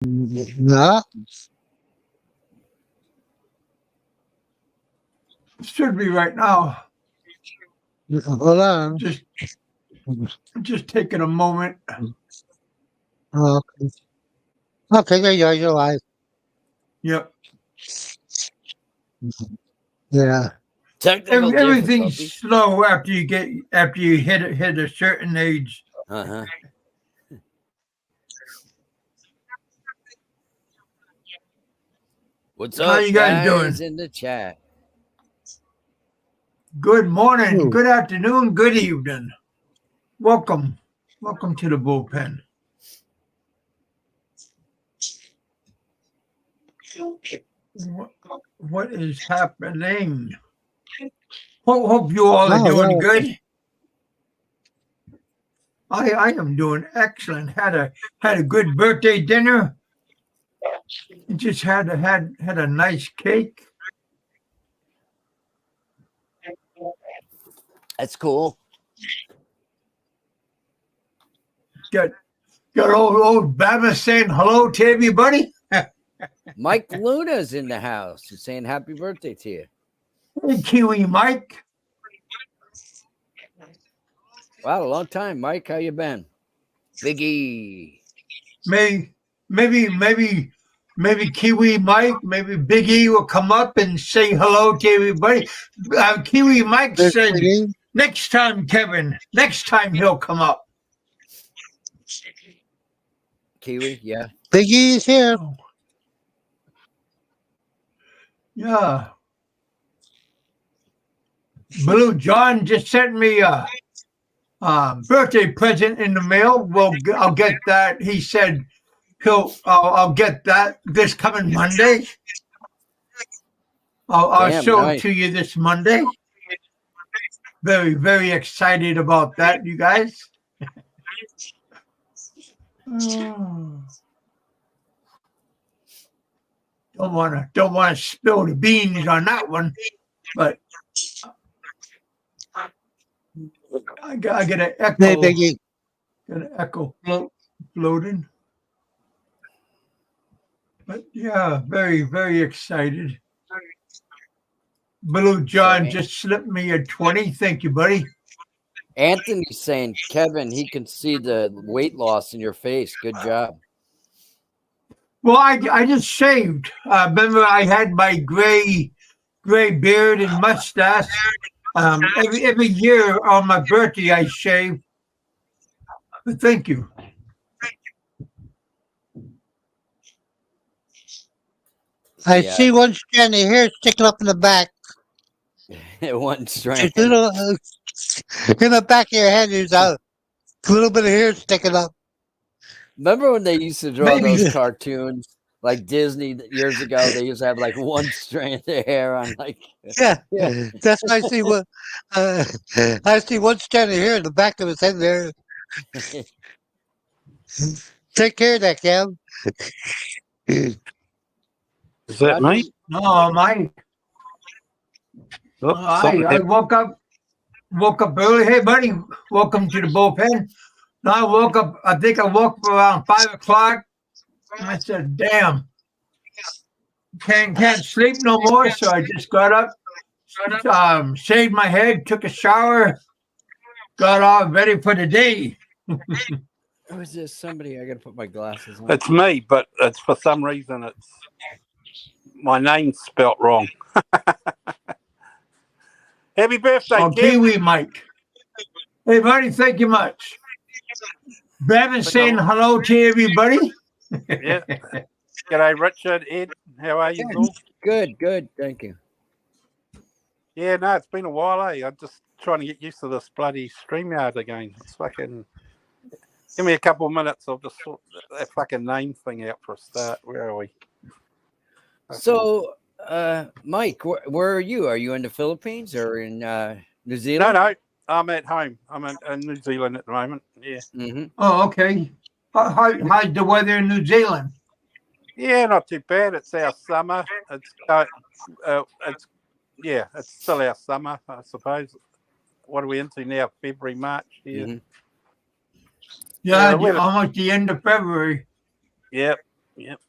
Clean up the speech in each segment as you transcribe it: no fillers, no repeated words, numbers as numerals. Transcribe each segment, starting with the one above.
No. Should be right now. Hold on. Just taking a moment. Okay. Okay, there you go. You're live. Yep. Yeah. Technical Everything's difficulty. slow after you hit a certain age. Uh-huh. What's How up, you guys guys doing? in the chat? Good morning, Ooh. good afternoon, good evening. Welcome to the bullpen. What is happening? Hope you all are doing good. I am doing excellent. Had a good birthday dinner. Just had a nice cake. That's cool. Got old Bama saying hello to everybody. Mike Luna's in the house. He's saying happy birthday to you. Hey, Kiwi Mike. Wow, a long time, Mike. How you been? Biggie. Maybe Kiwi Mike, maybe Big E will come up and say hello to everybody. Kiwi Mike said, next time, Kevin, next time he'll come up. Kiwi, yeah. Biggie's here. Yeah. Blue John just sent me a birthday present in the mail. Well, I'll get that. He said I'll get that this coming Monday. I'll show it to you this Monday. Very, very excited about that, you guys. Don't want to spill the beans on that one, but I get an echo. Hey, Biggie. Got an echo floating. But yeah, very, very excited. Blue John just slipped me a 20. Thank you, buddy. Anthony's saying, Kevin, he can see the weight loss in your face. Good job. Well, I just shaved. Remember, I had my gray beard and mustache. Every year on my birthday, I shave. But thank you. I see one strand of hair sticking up in the back. One strand. In the back of your head, there's a little bit of hair sticking up. Remember when they used to draw those cartoons like Disney years ago? They used to have like one strand of hair on, like yeah. That's what I see. I see one strand of hair in the back of his head there. Take care of that, Kev. Is that me? No, Mike. I woke up early. Hey, buddy, welcome to the bullpen. No, I woke up. I think I woke up around 5 o'clock. And I said, "Damn, can't sleep no more." So I just got up, shaved my head, took a shower, got all ready for the day. Who is this? Somebody? I got to put my glasses on. It's me, but it's for some reason it's my name's spelt wrong. Happy birthday, Kiwi Mike. Hey, buddy, thank you much. Bevan saying hello to everybody. Yeah. G'day, Richard, Ed. How are you all? Good. Thank you. Yeah, no, it's been a while, eh? I'm just trying to get used to this bloody StreamYard again. It's fucking... Give me a couple of minutes. I'll just sort that fucking name thing out for a start. Where are we? So, Mike, where are you? Are you in the Philippines or in New Zealand? No, I'm at home. I'm in New Zealand at the moment. Yeah. Mm-hmm. Oh, okay. How's the weather in New Zealand? Yeah, not too bad. It's our summer. It's still our summer, I suppose. What are we into now? February, March? Yeah. Mm-hmm. Yeah, almost the end of February. Yep. Yep.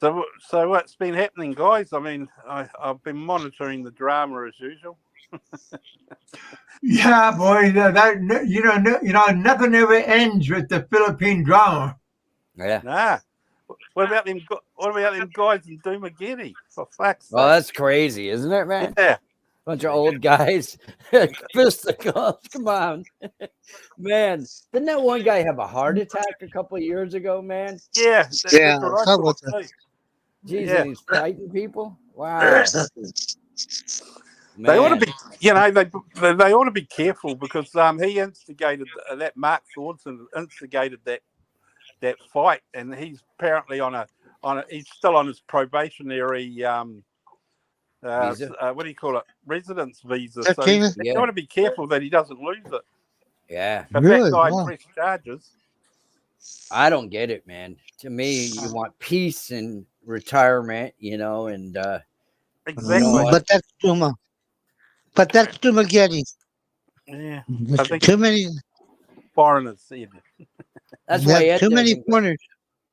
So what's been happening, guys? I mean, I've been monitoring the drama as usual. Yeah, boy, nothing ever ends with the Philippine drama. Yeah. Nah. What about them? What about them guys in Dumaguete? For fuck's Well, sake! that's crazy, isn't it, man? Yeah. Bunch of old guys, fisticuffs. Come on, man. Didn't that one guy have a heart attack a couple of years ago, man? Yeah. Yeah, That's what I how thought about too. Jeez, Yeah. and he's fighting people. Wow, They ought to man. be, they ought to be careful because he instigated that Mark Thornton instigated that fight, and he's apparently he's still on his probationary Visa? what do you call it, residence visa. So Tina? you Yeah, ought to be careful that he doesn't lose it. yeah. If that Really? guy Wow. pressed charges, I don't get it, man. To me, you want peace and retirement, and exactly. what? But that's Duma. But that's Dumaguete. Yeah, I think Too many. foreigners said. That's why That's too many foreigners.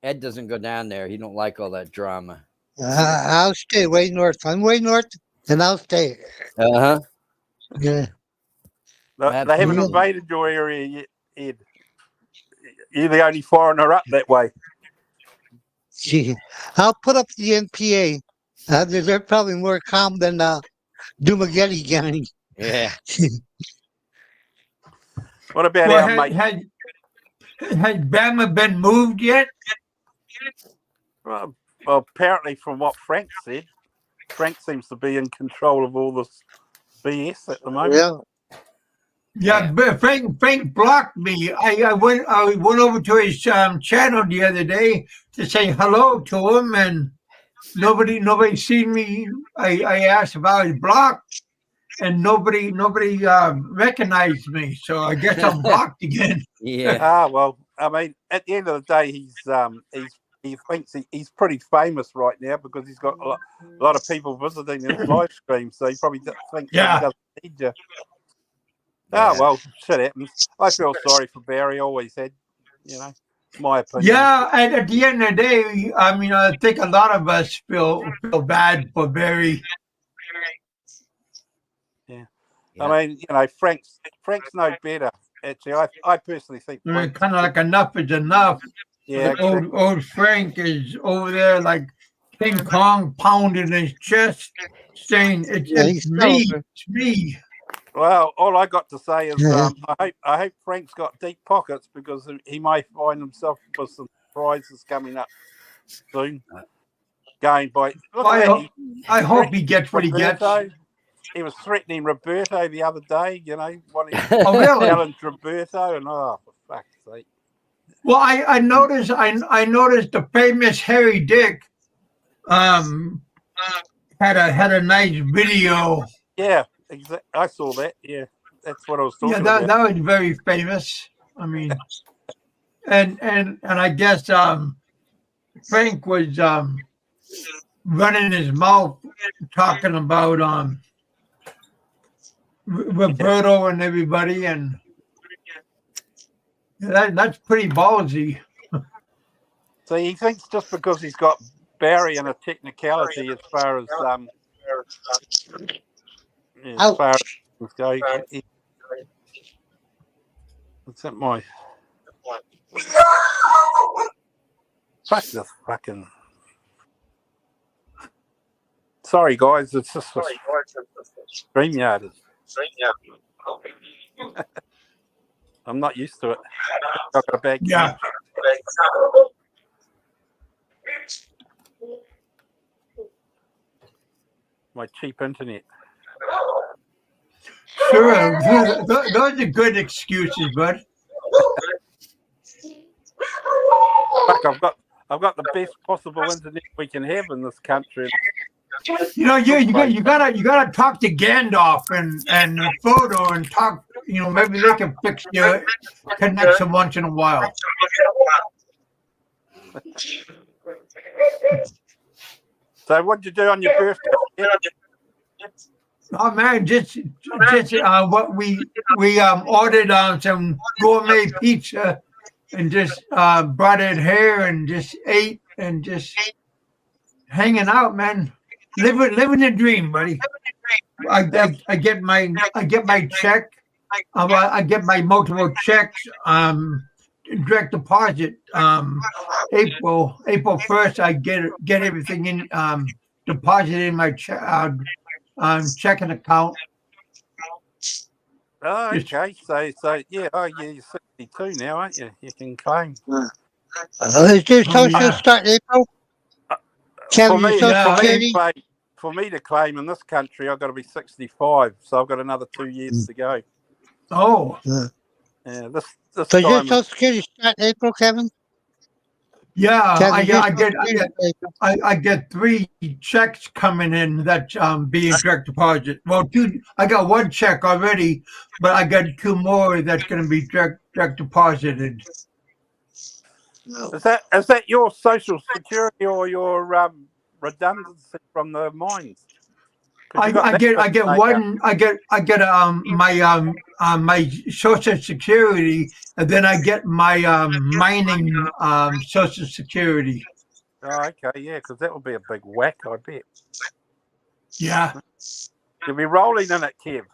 Ed doesn't go down there. He don't like all that drama. I'll stay way north. I'm way north, and I'll stay. Uh-huh. Yeah. They haven't Absolutely. invaded your area yet, Ed. You're the only foreigner up that way. Gee, I'll put up the NPA. They're probably more calm than Dumaguete County. Yeah. What about Well, our mate? has Bama been moved yet? Well, apparently, from what Frank said, Frank seems to be in control of all this BS at the moment. Yeah. Yeah, but Frank blocked me. I went over to his channel the other day to say hello to him, and nobody seen me. I asked if I was blocked, and nobody recognized me. So I guess I'm blocked again. Yeah. Well, I mean, at the end of the day, he thinks he's pretty famous right now because he's got a lot of people visiting his live stream. So he probably thinks that he doesn't need you. Yeah. Well, shit happens. I feel sorry for Barry. Always had, my opinion. Yeah, and at the end of the day, I mean, I think a lot of us feel bad for Barry. Yeah. Yeah. I mean, Frank's no better. Actually, I personally think. I mean, kind of like enough is enough. Yeah. Like old Frank is over there like King Kong pounding his chest, saying, "It's me, it's me." Well, all I got to say is I hope Frank's got deep pockets because he may find himself with some prizes coming up soon. Going by. I hope he gets what he gets. He was threatening Roberto the other day, wanting to Oh, really? challenge Roberto, and for fuck's sake. Well, I noticed the famous Harry Dick had a nice video. Yeah, exactly. I saw that. Yeah, that's what I was talking Yeah, about. that was very famous. I mean, and I guess Frank was running his mouth talking about Roberto and everybody, and that's pretty ballsy. So he thinks just because he's got Barry in a technicality as far as things go. What's that? My fuck this fucking. Sorry, guys. It's just a StreamYard. I'm not used to it. I've got a bag. Yeah. My cheap internet. Sure, those are good excuses, bud. Fuck, I've got the best possible internet we can have in this country. You gotta talk to Gandalf and Photo and talk. Maybe they can fix your connection once in a while. So, what'd you do on your birthday? Oh man, just what we ordered some gourmet pizza and just brought in here and just ate and just hanging out, man. Living the dream, buddy. I get my check. I get my multiple checks. Direct deposit. April 1st, I get everything in deposited in my checking account. Oh, Just okay. So yeah. Oh, yeah. You're 62 now, aren't you? You can claim. Is your Oh, social yeah. start April? For Kevin, your me, social yeah, security? for me to claim in this country, I've got to be 65. So I've got another 2 years to go. Oh, Yeah. This Does your time. social security start April, Kevin? yeah. Kevin, your I social get security April. I get 3 checks coming in that being direct deposit. Well, 2. I got 1 check already, but I got 2 more that's going to be direct deposited. Is that your social security or your redundancy from the mines? 'Cause you got I that get bit I get made up. one I get my social security, and then I get my mining social security. Oh, okay, yeah, because that would be a big whack, I bet. Yeah. You'll be rolling in it, Kev.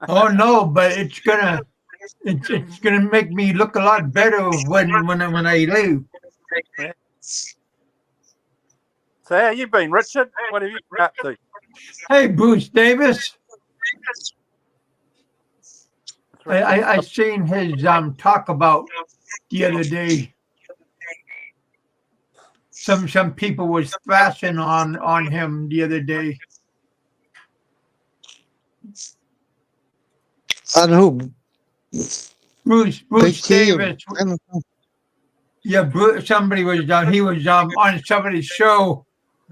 Oh no, but it's gonna make me look a lot better when I leave. Yeah. So how you been, Richard? What have you been up to? Hey, Bruce Davis. I seen his talk about the other day. Some people was thrashing on him the other day. On who? Bruce Big T or Davis. Yeah, Bruce, somebody was he was on somebody's show,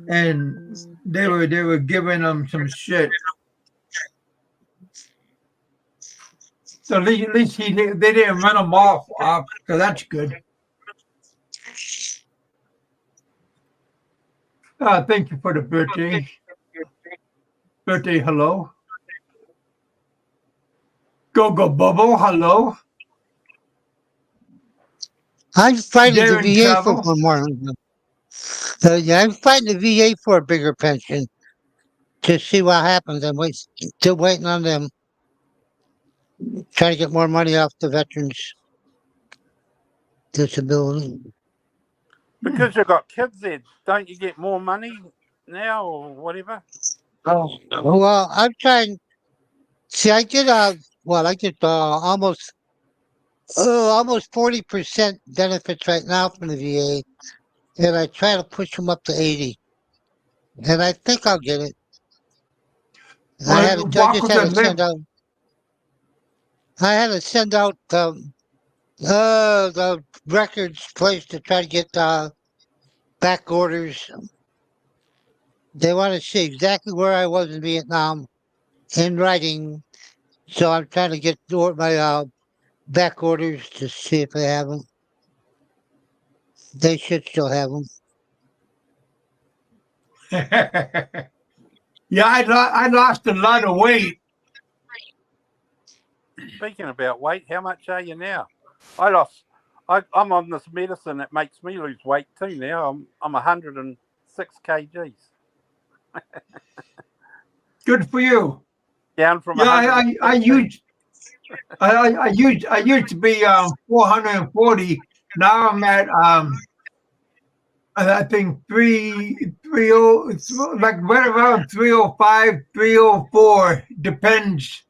and they were giving him some shit. So at least they didn't run him off, so that's good. Thank you for the birthday. Hello. Go Bubble, hello. I'm fighting the They're in VA for trouble. one more. Yeah, I'm fighting the VA for a bigger pension to see what happens. I'm still waiting on them. Trying to get more money off the veterans' disability. Because you've got kids there, don't you get more money now or whatever? Oh, well, I'm trying. See, I get almost 40% benefits right now from the VA, and I try to push them up to 80, and I think I'll get it. Well, I walk just with had the to live. send out. I had to send out the records place to try to get back orders. They want to see exactly where I was in Vietnam in writing, so I'm trying to get my back orders to see if they have them. They should still have them. Yeah, I lost a lot of weight. Speaking about weight, how much are you now? I'm on this medicine that makes me lose weight too now. I'm 106 kgs. Good for you. Down from Yeah, 100. I used to be 440. Now I'm at I think 330, like right around 305, 304, depends.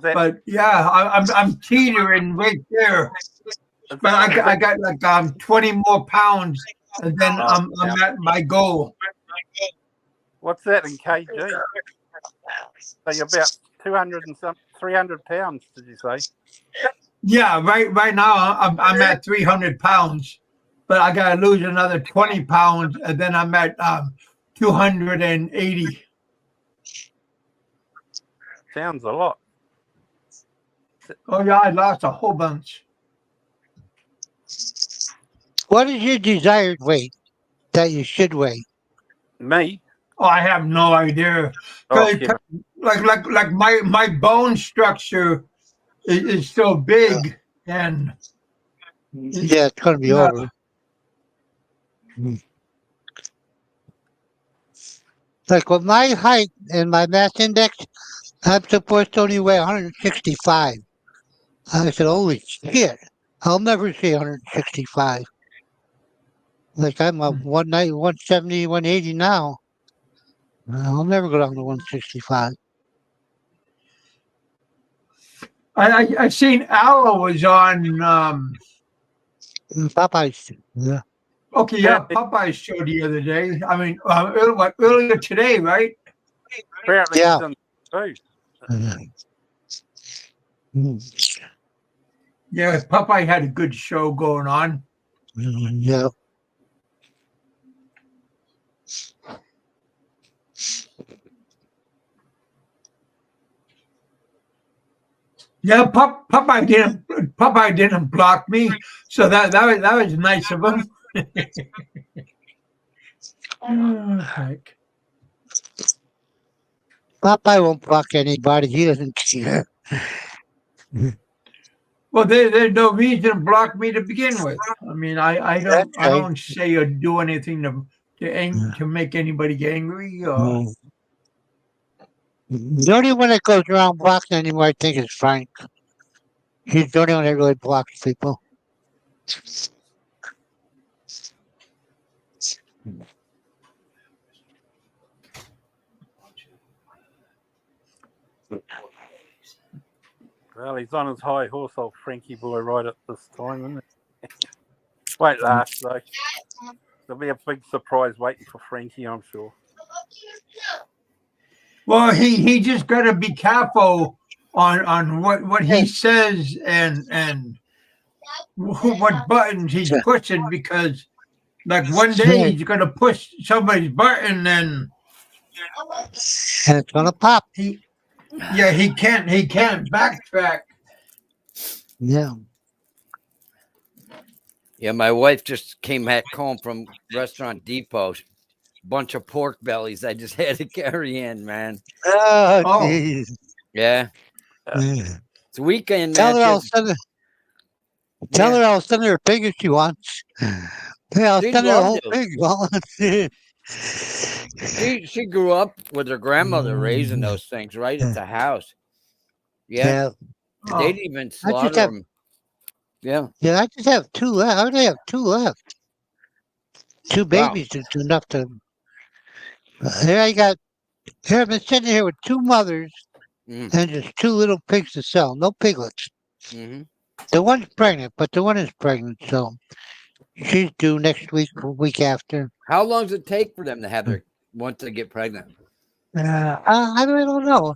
But yeah, I'm teetering right there. But I got like 20 more pounds, and then I'm at my goal. What's that in kg? So you're about 200 and some 300 pounds, did you say? Yeah, right now I'm at 300 pounds, but I gotta lose another 20 pounds, and then I'm at 280. Sounds a lot. Oh yeah, I lost a whole bunch. What is your desired weight that you should weigh? Me? Oh, I have no idea. Oh, Like my bone structure is so big, and Yeah, it's going to be No. over. Like with my height and my mass index, I'm supposed to only weigh 165. I said, holy shit, I'll never see 165. Like I'm a 190, 170, 180 now. I'll never go down to 165. I seen Aloe was on Popeyes. Yeah. okay, yeah, Apparently, Popeye's show the other day. I mean earlier today, right? apparently Yeah. he's in too. Mm, Yeah, Popeye had a good show going on. yeah. Yeah, Popeye didn't block me, so that was nice of him. Oh, heck. Popeye won't block anybody. He doesn't care. Well, there's no reason to block me to begin with. I mean, That's I right. don't say or do anything to make anybody angry. Or Mm. The only one that goes around blocking anymore, I think, is Frank. He's the only one that really blocks people. Well, he's on his high horse, old Frankie boy, right at this time, isn't it? Won't last though. There'll be a big surprise waiting for Frankie, I'm sure. well, he just got to be careful on what he says and what buttons he's pushing because like one day Yeah. he's gonna push somebody's button and And it's gonna pop. he he can't backtrack. Yeah. Yeah, my wife just came back home from Restaurant Depot. Bunch of pork bellies I just had to carry in, man. Oh, Oh, jeez. Yeah. Yeah. It's a weekend, Tell man. her I'll send her. Tell Yeah. her I'll send her a pig if she wants. Yeah, I'll She'd send her a love whole to. pig. She grew up with her grandmother raising those things right at the house. Yeah. Yeah. oh. They'd even I just slaughter have. them. Yeah. Yeah, I just have two left. I only have two left. Two Wow. babies is enough to. Here I got. Here I've been sitting here with two mothers Mm. and just two little pigs to sell. No piglets. Hmm. The one's pregnant, but the one is pregnant, so she's due next week or week after. How long does it take for them to have their once they get pregnant? I don't know.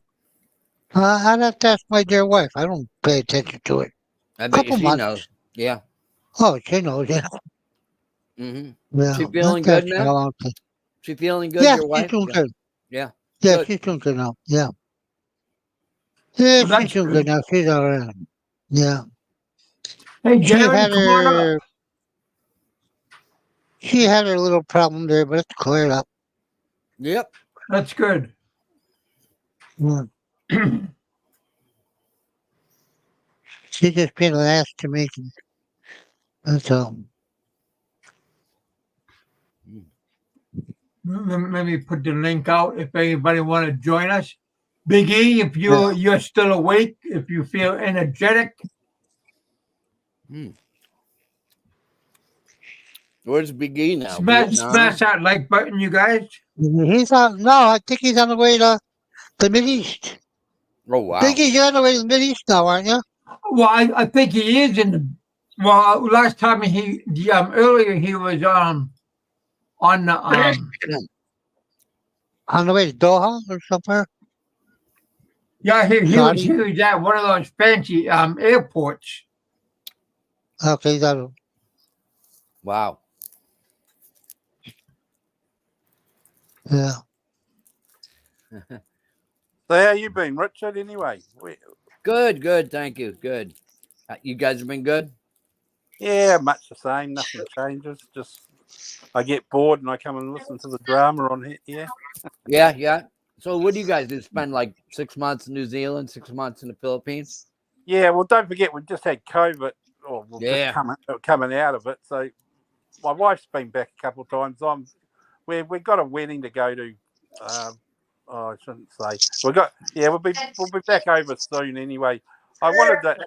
I'd have to ask my dear wife. I don't pay attention to it. I bet you Couple she months. knows. Yeah. Oh, she knows. Yeah. Hmm. Yeah. She I'll feeling have to good, ask her man? how long it takes. She feeling good, Yeah, your she's wife? doing good. Yeah. Yeah, Good. she's doing good now. Yeah. Yeah, Well, she's that's doing good good. now. She's all right. Yeah. Hey, She Darren, had come on up. her little problem there, but it's cleared up. Yep. That's good. Yeah. She's just being an ass to me. That's all. Let me put the link out if anybody want to join us. Big E, if Yeah. you're still awake, if you feel energetic, Mm. Where's Big E now? smash Vietnam? that like button, you guys. He's on. No, I think he's on the way to the Mid East. Oh wow. Biggie, you're on the way to the Mid East now, aren't you? Well, I think he is in the. Well, last time earlier he was on the On the way to Doha or somewhere? yeah he Saudi? was at one of those fancy airports. Okay, he's on. Wow. Yeah. So how you been, Richard? Anyway, Good. Thank you. Good. You guys have been good? yeah, much the same. Nothing changes. Just I get bored and I come and listen to the drama on here. Yeah. So what do you guys do? Spend like 6 months in New Zealand, 6 months in the Philippines? Yeah, well, don't forget we just had COVID or well, just Yeah. coming out of it. So my wife's been back a couple of times. We've got a wedding to go to. I shouldn't say. We'll be back over soon anyway. I wanted to.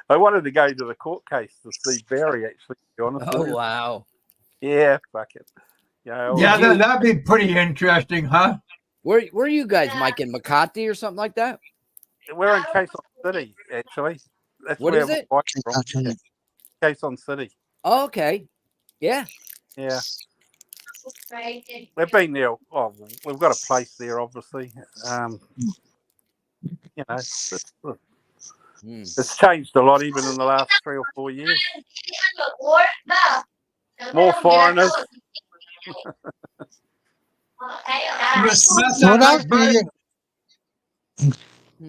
I wanted to go to the court case to see Barry. Actually, to be honest with Oh you. wow. Yeah, fuck it. Yeah, Yeah, that'd be pretty interesting, huh? Where you guys, Mike and McCarthy or something like that? we're in Case on City. Actually, that's What where is my it? wife's from. Yeah, Case on City. Oh, okay. Yeah. Yeah, we've been there. Oh, we've got a place there, obviously. It's changed a lot, even in the last 3 or 4 years. More foreigners. Smash that When I was, like button.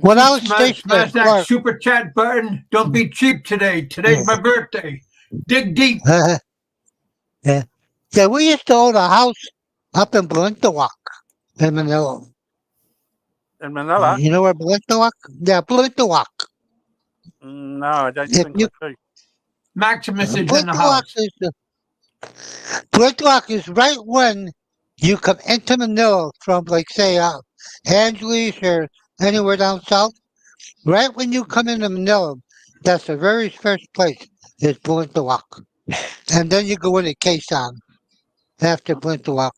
when I was stationed at Smash that Clark, super chat button. Don't be cheap today. Today's my birthday. Dig deep. yeah, yeah, we used to own a house up in Blintawak in Manila. In Manila? You know where Blintawak? Yeah, Blintawak. No, I don't If think you I do. Maximus is in the Blintawak house. Blintawak is right when you come into Manila from, like, say, Angeles or anywhere down south. Right when you come into Manila, that's the very first place is Blintawak. And then you go into Quezon after Blintawak.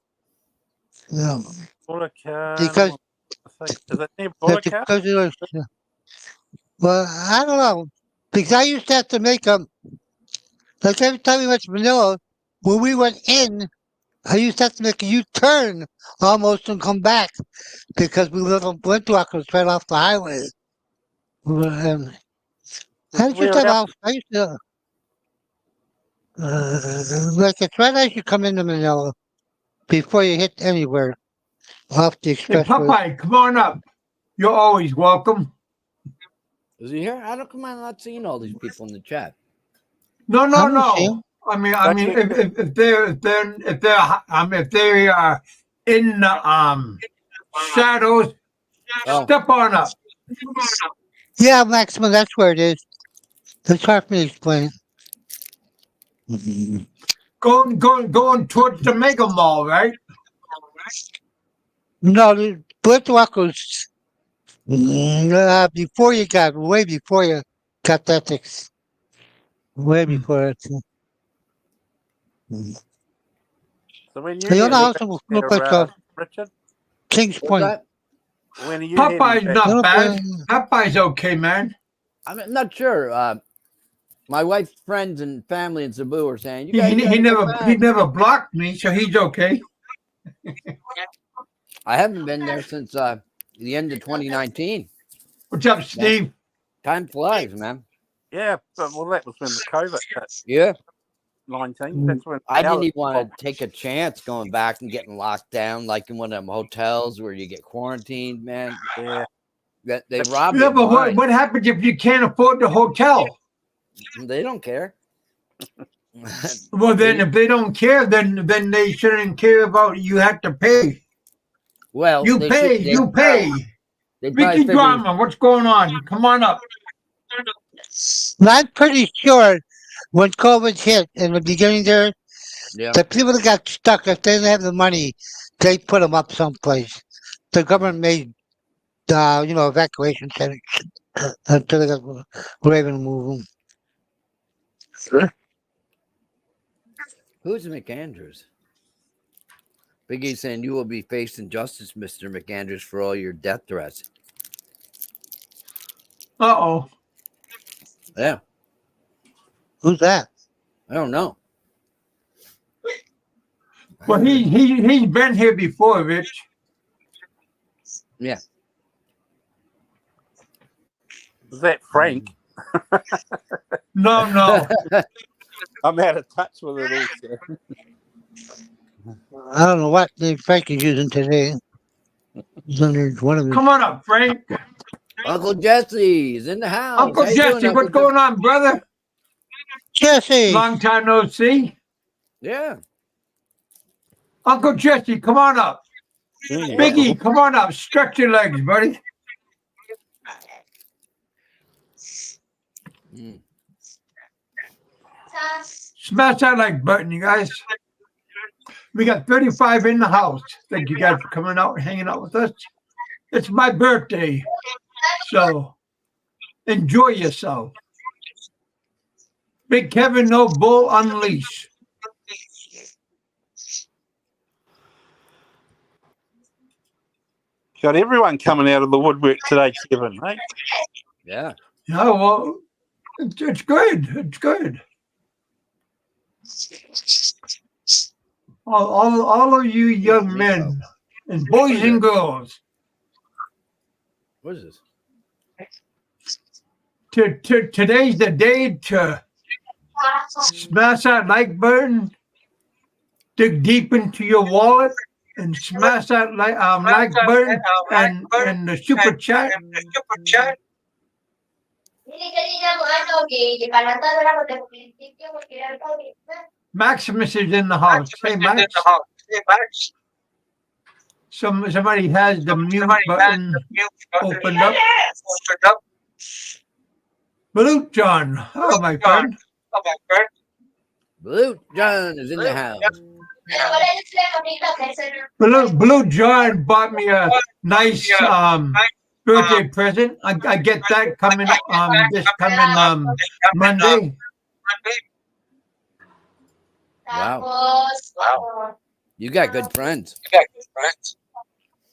Yeah. Bulacan. Because, Is it near Bulacan? because it was, well, I don't know. Because I used to have to make like every time we went to Manila, when we went in, I used to have to make a U-turn almost and come back because we lived on Blintawak, it was right off the highway. And I used to have a Where house. I used to, like, it's right as you come into Manila before you hit anywhere off the Hey, expressway. Popeye, come on up. You're always welcome. Is he here? How come I'm not seeing all these people in the chat? No. I'm not seeing. I mean, if they are in the shadows, Oh, step on up. Yeah, Maxima, that's where it is. It's hard for me to explain. Going towards the Mega Mall, right? No, the Blintawak was way before you got that way before it. So when you The other heading house back was a there, place called Richard? Kings what's Point. that? When are you Popeye's heading back? not Little bad. place- Popeye's okay, man. I'm not sure. My wife's friends and family in Cebu are saying you He, guys he, gotta he come never he back. never blocked me, so he's okay. I haven't been there since the end of 2019. What's up, Steve? Time flies, man. Yeah, but that was when the COVID hit Yeah. 19. That's when I didn't even want to take a chance going back and getting locked down like in one of them hotels where you get quarantined, man. Yeah. They rob Yeah, you but blind. what happens if you can't afford the hotel? They don't care. Well, then if they don't care, then they shouldn't care about you have to pay. Well, You pay. They probably Vicky figure Drama, what's going on? Come on up. And I'm pretty sure when COVID hit in the beginning there, yeah. the people that got stuck, if they didn't have the money, they put them up someplace. The government made, evacuation centers until they were able to move them. Who's McAndrews? Biggie's saying you will be facing justice, Mr. McAndrews, for all your death threats. Uh-oh. Yeah. Who's that? I don't know. Well, he's been here before, Rich. Yeah. Was that Frank? No. I'm out of touch with it also. I don't know what name Frank is using today. He's under one of his. Come on up, Frank. Uncle Jesse's in the house. Uncle How you doing, Jesse, Uncle what's going on, brother? Jesse! Long time no see. Yeah. Uncle Jesse, come on up. Biggie, come on up. Stretch your legs, buddy. Smash that like button, you guys. We got 35 in the house. Thank you guys for coming out and hanging out with us. It's my birthday, so enjoy yourself. Big Kevin, no bull, unleash. Got everyone coming out of the woodwork today, Kevin, mate. Yeah. Yeah, well, it's good. It's good. All of you young men and boys and girls, What is this? today's the day to smash that like button, dig deep into your wallet, and smash that like button and the super chat. Maximus is in the house. Hey, Max. Somebody has the mute button opened up. Blue John. Oh, my friend. Blue John is in the house. Blue John bought me a nice birthday present. I get that coming this coming Monday. Wow. You got good friends.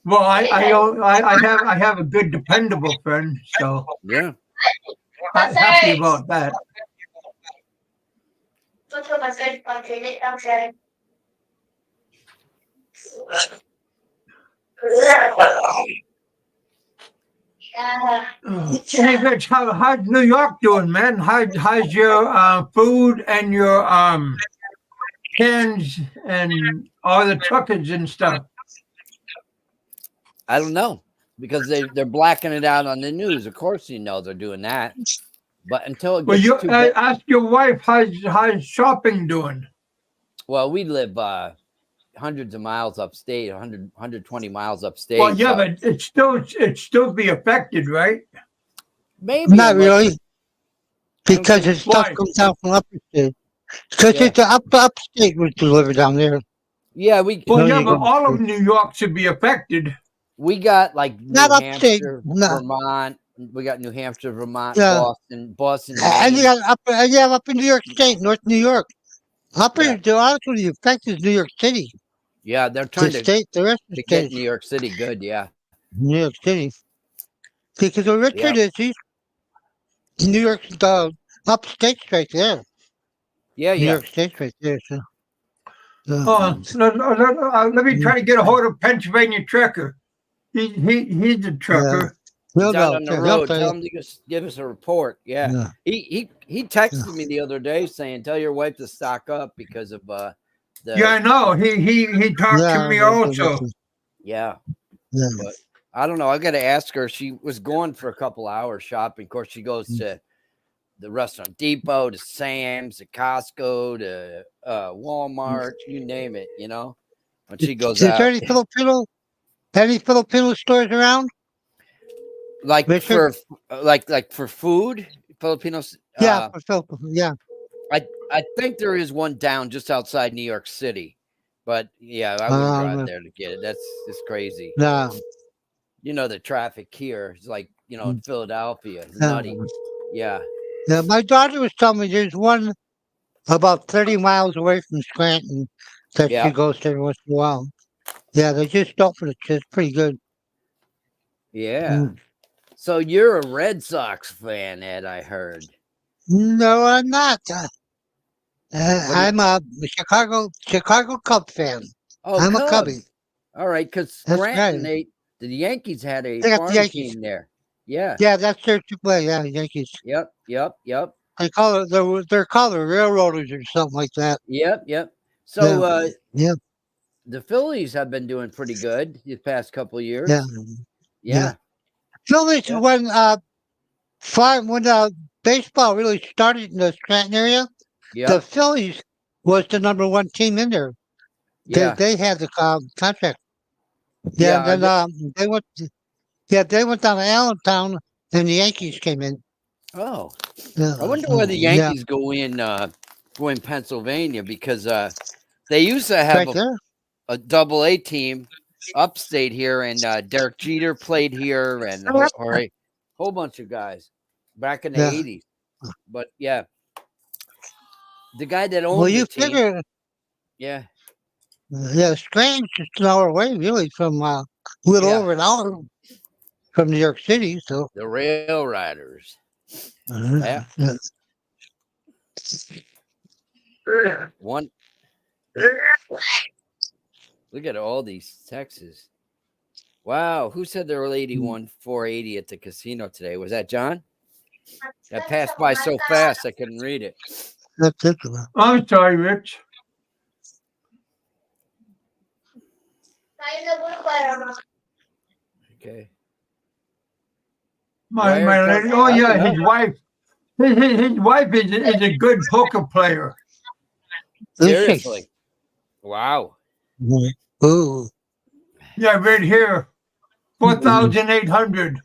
Well, I have a good dependable friend, so Yeah. I'm happy about that. Hey, Rich, how's New York doing, man? How's your food and your cans and all the truckers and stuff? I don't know, because they're blacking it out on the news. Of course, you know they're doing that. But until it gets too bad. Ask your wife how's shopping doing. Well, we live hundreds of miles upstate, 120 miles upstate. Well, yeah, but it still be affected, right? Maybe Not really, because the stuff comes down from upstate. Because it's the upstate was delivered down there. Yeah, but all of New York should be affected. We got like Not New upstate, Hampshire, no. Vermont. We got New Hampshire, Vermont, Yeah. Boston. And you got up in New York State, North New York. The actually affected New York City. Yeah, they're trying the rest of the get state. New York City good. Yeah, New York City. Because what Richard is, he's New York, upstate's right there. Yeah, New York State's right there. So. Let me try to get a hold of Pennsylvania Trucker. He's a trucker. He's out on the road. Tell him to give us a report. Yeah. He texted me the other day saying, "Tell your wife to stock up because of the." Yeah, I know. He talked to me also. Yeah. But I don't know. I got to ask her. She was going for a couple hours shopping. Of course, she goes to the Restaurant Depot, to Sam's, to Costco, to Walmart, you name it. You know, when she goes out. Is there any Filipino stores around? Like Richard? for food, Filipinos. Yeah, for Filipino. Yeah. I think there is one down just outside New York City, but yeah, I wouldn't drive there to get it. That's just crazy. No. You know, the traffic here is like, in Philadelphia. It's nutty. Yeah. Yeah, my daughter was telling me there's one about 30 miles away from Scranton that she goes to every once in a while. Yeah, they just opened it. It's pretty good. Yeah. So you're a Red Sox fan, Ed, I heard. No, I'm not. I'm a Chicago Cub fan. Oh, I'm a Cubby. All right, because Scranton, the Yankees had a farm team there. Yeah. Yeah, that's their AAA. Yeah, Yankees. Yep. They call it they're called the Railroaders or something like that. Yep. So the Phillies have been doing pretty good these past couple of years. Yeah. Phillies when baseball really started in the Scranton area. The Phillies was the #1 team in there. Yeah. They had the contract. Yeah, then they went. They went down to Allentown, and the Yankees came in. Oh, I wonder where the Yankees go in win Pennsylvania because they used to have Right there. a double A team upstate here, and Derek Jeter played here, and a whole bunch of guys back in the Yeah. 80s. But yeah, the guy that Well, owned the you team, figure, yeah, Strange is an hour away, really, from a little yeah, over an hour from New York City. So, the Rail Riders. Yeah, yeah. one. Look at all these Texas. Wow, who said their lady won 480 at the casino today? Was that John? That passed by so fast I couldn't read it. That's it. I'm sorry, Rich. Okay. My lady. Oh I yeah, don't his know. wife. His wife is a good poker player. Seriously. Wow. Ooh. Yeah, right here, 4,800.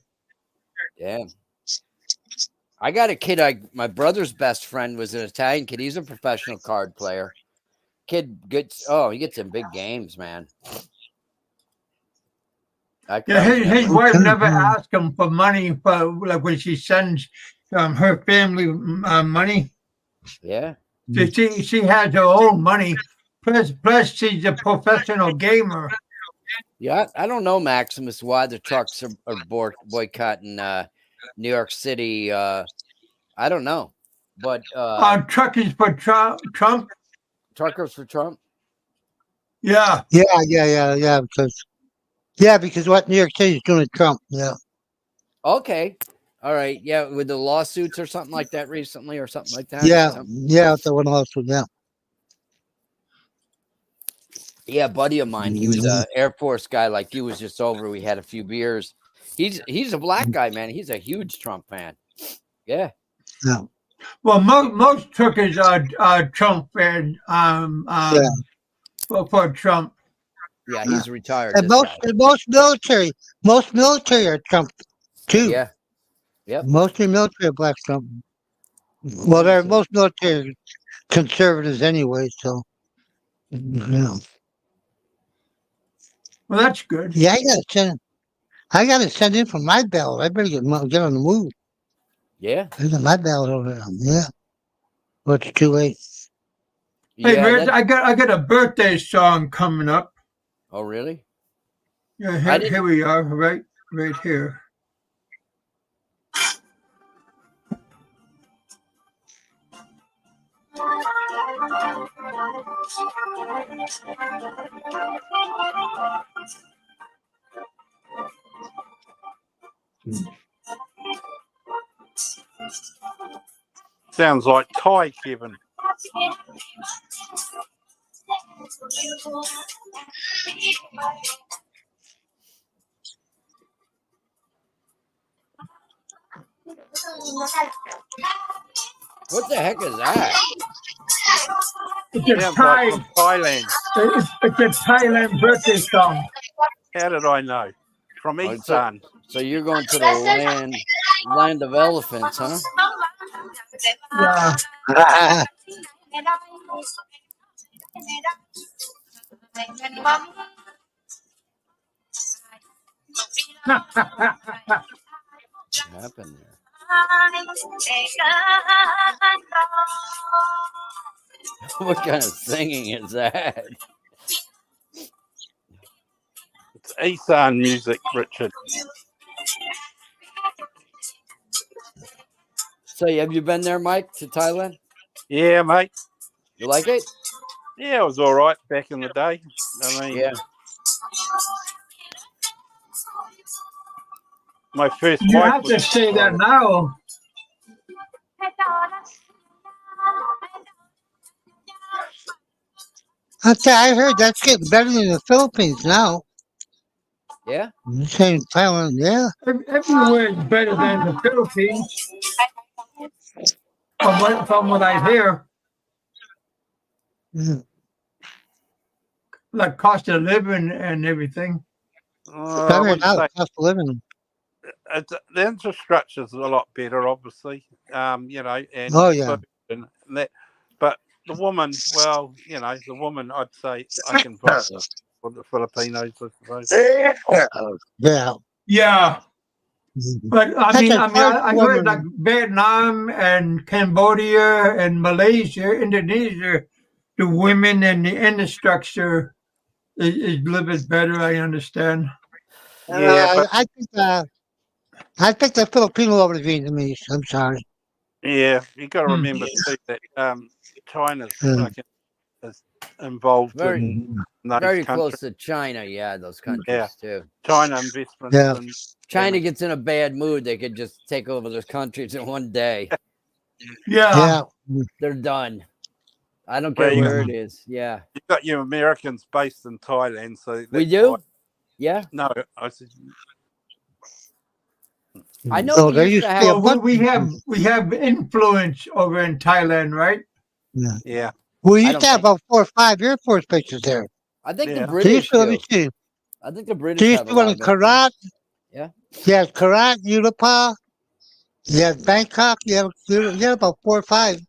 Yeah. I got a kid. My brother's best friend was an Italian kid. He's a professional card player. Kid gets he gets in big games, man. Yeah, his wife Okay. never asked him for money for like when she sends her family money. Yeah. She has her own money. Plus she's a professional gamer. Yeah. I don't know, Maximus, why the trucks are boycotting New York City. I don't know. But Truckers for Trump. truckers for Trump. Yeah. Yeah. Because what New York City's doing to Trump. Yeah. Okay. All right. Yeah, with the lawsuits or something like that recently or something like that. Yeah. The one also. Yeah. Yeah, buddy of mine. He was a Air Force guy like you, was just over. We had a few beers. He's a black guy, man. He's a huge Trump fan. Yeah. Yeah. Well, most truckers are Trump fans. For Trump. Yeah, he's retired. And This guy. most military are Trump too. Yeah. Yep. Mostly military are black Trump. Well, most military are conservatives anyway. So, yeah. Well, that's good. Yeah, I gotta send in for my ballot. I better get on the move. Yeah. I got my ballot over there. Yeah. Well, it's too late. Hey, Yeah. Rich, I got a birthday song coming up. Oh, really? Yeah, here we are, right here. Sounds like Thai, Kevin. What the heck is that? It's Sounds like from Thailand. It's a Thailand birthday song. How did I know? From Isan. So you're going to the land of elephants, huh? Yeah. What happened there? What kind of singing is that? It's Isan music, Richard. So have you been there, Mike, to Thailand? Yeah, mate. You like it? Yeah, it was all right back in the day. I mean, Yeah. my first You wife have to was say that now. I heard that's getting better than the Philippines now. Yeah. Same Thailand, yeah. Everywhere is better than the Philippines. From what I hear, Yeah. like cost of living and everything. I Better wouldn't now, say cost of living. the infrastructure is a lot better, obviously. And Oh, yeah. food and that. But the woman, well, the woman, I'd say I can vote for the Filipinos, I suppose. Yeah. Yeah. But I That's mean, the first I heard like woman. Vietnam and Cambodia and Malaysia, Indonesia, the women and the infrastructure is a little bit better. I understand. Yeah, but I think the Filipino over the Vietnamese. I'm sorry. you got to Hmm. remember too that China's Yeah. fucking is involved Very, in those very countries. close to China. Yeah, those Yeah, countries too. China investments Yeah. and China gets in a bad mood, they could just take over those countries in one day. Yeah. Yeah. They're done. I don't where care you where it is. Yeah, got your Americans based in Thailand, so we that's why. do. Yeah, No, I said I know Oh, we there used used to to be a have. Well, bunch. we have influence over in Thailand, right? Yeah. yeah, We I used to don't have think. about 4 or 5 Air Force bases there. I think the yeah, There used British to, let me do. see. I think the There British used have to a be one lot in of influence. Karat. Yeah, You had Karat, Utah. You had Bangkok. You had about 4 or 5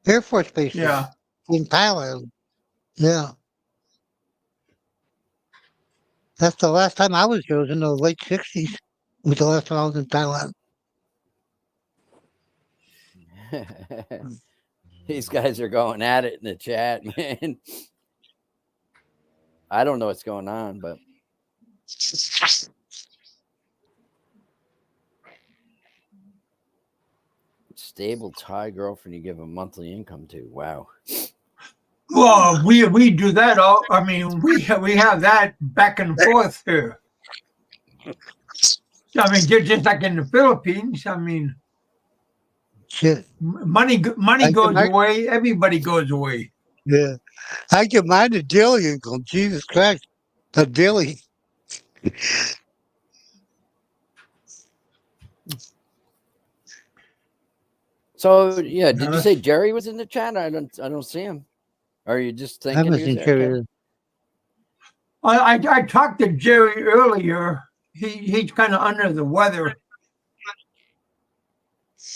Air Force bases Yeah. in Thailand. Yeah. That's the last time I was there was in the late 60s. Was the last time I was in Thailand. these guys are going at it in the chat, man. I don't know what's going on, but stable Thai girlfriend you give a monthly income to. Wow. Well, we do that all. I mean, we have that back and forth here. I mean, just like in the Philippines. I mean, Shit. money I give goes my, away. Everybody goes away. yeah. I give mine a daily income. Jesus Christ. A daily. So yeah, did you Uh, say Jerry was in the chat? I don't see him. Or are you just I thinking he was wasn't there, sure. Kevin? I talked to Jerry earlier. He's kind of under the weather.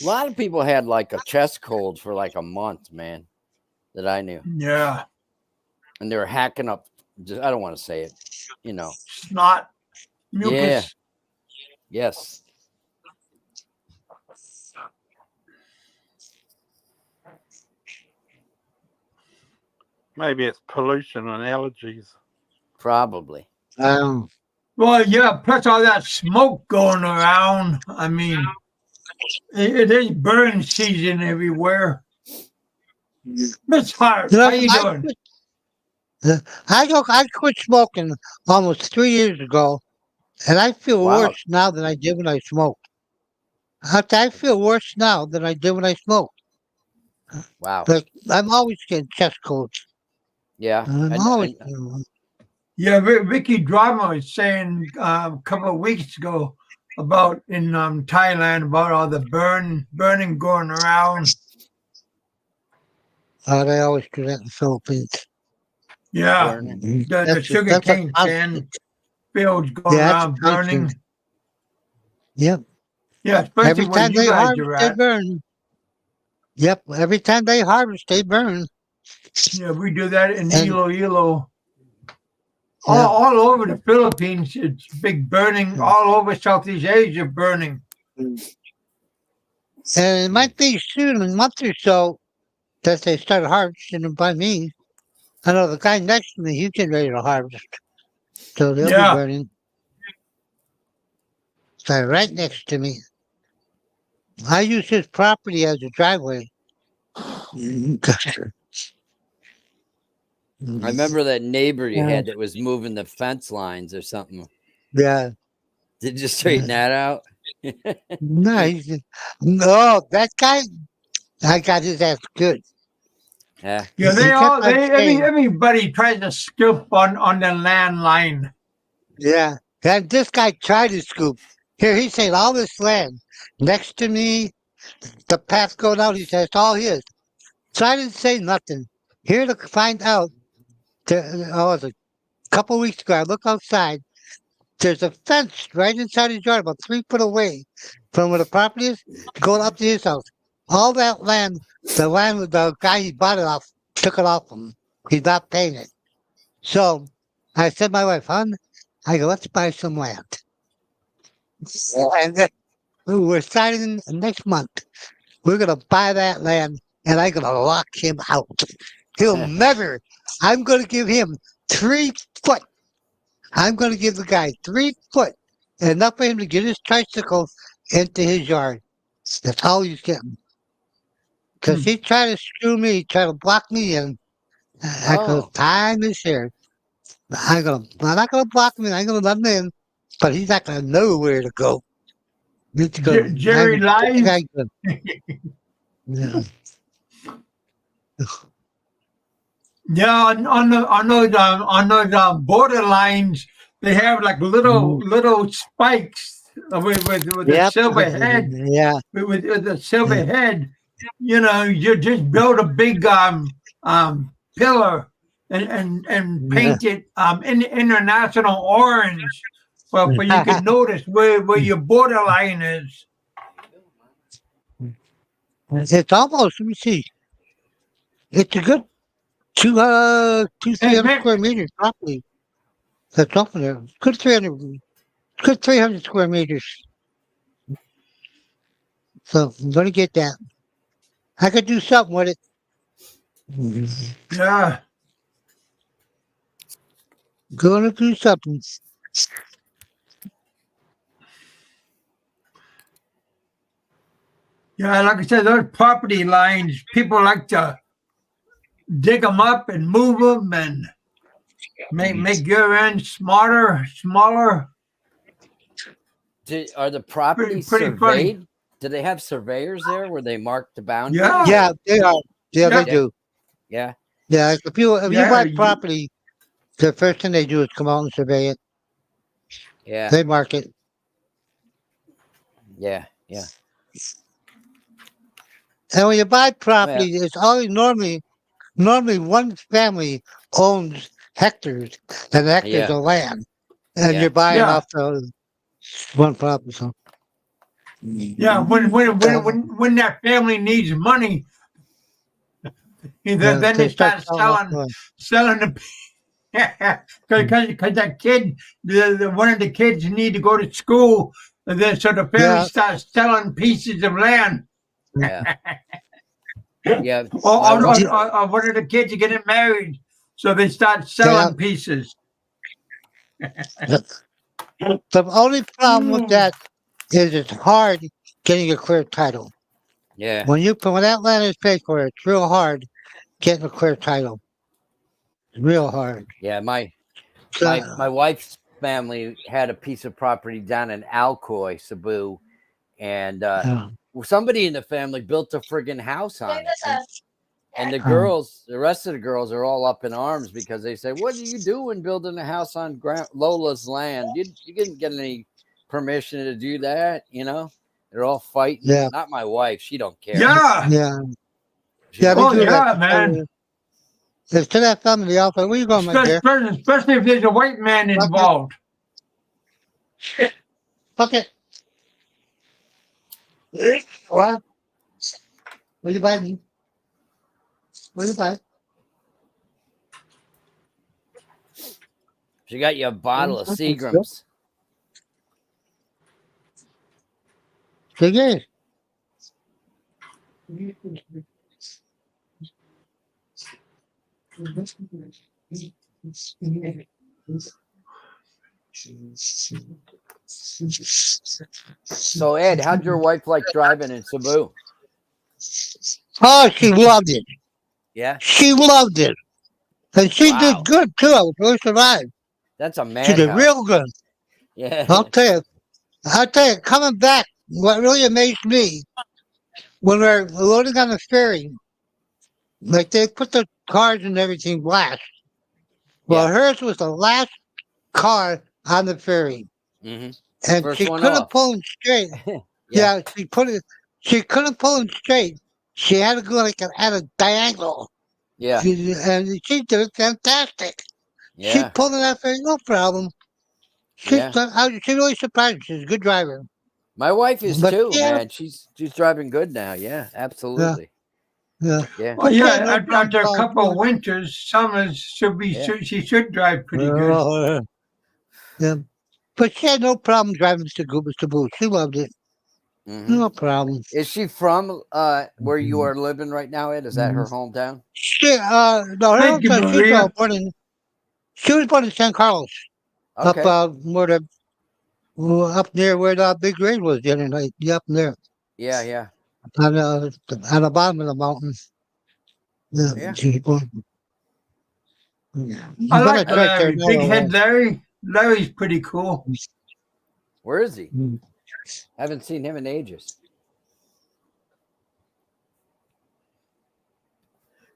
A lot of people had like a chest cold for like a month, man, that I knew. Yeah, And they were hacking up just I don't want to say it, snot, Yeah. mucus. Yes. maybe it's pollution and allergies. Probably. Um, Well, yeah. Plus all that smoke going around. I mean, it is burn season everywhere. Miss Hart, you how know, you doing? I quit smoking almost 3 years ago, and I feel Wow. worse now than I did when I smoked. I feel worse now than I did when I smoked. Wow. Like I'm always getting chest colds. Yeah. I'm And, always. and Yeah, Ricky Drama was saying a couple of weeks ago about in Thailand about all the burning going around. They always do that in the Philippines. Yeah, burning. the sugar That's a cane constant. fields going Yeah, that's a around constant. burning. Yep. Yeah, especially Every where time you they guys harvest, are they at. burn. Yep. Every time they harvest, they burn. Yeah, we do that in And Iloilo. yeah, All over the Philippines, it's big burning. All over Southeast Asia, burning. and it might be soon, in a month or so, that they start harvesting them by me. I know the guy next to me, he's getting ready to harvest. So they'll be Yeah, burning. So right next to me. I use his property as a driveway. I remember that neighbor you had that was moving the fence lines or something. Yeah. Did you straighten that out? Nice. No, that guy, I got his ass good. Yeah. yeah. He kept on saying, Everybody tries to scoop on the landline. yeah. And this guy tried to scoop. Here, he's saying all this land next to me, the path going out, he says, it's all his. So I didn't say nothing. Here to find out, it was a couple weeks ago, I look outside. There's a fence right inside his yard, about 3 foot away from where the property is, going up to his house. All that land, the land with the guy he bought it off, took it off him. He's not paying it. So I said to my wife, hon, I go, let's buy some land. And then we're signing next month. We're going to buy that land and I'm going to lock him out. He'll never, I'm going to give him 3 foot. I'm going to give the guy 3 foot. Enough for him to get his tricycle into his yard. That's all he's getting. Because he tried to screw me, tried to block me in. I go, Oh, time is here. I'm not gonna block him. I'm gonna let him in, but he's not gonna know where to go. He's gonna, Jerry lies. Yeah. Yeah, on those borderlines, they have like little spikes with a Yep. silver head. Yeah. With the silver head, you just build a big pillar and paint it in international orange, for you can notice where your borderline is. It's almost. Let me see. It's a good Hey 300 man, square meters property. That's off there. Good 300. Good 300 square meters. So I'm gonna get that. I could do something with it. yeah, Gonna do something. yeah. Like I said, those property lines, people like to dig them up and move them and make your end smaller. are the properties Pretty funny. surveyed? Do they have surveyors there where they mark the boundaries? Yeah. Yeah, they are. Yeah, they Yeah. do. Yeah. Yeah, if you Yeah, buy property, the first thing they do is come out and survey it. Yeah. They mark it. Yeah. Yeah. And when you buy Well, property, it's always normally one family owns hectares and hectares yeah. of land, and Yeah. you're buying yeah, off the one property. So yeah. When that family needs money, then they they start start selling off. selling the because that kid, one of the kids need to go to school, and then so the family Yeah, starts selling pieces of land. Yeah. Yeah. Or, My or, wife. yeah, or, or one of the kids are getting married, so they start yeah. selling pieces. The only problem with Mm. that is it's hard getting a clear title. Yeah. When that land is paid for, it's real hard getting a clear title. It's real hard. Yeah. My So, wife's family had a piece of property down in Alcoy, Cebu, and uh, somebody in the family built a friggin' house on it, and the rest of the girls are all up in arms because they say, "What are you doing building a house on Lola's land? You didn't get any permission to do that." They're all fighting. yeah, Not my wife; she don't care. Yeah. yeah, She yeah. don't They Oh do care. that. yeah, man. It's to that family also. Where you going, my dear? Especially if there's a white man Okay. involved. Okay. What? What you buy me? What you buy? She got you a bottle of Seagram's. Sige. So Ed, how'd your wife like driving in Cebu? Oh, she loved it. Yeah. She loved it. And she Wow. did good too. I was really survived. That's a She did madhouse. real good. Yeah. I'll tell you, coming back, what really amazed me when we were loading on the ferry, like they put the cars and everything last. Well, Yeah. hers was the last car on the ferry. Mm-hmm. And First she one couldn't off. pull it straight. Yeah. Yeah, she couldn't pull it straight. She had to go like at a diagonal. Yeah. And she did it fantastic. She Yeah. pulled it off there, no problem. Yeah. She really surprised me. She's a good driver. My wife is But too, yeah, man. She's driving good now. Yeah, yeah. absolutely. Yeah. Yeah. Well, But she had yeah. no problem After a couple of doing winters, summers should be. Yeah. She should drive pretty good. it. Yeah. But she had no problem driving to Boo. She loved it. Hmm. No problem. Is she from where you are living right now, Ed? Is that her hometown? No, her Thank you, hometown, Maria. she was born in San Carlos, up, Okay. up near where the big rain was the other night. Yeah, up there, Yeah, yeah. on the bottom of the mountain. Yeah, Yeah. she was born. Yeah. I But like it's right there Larry. now. Big head Larry. Larry's pretty cool. Where is he? Mm. Haven't seen him in ages.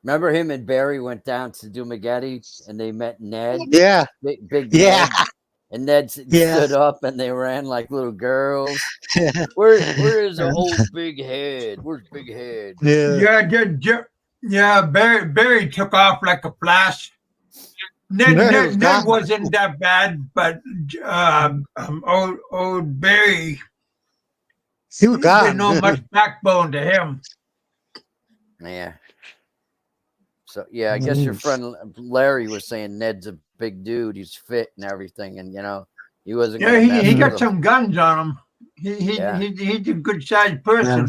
Remember him and Barry went down to Dumagetti and they met Ned, Yeah, big yeah, Ned, and Ned yeah. stood up and they ran like little girls. Where is the old big head? Where's big head? Yeah. Yeah. Barry took off like a flash. Mary was Ned gone. wasn't that bad, but old Barry He was didn't know gone. much backbone to him. Yeah. So yeah, I guess your friend Larry was saying Ned's a big dude. He's fit and everything, and he wasn't. Yeah, gonna mess he with got him. some guns on him. Yeah. He's a good sized person,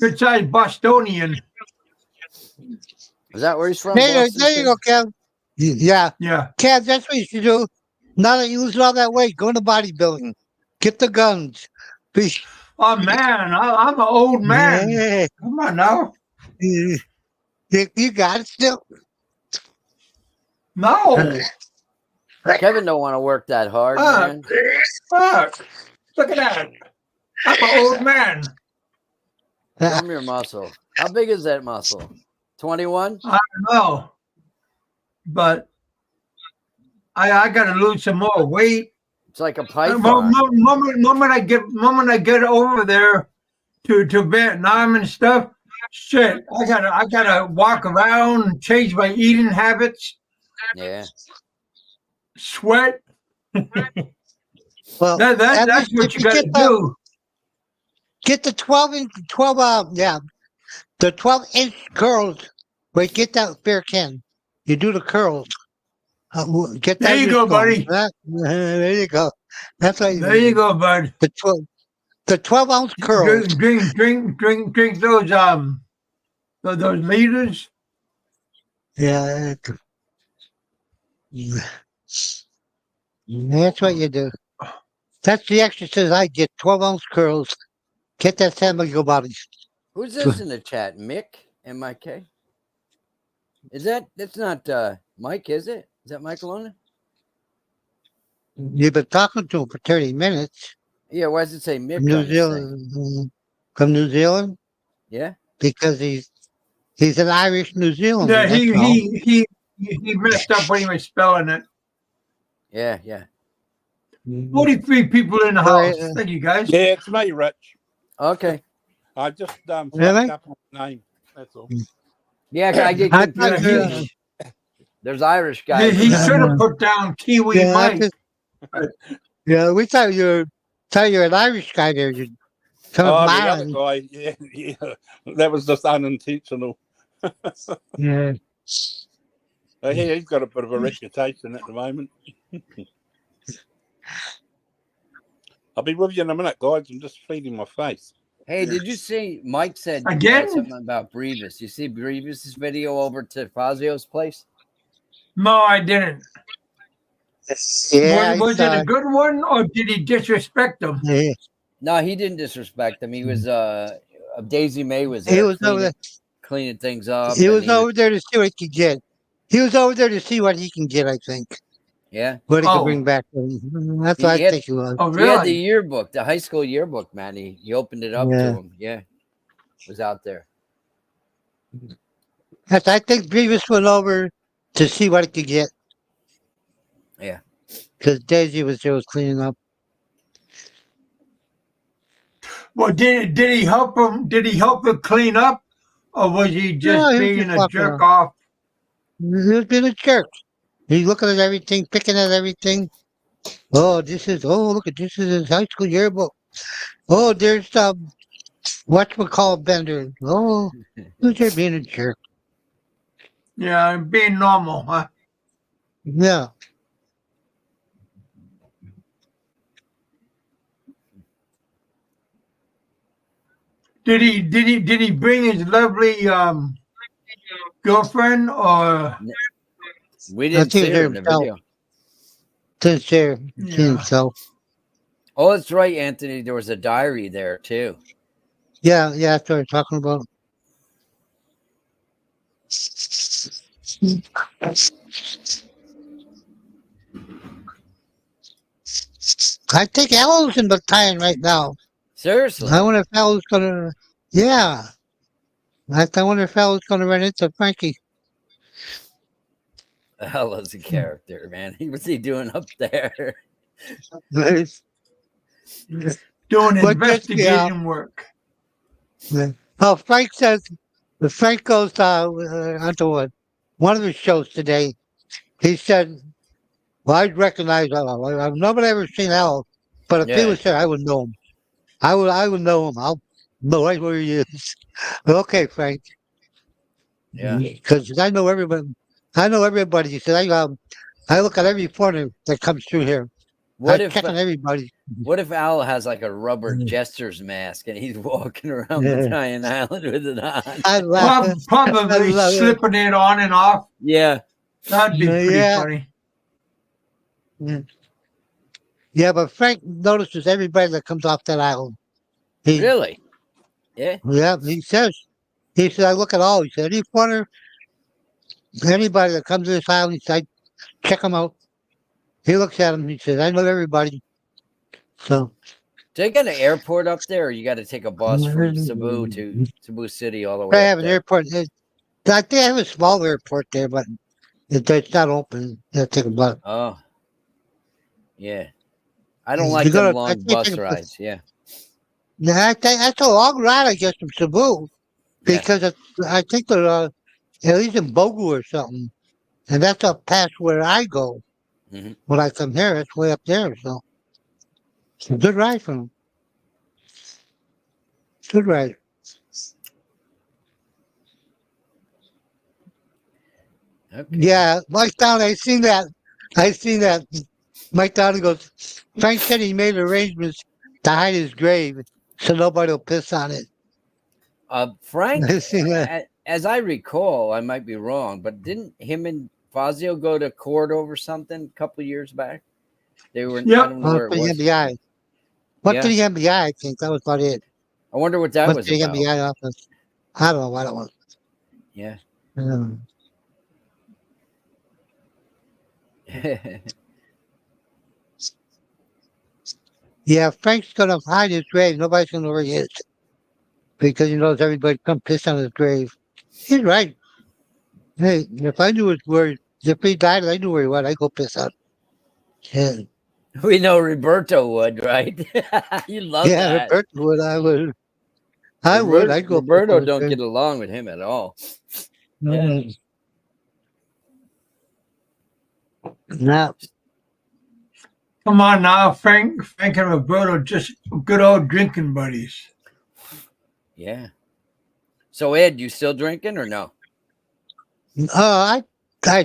good sized Bostonian. Is that where he's from? There Boston, you go, too? Kev. Yeah, Yeah. Kev, that's what you should do. Now that you lose all that weight, go into bodybuilding. Get the guns. Be- Oh man, I'm an old man. Yeah. Come on now. You got it still. No. Kevin don't want to work that hard, Fuck. man. Fuck. Look at that. I'm an old man. Show him your muscle. How big is that muscle? 21? I don't know. But I gotta lose some more weight. It's like a The python. moment I get over there to Vietnam and stuff, shit, I gotta walk around and change my eating habits, Yeah. sweat. Well, That's what if you gotta do. Get the 12-inch curls. Wait, get that bear can. You do the curls. Get that. There you go, buddy. There you go. That's what There you go, bud. The 12-ounce curls. Drink those liters. Yeah. That's what you do. That's the exercise I get. 12-ounce curls. Get that Samuel body. Who's this in the chat? Mick? M-I-K? That's not Mike, is it? Is that Mike Alona? You've been talking to him for 30 minutes. Yeah, why does it say Mick? From New on this thing? Zealand. From New Zealand? Yeah. Because he's an Irish New Zealander. Yeah, that's all. he messed up when he was spelling it. Yeah, yeah. 43 people in the Right, house. Thank you, guys. Yeah, it's me, Rich. Okay. I just fucked Really? up on the name. That's all. Yeah, I get I confused. thought, There's Irish guys. He should have put down Kiwi Yeah, Mike. we thought you were an Irish guy there. You coming Oh, from the other Ireland. guy. Yeah. That was just unintentional. Yeah. He's got a bit of a reputation at the moment. I'll be with you in a minute, guys. I'm just feeding my face. Hey, did you see Mike said Again? something about Brevis? You see Brevis's video over to Fazio's place? No, I didn't. Yeah. Was it a good one, or did he disrespect him? Yeah. No, he didn't disrespect him. He was Daisy May was He there was over there. cleaning things up. He and was over there to see what he could get. He was over there to see what he can get, I think. Yeah. What he Oh. could bring back. That's what He I had- think he was. Oh, He had the really? yearbook, the high school yearbook, man. He opened it up Yeah. to him. Yeah. It was out there. Yes, I think Beavis went over to see what he could get. Yeah. Because Daisy was there was cleaning up. Well, did he help him? Did he help him clean up, or was he just No, he was being just a walking jerk around. off? He was being a jerk. He's looking at everything, picking at everything. Oh, look at this is his high school yearbook. Oh, there's whatchamacallit bender. Oh, who's there being a jerk? Yeah, being normal, huh? Yeah. Did he bring his lovely girlfriend or We I didn't think see it's her there in the himself. video. Didn't share yeah? himself. Oh, that's right, Anthony. There was a diary there too. Yeah, that's what we're talking about. I think Al's in battalion right now. Seriously. I wonder if Al's gonna. Yeah. I wonder if Al's gonna run into Frankie. Hell was a character, man. What's he doing up there? Doing What gets me out? investigation work. Oh, Frank says if Frank goes onto one of his shows today. He said, "Well, I'd recognize Al. I've never ever seen Al, but if he Yeah, was here, I would know him. I would know him. I'll know right where he is." Okay, Frank, yeah. because I know everybody. I know everybody. He said, I look at every foreigner that comes through here. I What if check on everybody. what if Al has like a rubber jester's mask and he's walking around Yeah. Battalion Island with it on? I laugh. I Probably love it. slipping it on and off. Yeah. That'd be pretty Yeah. funny. Yeah, but Frank notices everybody that comes off that island. He, Really? Yeah. yeah, he said, I look at all. He said, any foreigner, anybody that comes to this island, he said, I check them out. He looks at them. He says, I know everybody. So, Do they got an airport up there, or you got to take a bus from Cebu to Cebu City all the way I up have an there? airport. I think I have a small airport there, but it's not open. You have to take a bus. Oh, yeah. I don't You like them gotta, I long can't bus take a rides. Yeah. Yeah, I think that's a long ride, I guess, from Cebu Yeah. because I think they're at least in Bogu or something, and that's up past where I go Mhm. when I come here. It's way up there, so it's a good ride for them. Good ride. Okay. Yeah, Mike Down. I seen that. I seen that. Mike Down goes. Frank said he made arrangements to hide his grave so nobody will piss on it. Frank, I seen that. as I recall, I might be wrong, but didn't him and Fazio go to court over something a couple years back? They were. I Yep. don't know where it For the was. MBI. Went to Yeah. the MBI. I think that was about it. I wonder what that Went was to the about. MBI office. I don't know what it was. Yeah. Um, Yeah, Frank's gonna hide his grave. Nobody's gonna know where he is because he knows everybody come piss on his grave. He's right. Hey, if I knew where, if he died, I knew where he was. I'd go piss on. Yeah, We know Roberto would, right? You love yeah, that. Roberto would. I would. I'd go piss Roberto on his don't grave. get along with him at all. Yeah. Mm. No, Come on now, Frank and Roberto, just good old drinking buddies. Yeah. So Ed, you still drinking or no? I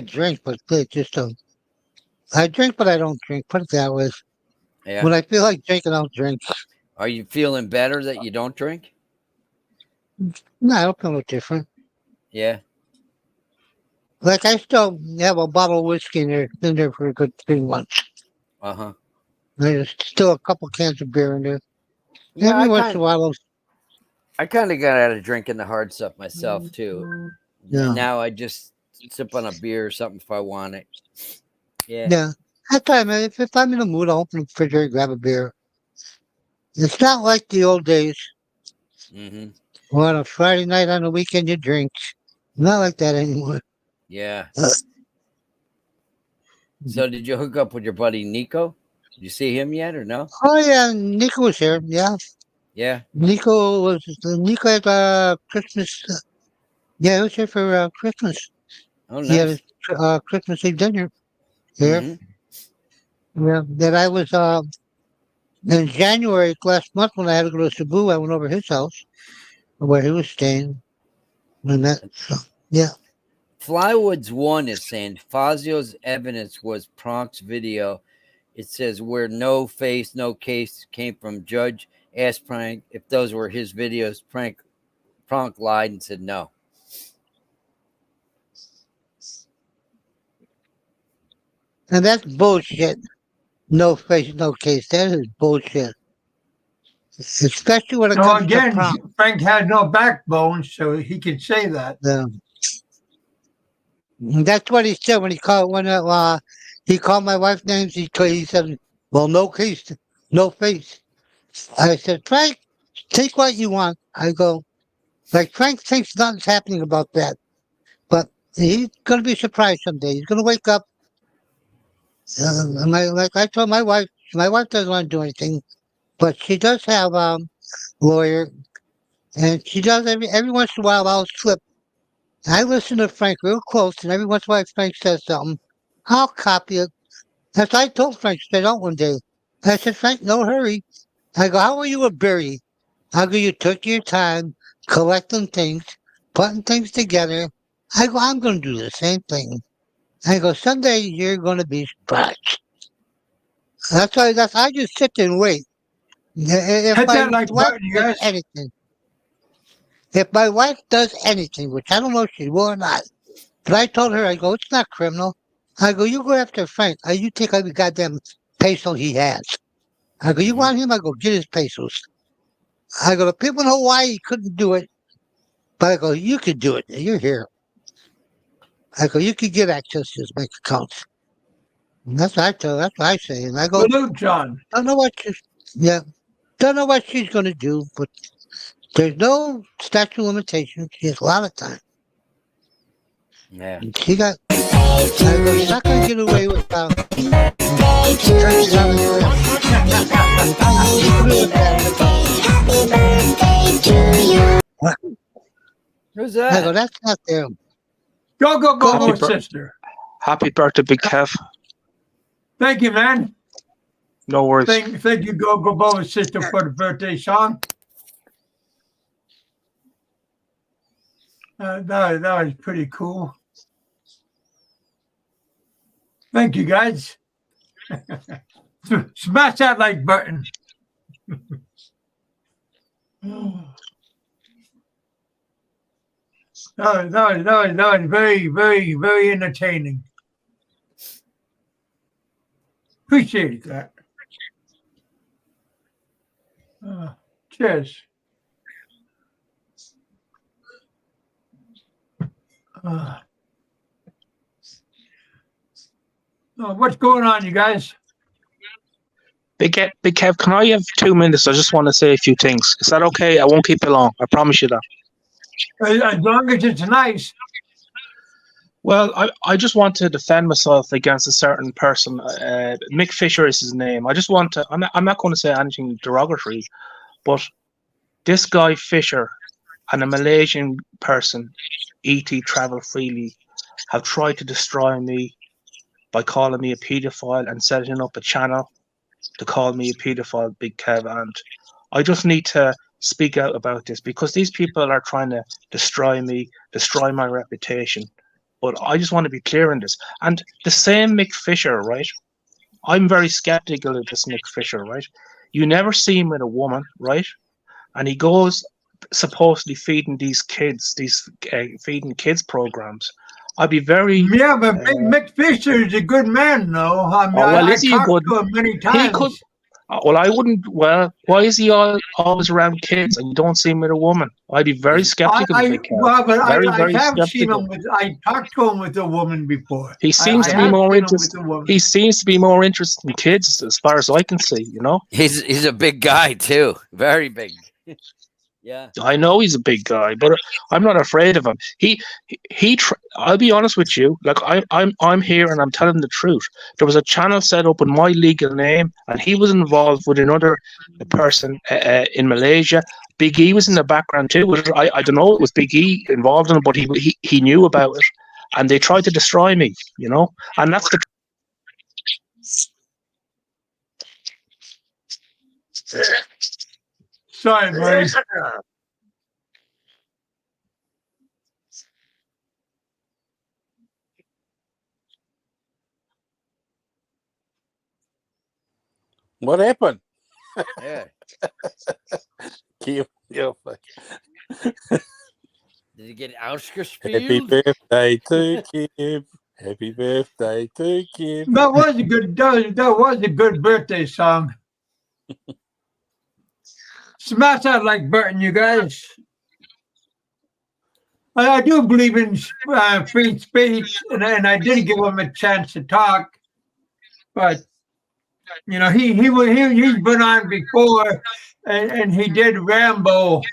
drink, but it's just I drink, but I don't drink. Put it that way. Yeah. When I feel like drinking, I'll drink. Are you feeling better that you don't drink? No, I don't feel no different. Yeah. Like I still have a bottle of whiskey in there for a good 3 months. Uh-huh. There's still a couple cans of beer in there. Yeah, Every once in a while, I kind of got out of drinking the hard stuff myself too. Yeah. And now I just sip on a beer or something if I want it. Yeah. yeah. That's why, man. If I'm in the mood, I'll open the refrigerator and grab a beer. It's not like the old days Mm-hmm. when on a Friday night on the weekend you drink. Not like that anymore. Yeah. Uh, So did you hook up with your buddy Nico? Did you see him yet or no? Oh yeah, Nico was here. Yeah, Yeah. Nico had Christmas. Yeah, he was here for Christmas. Oh, He had nice. his Christmas Eve dinner here. Mhm. Yeah, that I was In January last month, when I had to go to Cebu, I went over his house where he was staying. And that, so, yeah. Flywoods 1 is saying Fazio's evidence was Pronk's video. It says where no face, no case came from. Judge asked Prank if those were his videos. Pronk lied and said no. And that's bullshit. No face, no case. That is bullshit. Especially when it So comes to again, Pronk. Frank had no backbone, so he could say that. That's what he said when he called he called my wife's names. He said, "Well, no case, no face." I said, "Frank, take what you want." I go, like Frank thinks nothing's happening about that, but he's gonna be surprised someday. He's gonna wake up. Like I told my wife doesn't want to do anything, but she does have lawyer, and she does every once in a while. I'll slip. I listen to Frank real close, and every once in a while Frank says something. I'll copy it. As I told Frank straight out one day, I said, "Frank, no hurry." I go, "How were you a Berry?" I go, "You took your time collecting things, putting things together." I go, "I'm going to do the same thing." I go, "Someday you're going to be surprised." I just sit there and wait. If Hit my that like wife button, you does guys. anything, if my wife does anything, which I don't know if she will or not, but I told her, I go, "It's not criminal." I go, "You go after Frank. You take every goddamn peso he has." I go, "You Mhm. want him?" I go, "Get his pesos." I go, "The people in Hawaii couldn't do it." But I go, "You could do it. You're here." I go, "You could get access to his bank accounts." And that's what I say. And I go, Salute, John. "Don't know what she's, yeah, don't know what she's going to do, but there's no statute of limitations. She has a lot of time." Yeah. And I go, "You're not going to get away with drinking out of the What? Who's I go, that? "That's not there." Go, Go, go, go. sister. Happy birthday, Big Kev. Thank you, man. No worries. Thank you, Go, sister, for the birthday song. That was pretty cool. Thank you, guys. Smash that like button. That was very, very, very entertaining. Appreciate that. Cheers. What's going on, you guys? Big Kev, can I have 2 minutes? I just want to say a few things. Is that okay? I won't keep you long. I promise you that. As long as it's nice. Well, I just want to defend myself against a certain person. Mick Fisher is his name. I just want to. I'm not going to say anything derogatory, but this guy Fisher and a Malaysian person, E.T. Travel Freely, have tried to destroy me by calling me a paedophile and setting up a channel to call me a paedophile, Big Kev. And I just need to speak out about this because these people are trying to destroy me, destroy my reputation. But I just want to be clear in this. And the same Mick Fisher, right? I'm very skeptical of this Mick Fisher, right? You never see him with a woman, right? And he goes supposedly feeding these kids, feeding kids programs. I'd be very... Yeah, but Mick Fisher is a good man, though. I mean, I is he talked good? to him many times. He could... Well, I wouldn't... Well, why is he always around kids and you don't see him with a woman? I'd be very skeptical of Mick. Well, but very, I very have skeptical. seen him I talked to him with a woman before. He seems to be more interested. He seems to be more interested in kids, as far as I can see. You know, he's a big guy too, very big. Yeah, I know he's a big guy, but I'm not afraid of him. I'll be honest with you. Like I'm here and I'm telling the truth. There was a channel set up in my legal name, and he was involved with another person in Malaysia. Big E was in the background too. I don't know. It was Big E involved in it, but he knew about it, and they tried to destroy me. You know, and that's the. Sorry, buddy. What happened? Yeah. Kev, you're Did he get Oscar Happy spewed? birthday to Kev. Happy birthday to Kev. That was a good. That was a good birthday song. Smash out like Burton, you guys. I do believe in free speech, and I did give him a chance to talk, but you know he's been on before, and he did ramble.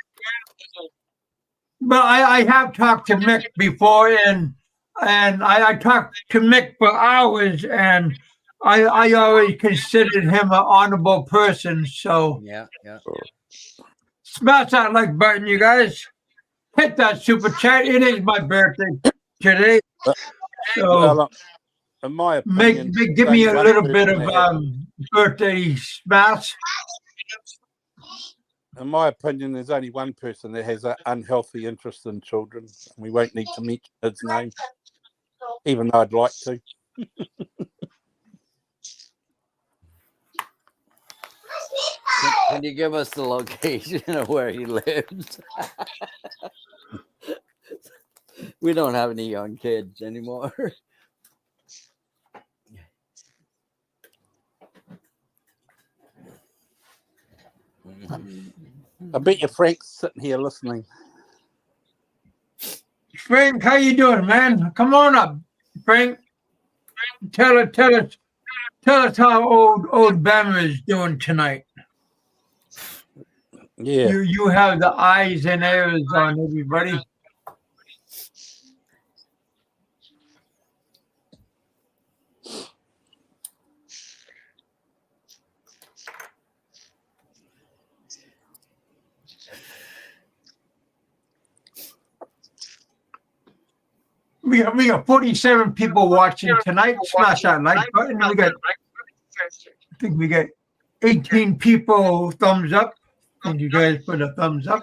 But I have talked to Mick before, and I talked to Mick for hours, and I always considered him an honorable person. So Yeah. smash out like Burton, you guys. Hit that super chat. It is my birthday today. So Well, in my opinion, give me a only one little bit person of that has- birthday smash. in my opinion, there's only one person that has an unhealthy interest in children. And we won't need to mention his name, even though I'd like to. Can you give us the location of where he lives? We don't have any young kids anymore. I bet you Frank's sitting here listening. Frank, how you doing, man? Come on up, Frank. Tell us how old Bama is doing tonight. Yeah. You have the eyes and ears on everybody. We got 47 people watching tonight. Smash that like button. I think we got 18 people thumbs up. And you guys put a thumbs up.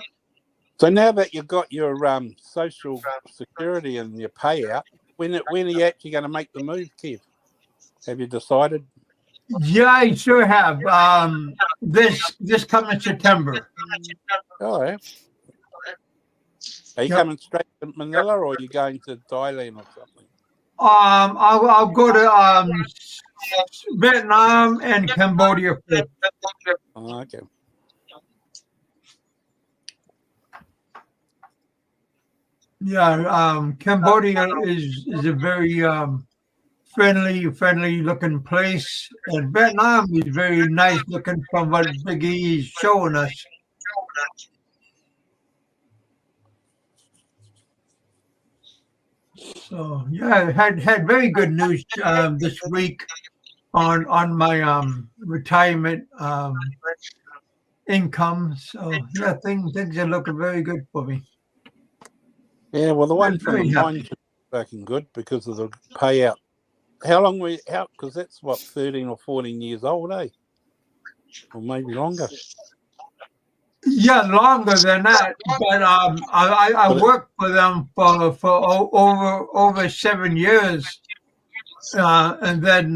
So now that you've got your social security and your payout, when are you actually going to make the move, Kev? Have you decided? Yeah, I sure have. This coming September. Oh, yeah. Are you Yep. coming straight to Manila, or are you going to Thailand or something? I'll go to Vietnam and Cambodia first. Oh, okay. Yeah, Cambodia is a very friendly looking place, and Vietnam is very nice looking from what Big E is showing us. So yeah, I had very good news this week on my retirement income. So yeah, things are looking very good for me. Yeah, well, the one I'm from the very happy. mines is working good because of the payout. How long were you out? Because that's, 13 or 14 years old, eh? Or maybe longer. Yeah, longer than that. But I worked for them for over 7 years, and then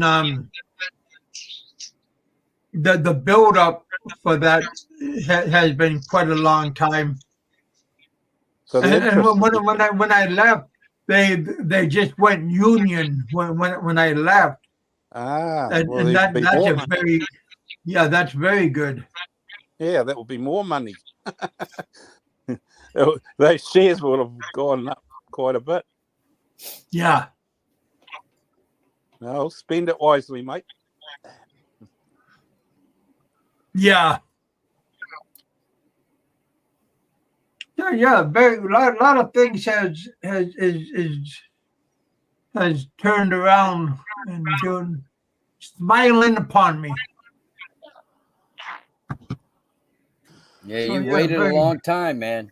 the build up for that has been quite a long time. So the And interest. when I left, they just went union when I left, and Well, there'd be that's more a money. that's very good. Yeah, that would be more money. Those shares would have gone up quite a bit. Yeah. No, spend it wisely, mate. Yeah. Yeah, very lot of things has turned around and smiling upon me. Yeah, So, you yeah, waited a very- long time, man.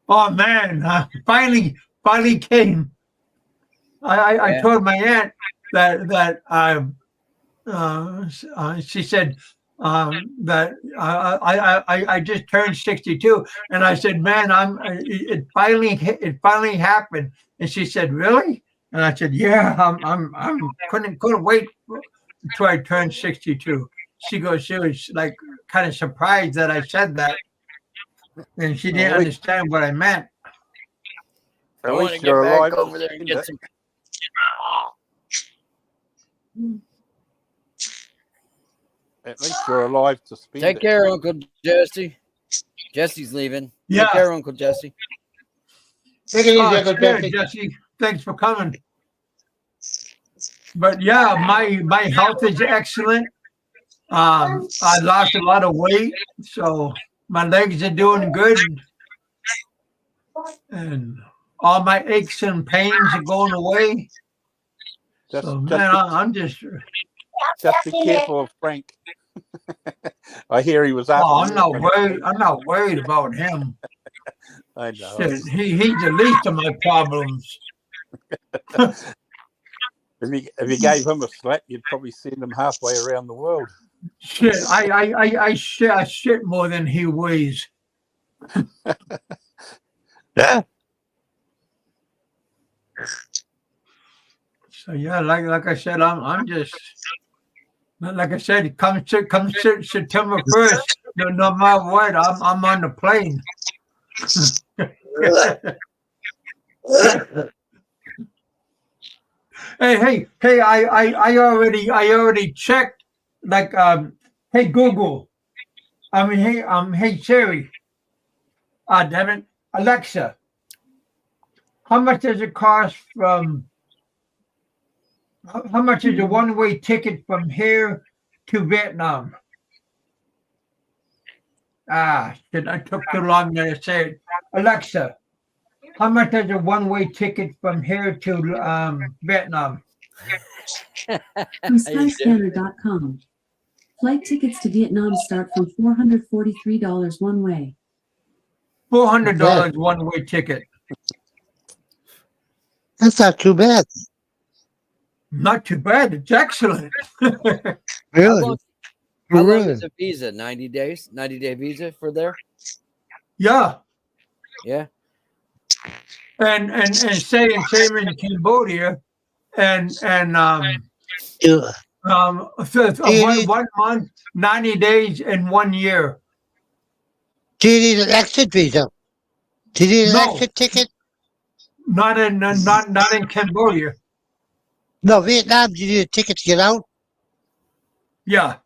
Oh man, finally came. I Yeah. told my aunt that she said, that I just turned 62, and I said, "Man, it finally happened." And she said, "Really?" And I said, "Yeah, I'm couldn't wait until I turned 62." She was like kind of surprised that I said that, and she didn't Well, understand what I meant. I at want to least get you're back alive to over there and spend get it. some. At least you're alive to spend Take it. care, Uncle Jesse. Jesse's leaving. Yeah. Take care, Uncle Jesse. Take it easy, Oh, Uncle sure, Jesse. Jesse. Thanks for coming. But yeah, my health is excellent. I lost a lot of weight, so my legs are doing good, and all my aches and pains are going away. Just, So just, man, be, I'm just just be careful of Frank. I hear he was after oh, you. I'm not worried about him. I know. Shit, he's the least of my problems. If you gave him a slap, you'd probably send him halfway around the world. Shit, I shit more than he weighs. Yeah. So yeah, like I said, I'm just like I said, come September 1st, no matter what, I'm on the plane. Hey, I already checked. Like, hey Google, hey Siri, damn it, Alexa, how much does it cost from? How much is a one-way ticket from here to Vietnam? Shit, I took too long to say it. Alexa, how much is a one-way ticket from here to Vietnam? From Skyscanner.com. Flight tickets to Vietnam start from $443 one way. $400 one-way ticket. That's not too bad. Not too bad. It's excellent. Really? How long Really? is a visa? 90 days? 90-day visa for there? Yeah. Yeah. And same in Cambodia, and Yeah. one month, 90 days, and 1 year. Do you need an exit visa? Do you need an No, exit ticket? not in Cambodia. No, Vietnam, do you need a ticket to get out? Yeah,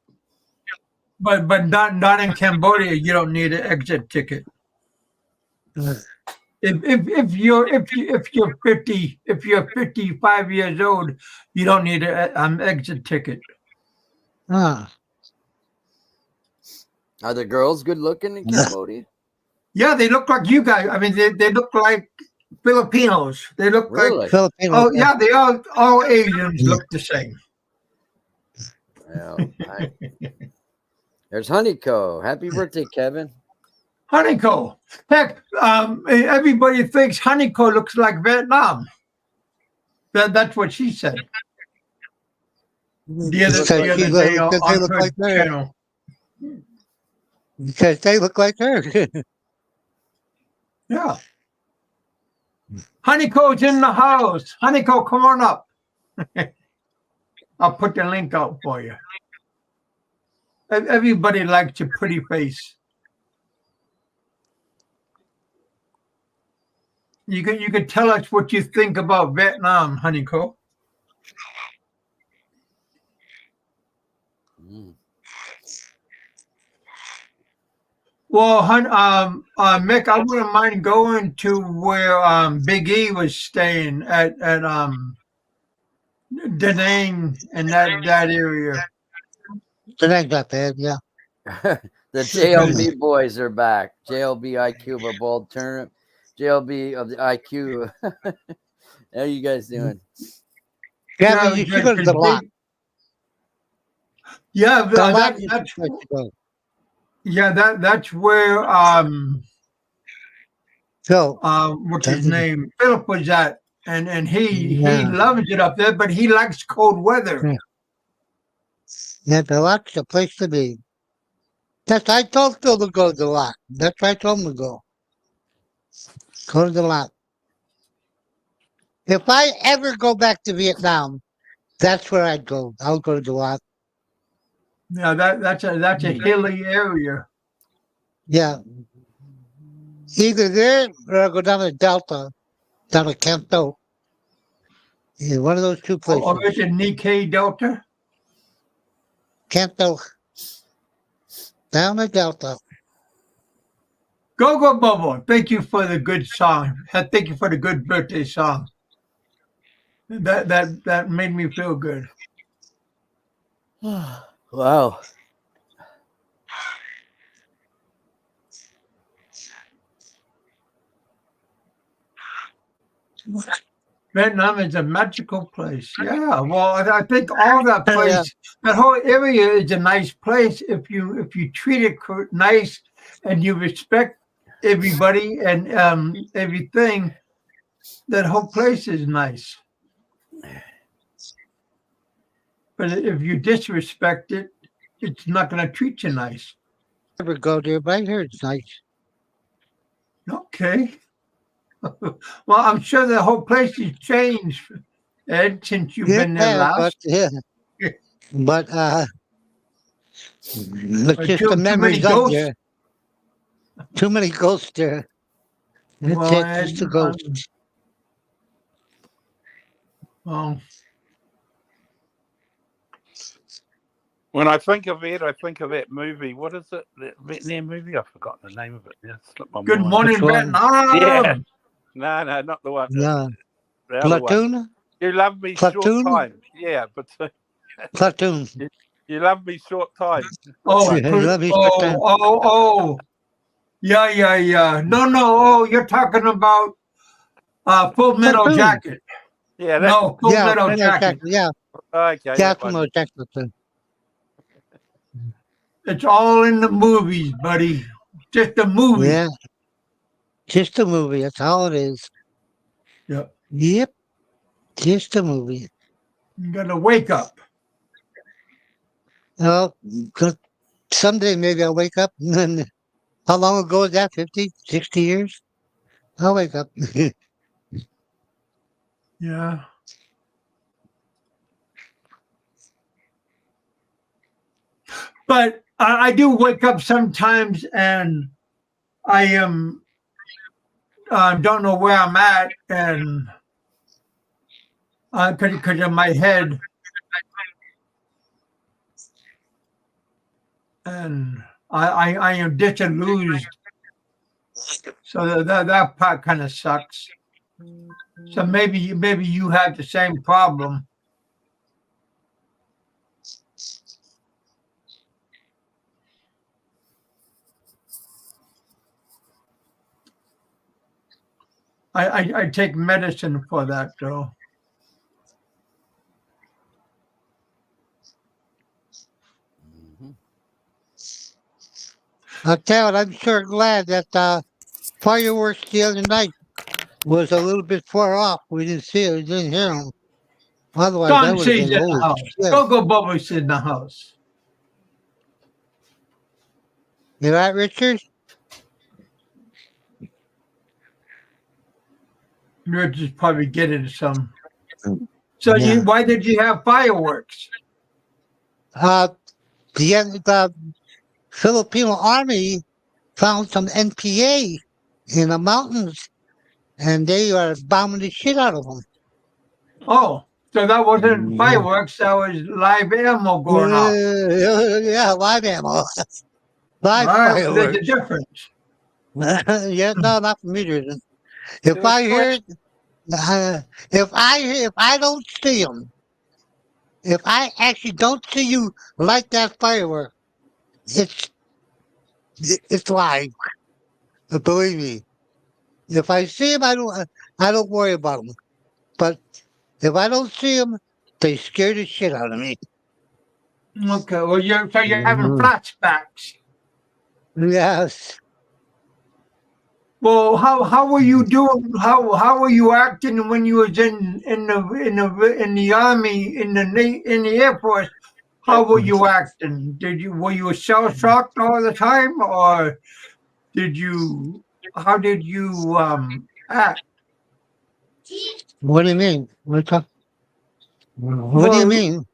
but not in Cambodia. You don't need an exit ticket. If you're 55 years old, you don't need an exit ticket. Ah. Are the girls good looking in Cambodia? Yeah, they look like you guys. I mean, they look like Filipinos. They look Really? like Filipino. yeah, they all Asians look the same. Well, there's Honeyco. Happy birthday, Kevin. Honeyco. Heck, everybody thinks Honeyco looks like Vietnam. That's what she said. The other day Because they on look her like her. channel. Because they look like her. Yeah. Honeyco's in the house. Honeyco, come on up. I'll put the link out for you. Everybody likes your pretty face. You could tell us what you think about Vietnam, Honeyco. Well, Mick, I wouldn't mind going to where Big E was staying at Da Nang and that area. The name's not bad, yeah. The JLB boys are back. JLB IQ of a bold turnip. JLB of the IQ. How are you guys doing? Yeah, I mean, you should go to the lot. Yeah, The lot is the that's place to go. yeah, that's where So, what's his name? Philip was at, and he Yeah. loves it up there, but he likes cold weather. Yeah. Yeah, the lot's the place to be. I told Phil to go to the lot. That's where I told him to go. Go to the lot. If I ever go back to Vietnam, that's where I'd go. I'll go to the lot. Yeah, that's a hilly area. Yeah. Either there or I'll go down to Delta, down to Canto. Yeah, one of those two places. Or is it Nikkei Delta? Canto. Down to Delta. Go Bubble! Thank you for the good song. Thank you for the good birthday song. That made me feel good. Wow. Vietnam is a magical place. Yeah, well, I think all that place, Yeah. that whole area is a nice place if you treat it nice and you respect everybody and everything. That whole place is nice. But if you disrespect it, it's not going to treat you nice. Never go there, but I heard it's nice. Okay. Well, I'm sure the whole place has changed, Ed, since you've been there last. But it's just Too the many memories of ghosts. there. Too many ghosts there. That's Well, it, Ed, just the ghosts. well, When I think of it, I think of that movie. What is it? That Vietnam movie? I've forgotten the name of it. Yeah, it slipped my Good mind. morning, Which one? Vietnam. Yeah. No, not the one. No. The other one. Platoon? You love me Platoon? short time. Yeah, but Platoon. you love me short time. Oh, Yeah, let me shut down. oh. Yeah. No. Oh, you're talking about Full Metal Platoon. Jacket. Yeah, No, Full Metal Full Jacket. Yeah, okay. yeah, That Full one. Metal Jacket. It's all in the movies, buddy. Just a movie. Yeah. Just a movie. That's all it is. Yep. Yep. Just a movie. You gotta wake up. Well, someday maybe I'll wake up. And then, how long ago is that? 50, 60 years? I'll wake up. Yeah. But I do wake up sometimes, and I don't know where I'm at, and because of my head, and I am disillusioned. So that part kind of sucks. So maybe you have the same problem. I take medicine for that though. I'll tell you, I'm sure glad that fireworks the other night was a little bit far off. We didn't see it. We didn't hear them. Otherwise, that Don would have C's been in the house. shit. Go Bubba's in the house. You right, Richard? Richard's probably getting some. So Yeah. why did you have fireworks? The Filipino army found some NPA in the mountains, and they are bombing the shit out of them. Oh, so that wasn't fireworks. That was live ammo going off. Yeah, live ammo. Live Right, fireworks. there's a difference. Yeah, no, not for me. If I hear it, if I don't see them, if I actually don't see you light that firework, it's live. Believe me. If I see them, I don't worry about them. But if I don't see them, they scare the shit out of me. Okay, well you're having flashbacks. Yes. Well, how were you doing? How were you acting when you was in the army in the Air Force how were you acting? Were you shell shocked all the time, or how did you act? What do you mean? What do you Well, mean?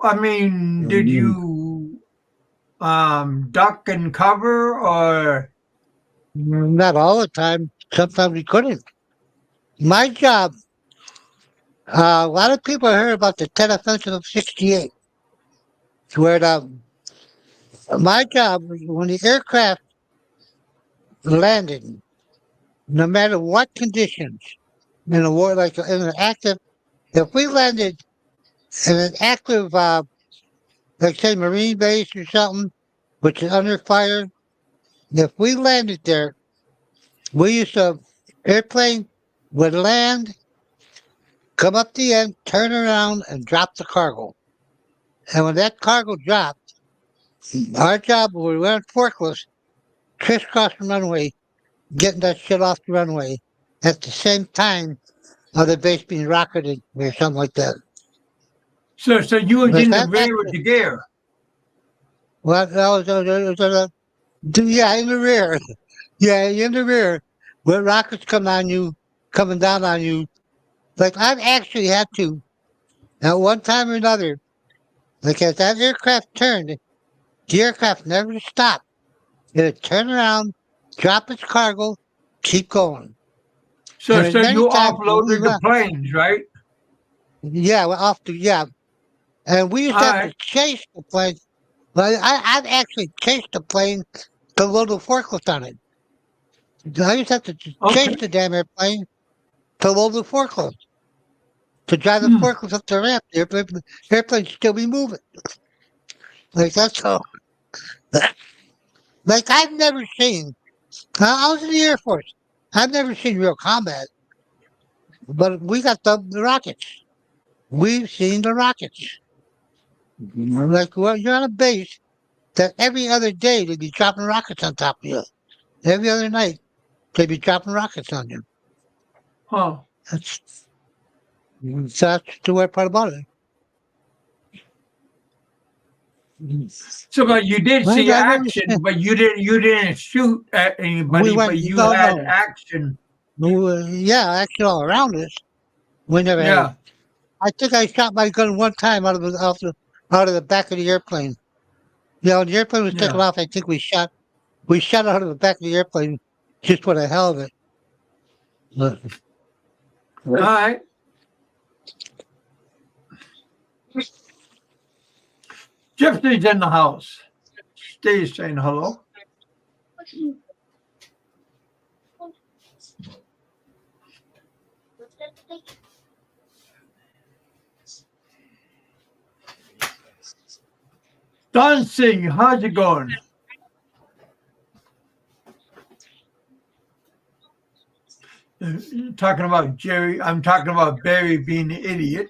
I mean, did you duck and cover, or Not all the time. Sometimes we couldn't. My job, a lot of people heard about the 10 offensive of 68, where my job, when the aircraft landed, no matter what conditions, in a war, like in an active, if we landed in an active, like say Marine base or something, which is under fire, if we landed there, we used to, airplane would land, come up the end, turn around, and drop the cargo. And when that cargo dropped, our job, when we went forklifts, crisscross the runway, getting that shit off the runway at the same time of the base being rocketed or something like that. so you was Like in the that rear with actually, the gear? well, yeah, in the rear. Yeah, in the rear. When rockets come on you, coming down on you. Like I've actually had to, at one time or another, like as that aircraft turned, the aircraft never stopped. It'd turn around, drop its cargo, keep going. So And as so many you times when we offloaded the went, planes, right? yeah, we're off to, yeah. And we used All to have to right. chase the plane. Well, I've actually chased the plane to load a forklift on it. I used to have to chase Okay. the damn airplane to load the forklift, to drive the Hmm. forklift up the ramp. The airplane still be moving. Like that's how, like I've never seen, I was in the Air Force. I've never seen real combat, but we got the rockets. We've seen the rockets. Like, well, you're on a base that every other day they'd be dropping rockets on top of you. Every other night they'd be dropping rockets on you. Huh. That's that's the weird part about it. So, but you did Well, see I never action, but you didn't shoot at we anybody, went but you no had no action. yeah actually all around us. We never had. Yeah. I think I shot my gun one time out of the back of the airplane. Yeah, when the airplane was taking Yeah. off, I think we shot out of the back of the airplane just for the hell of it. But, All right. Gypsy's in the house. Steve's saying hello. Dancing, how's it going? Talking about Jerry. I'm talking about Barry being an idiot.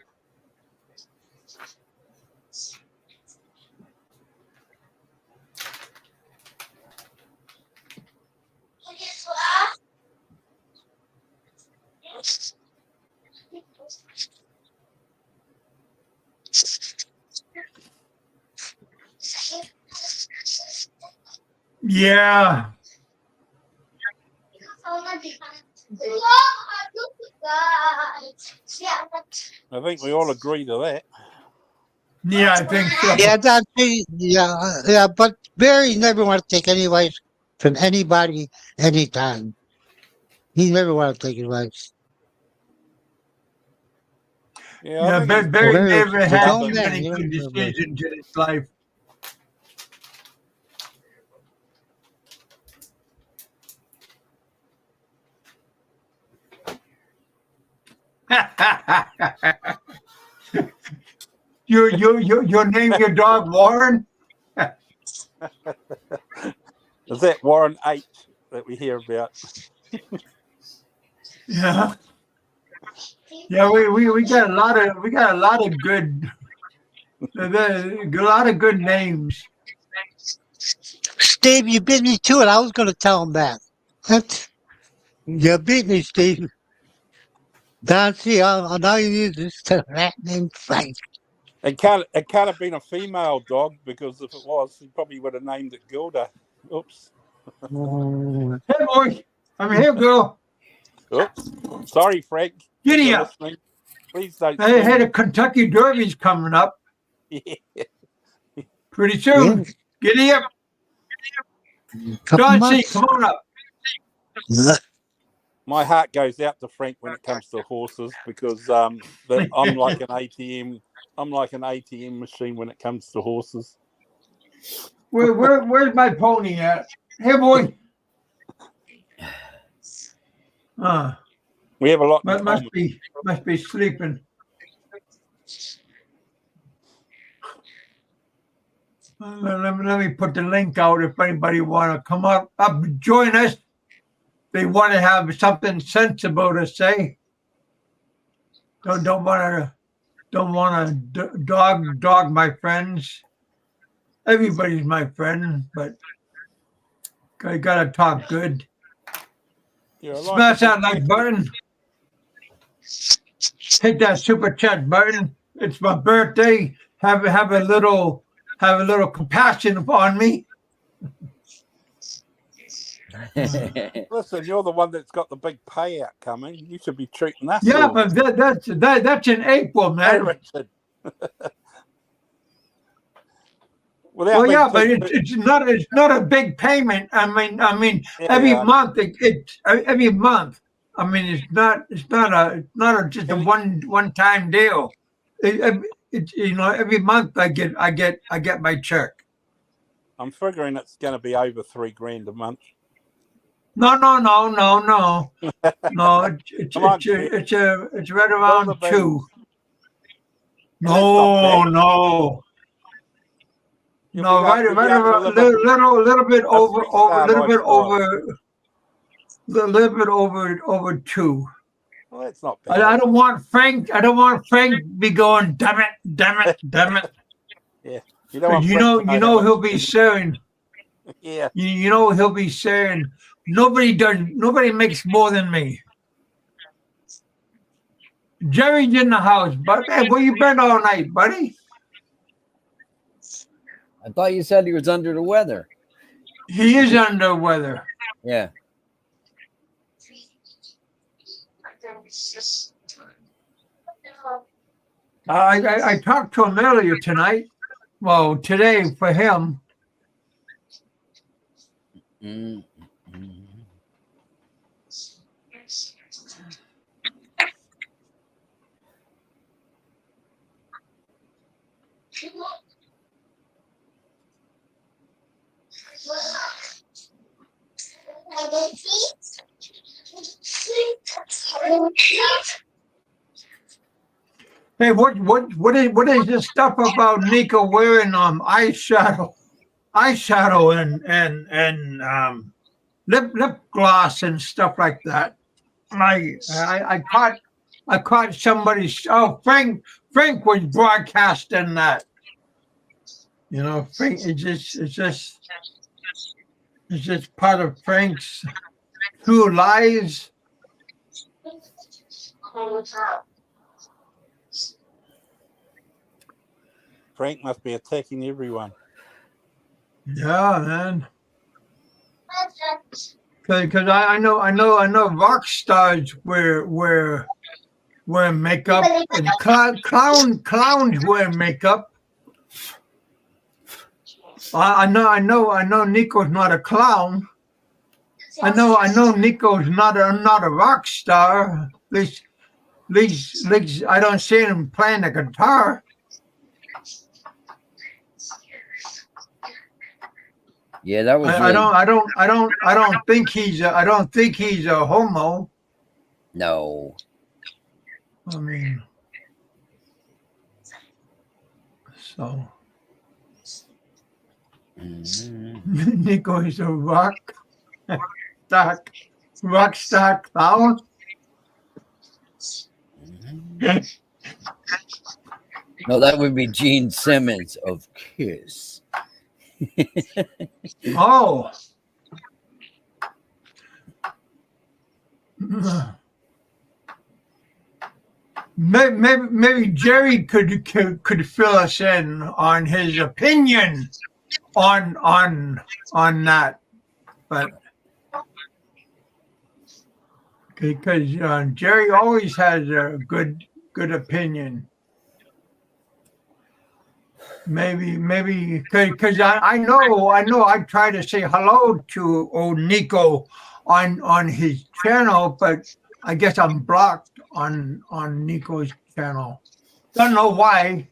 Yeah. I think we all agree to that. Yeah, I think yeah, so. yeah, but Barry never wanted to take any advice from anybody anytime. He never wanted to take advice. Yeah, I Yeah, think he's Barry quite Barry was never his had own too stubborn. man. many He good didn't care about decisions in his life. You name your dog Warren? Is that Warren H that we hear about? Yeah. Yeah, we got a lot of good a lot of good names. Steve, you beat me to it. I was going to tell him that. That's, you beat me, Steve. Don, see, all you need is just a rat named Frank. It can't have been a female dog, because if it was, he probably would have named it Gilda. Oops. Hey, boy. I'm here, girl. Oops. Sorry, Frank. If Giddy you're up. listening, please don't Hey, sue the Kentucky Derby's coming up me. pretty soon. Giddy up. Couple John C., months. come on up. My heart goes out to Frank when it comes to horses, because I'm like an ATM. I'm like an ATM machine when it comes to horses. Where's my pony at? Hey, boy. We have a lot in Must common. be sleeping. Let me put the link out if anybody want to come up join us. They want to have something sensible to say. Don't want to dog my friends. Everybody's my friend, but I gotta talk good. Smash that like button. Hit that super chat button. It's my birthday. Have a little compassion upon me. Listen, you're the one that's got the big payout coming. You should be treating us. Yeah, all. but that's in April, Hey, man. Richard. Well, yeah, but it's not a big payment. I mean, every month every month. I mean, it's not just a one time deal. It's every month I get my check. I'm figuring it's going to be over $3,000 a month. No. No, it's right around 2. No, right around a little bit over 2. Well, that's not bad. I don't want Frank be going, damn it. Yeah, you don't want you know he'll be saying. Yeah, you know he'll be saying, nobody makes more than me. Jerry's in the house, but hey, where you been all night, buddy? I thought you said he was under the weather. He is under the weather. Yeah. I talked to him earlier tonight. Well, today for him. Hey, what is this stuff about Nico wearing eyeshadow and lip gloss and stuff like that? I caught somebody. Oh, Frank was broadcasting that. Frank. It's just part of Frank's True Lies. Frank must be attacking everyone. Yeah, man. Because I know rock stars wear makeup, and clowns wear makeup. I know Nico's not a clown. I know Nico's not a rock star. At least I don't see him playing the guitar. Yeah, that was. I don't think he's a homo. No. I mean, so Nico is a rock star clown. No, that would be Gene Simmons of Kiss. Oh. Maybe Jerry could fill us in on his opinion on that, but because Jerry always has a good opinion. Maybe because I know I try to say hello to old Nico on his channel, but I guess I'm blocked on Nico's channel. Don't know why.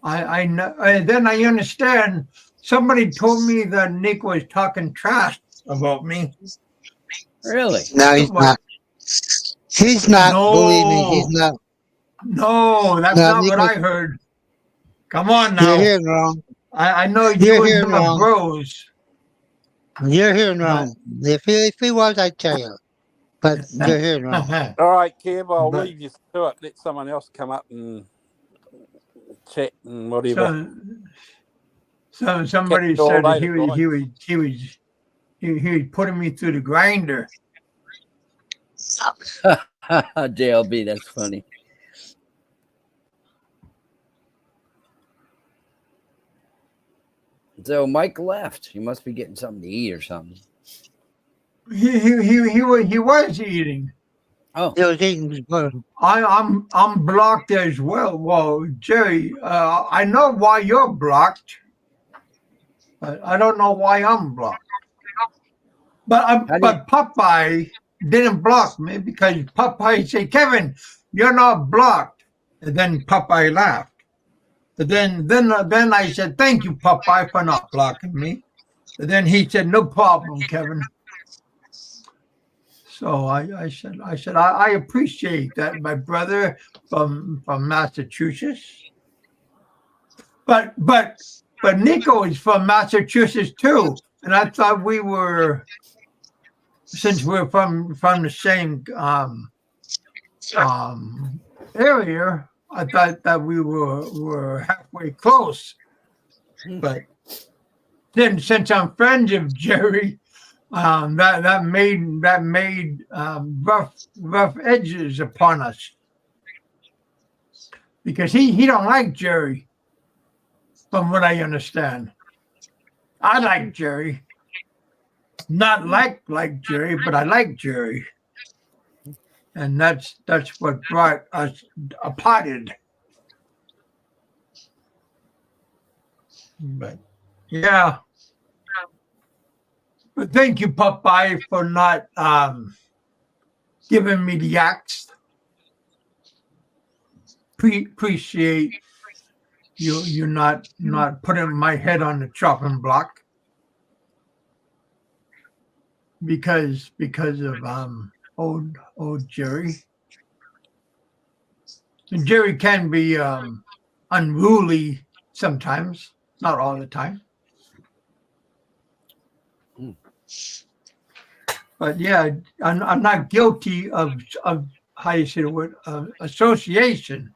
I know. And then I understand. Somebody told me that Nico was talking trash about me. Really? No, he's not. He's not. Believe me, he's No, not. no, that's No, not what Nico, I heard. Come on you're now. hearing wrong. I know You're you and hearing him are wrong. bros. You're hearing But wrong. If he was, I'd tell you. But you're hearing wrong. All right, Kev, I'll but leave you to it. Let someone else come up and chat and whatever. so Catch somebody you all said that later, guys. he was putting me through the grinder. JLB, that's funny. So Mike left. He must be getting something to eat or something. He was eating. Oh, He was eating. I'm blocked as well. Well, Jerry, I know why you're blocked, but I don't know why I'm blocked. But Popeye didn't block me because Popeye said, "Kevin, you're not blocked," and then Popeye laughed. But then I said, "Thank you, Popeye, for not blocking me." And then he said, "No problem, Kevin." So I said I appreciate that, my brother from Massachusetts. But Nico is from Massachusetts too, and I thought we were, since we're from the same area, I thought that we were halfway close. But then, since I'm friends of Jerry, that made rough edges upon us, because he don't like Jerry, from what I understand. I like Jerry, not like Jerry, but I like Jerry, and that's what brought us apart. But yeah, but thank you, Popeye, for not giving me the axe. Appreciate you not putting my head on the chopping block because of old Jerry. And Jerry can be unruly sometimes, not all the time. But yeah, I'm not guilty of how you say the word, association.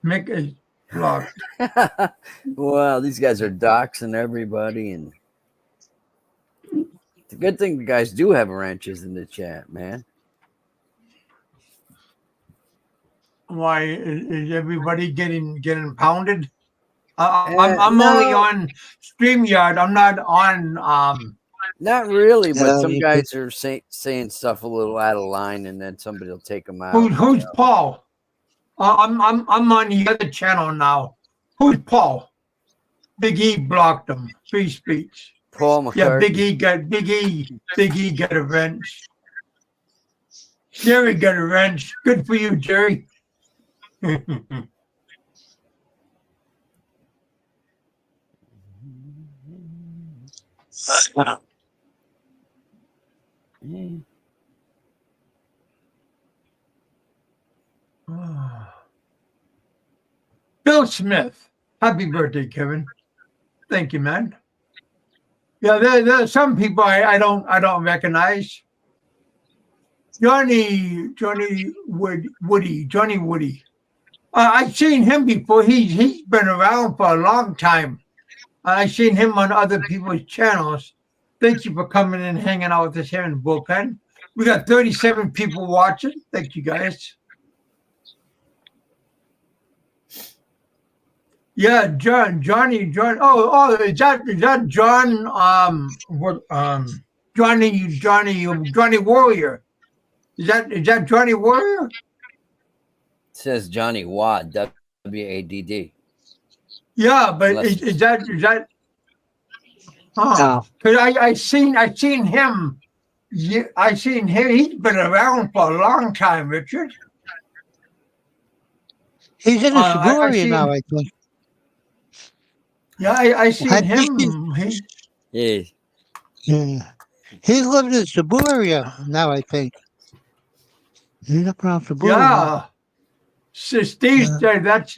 Mick is blocked. wow, these guys are doxing everybody, and it's a good thing the guys do have wrenches in the chat, man. Why is everybody getting pounded? I'm only on StreamYard. I'm not on. Not really, but No, some guys are saying stuff a little out of line, and then somebody will take them out. Who's Paul? I'm on the other channel now. Who's Paul? Big E blocked him. Free speech. Paul McCartney. Yeah, Big E got a wrench. Jerry got a wrench. Good for you, Jerry. Bill Smith. Happy birthday, Kevin. Thank you, man. Yeah, there are some people I don't recognize. Johnny Woody. I've seen him before. He's been around for a long time. I seen him on other people's channels. Thank you for coming in and hanging out with us here in the bullpen. We got 37 people watching. Thank you, guys. Yeah, Johnny. Oh, is that John? Johnny Warrior. Is that Johnny Warrior? It says Johnny Wadd, WADD. Yeah, but Unless is that? Huh? Because I seen him. Yeah, I seen him. He's been around for a long time, Richard. He's in a I Suburbia now, seen. I think. Yeah, I seen I think him. yeah. he's living in Suburbia now, I think. He's up around Suburbia. Yeah. So Steve said that's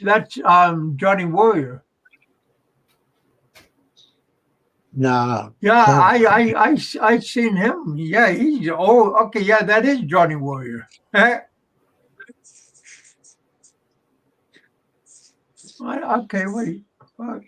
Johnny Warrior. No. Yeah, I seen him. Yeah, he's okay. Yeah, that is Johnny Warrior. Okay, wait. Fuck.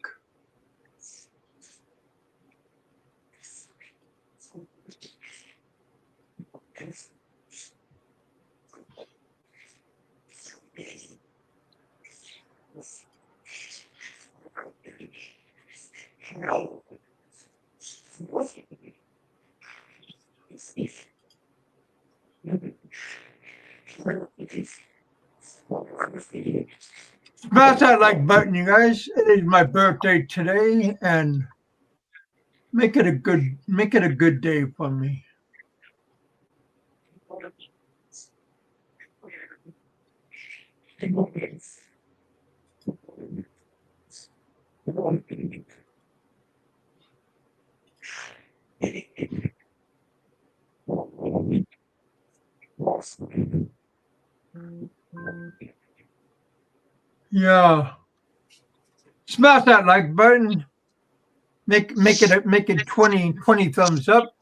Smash that like button, you guys. It is my birthday today, and make it a good day for me. Yeah. Smash that like button. Make it 20 thumbs up.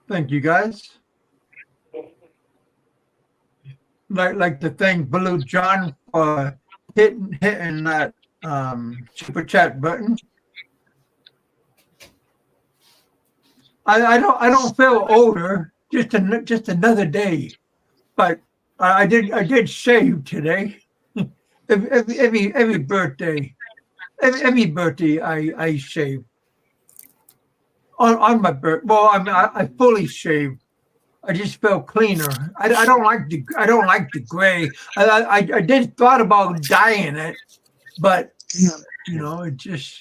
Thank you, guys. Like to thank Blue John for hitting that super chat button. I don't feel older. Just another day, but I did shave today. every birthday, every birthday I shave on my birthday. Well, I fully shave. I just felt cleaner. I don't like the gray. I did thought about dyeing it, but it just.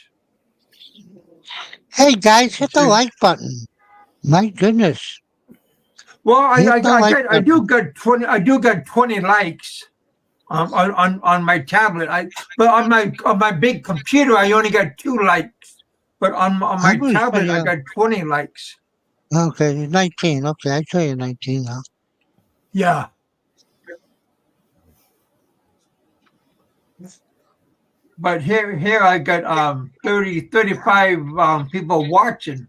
Hey guys, hit the like button. My goodness. Well, I do got 20 likes on my tablet. But on my big computer I only got 2 likes. But on my tablet I got 20 likes. Okay, 19. Okay, I show you 19 now. Yeah. But here I got 35 people watching.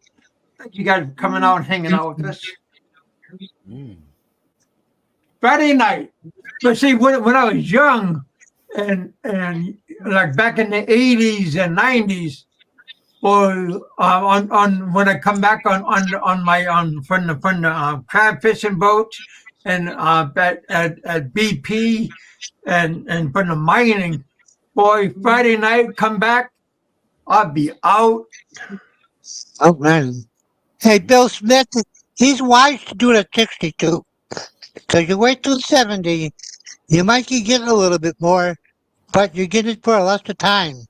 Thank you guys for coming out and hanging out with us. Friday night. But see, when I was young, and like back in the 80s and 90s, or on when I come back on my from the crab fishing boat, and at BP, and from the mining, boy, Friday night come back, I'll be out. Oh man. Hey, Bill Smith, he's wise to do it at 62. Because you wait till 70, you might be getting a little bit more, but you get it for a less of time.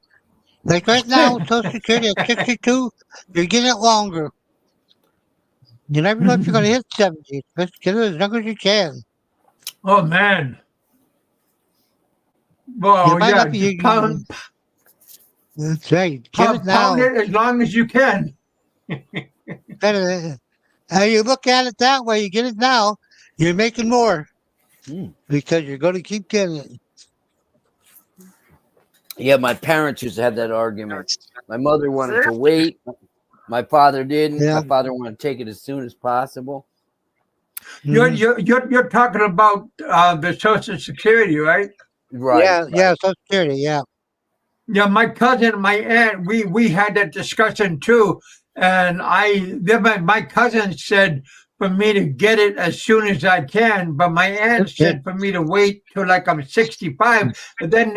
Like right now, Social Security at 62, you're getting it longer. You never know if you're going to hit 70. Just get it as long as you can. Oh man. Well, yeah, just pound. That's right. Get it now. Pound it as long as you can. You look at it that way, you get it now, you're making more. Because you're going to keep getting it. Yeah, my parents used to have that argument. My mother wanted to wait. My father didn't. Yeah. My father wanted to take it as soon as possible. You're talking about the Social Security, right? Right. Yeah, Social Security, yeah. Yeah, my cousin, my aunt, we had that discussion too, and my cousin said for me to get it as soon as I can, but my aunt Yeah, said for me to wait till like I'm 65. But then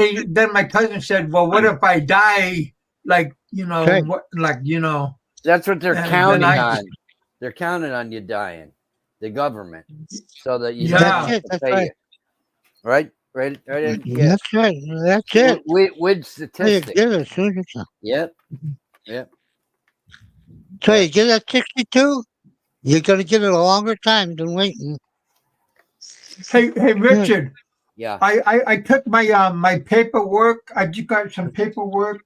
my cousin said, well, what if I die? Like right. That's what they're and then counting I on. They're counting on you dying, the government, so that you don't That's yeah have it. to That's pay right. you. Right? Right? Yeah. That's right. That's it. With So you statistics. get it as soon as you can. Yep. Yep. So Yep. you get it at 62, you're going to get it a longer time than waiting. hey Yeah. Richard, Yeah. I took my paperwork. I just got some paperwork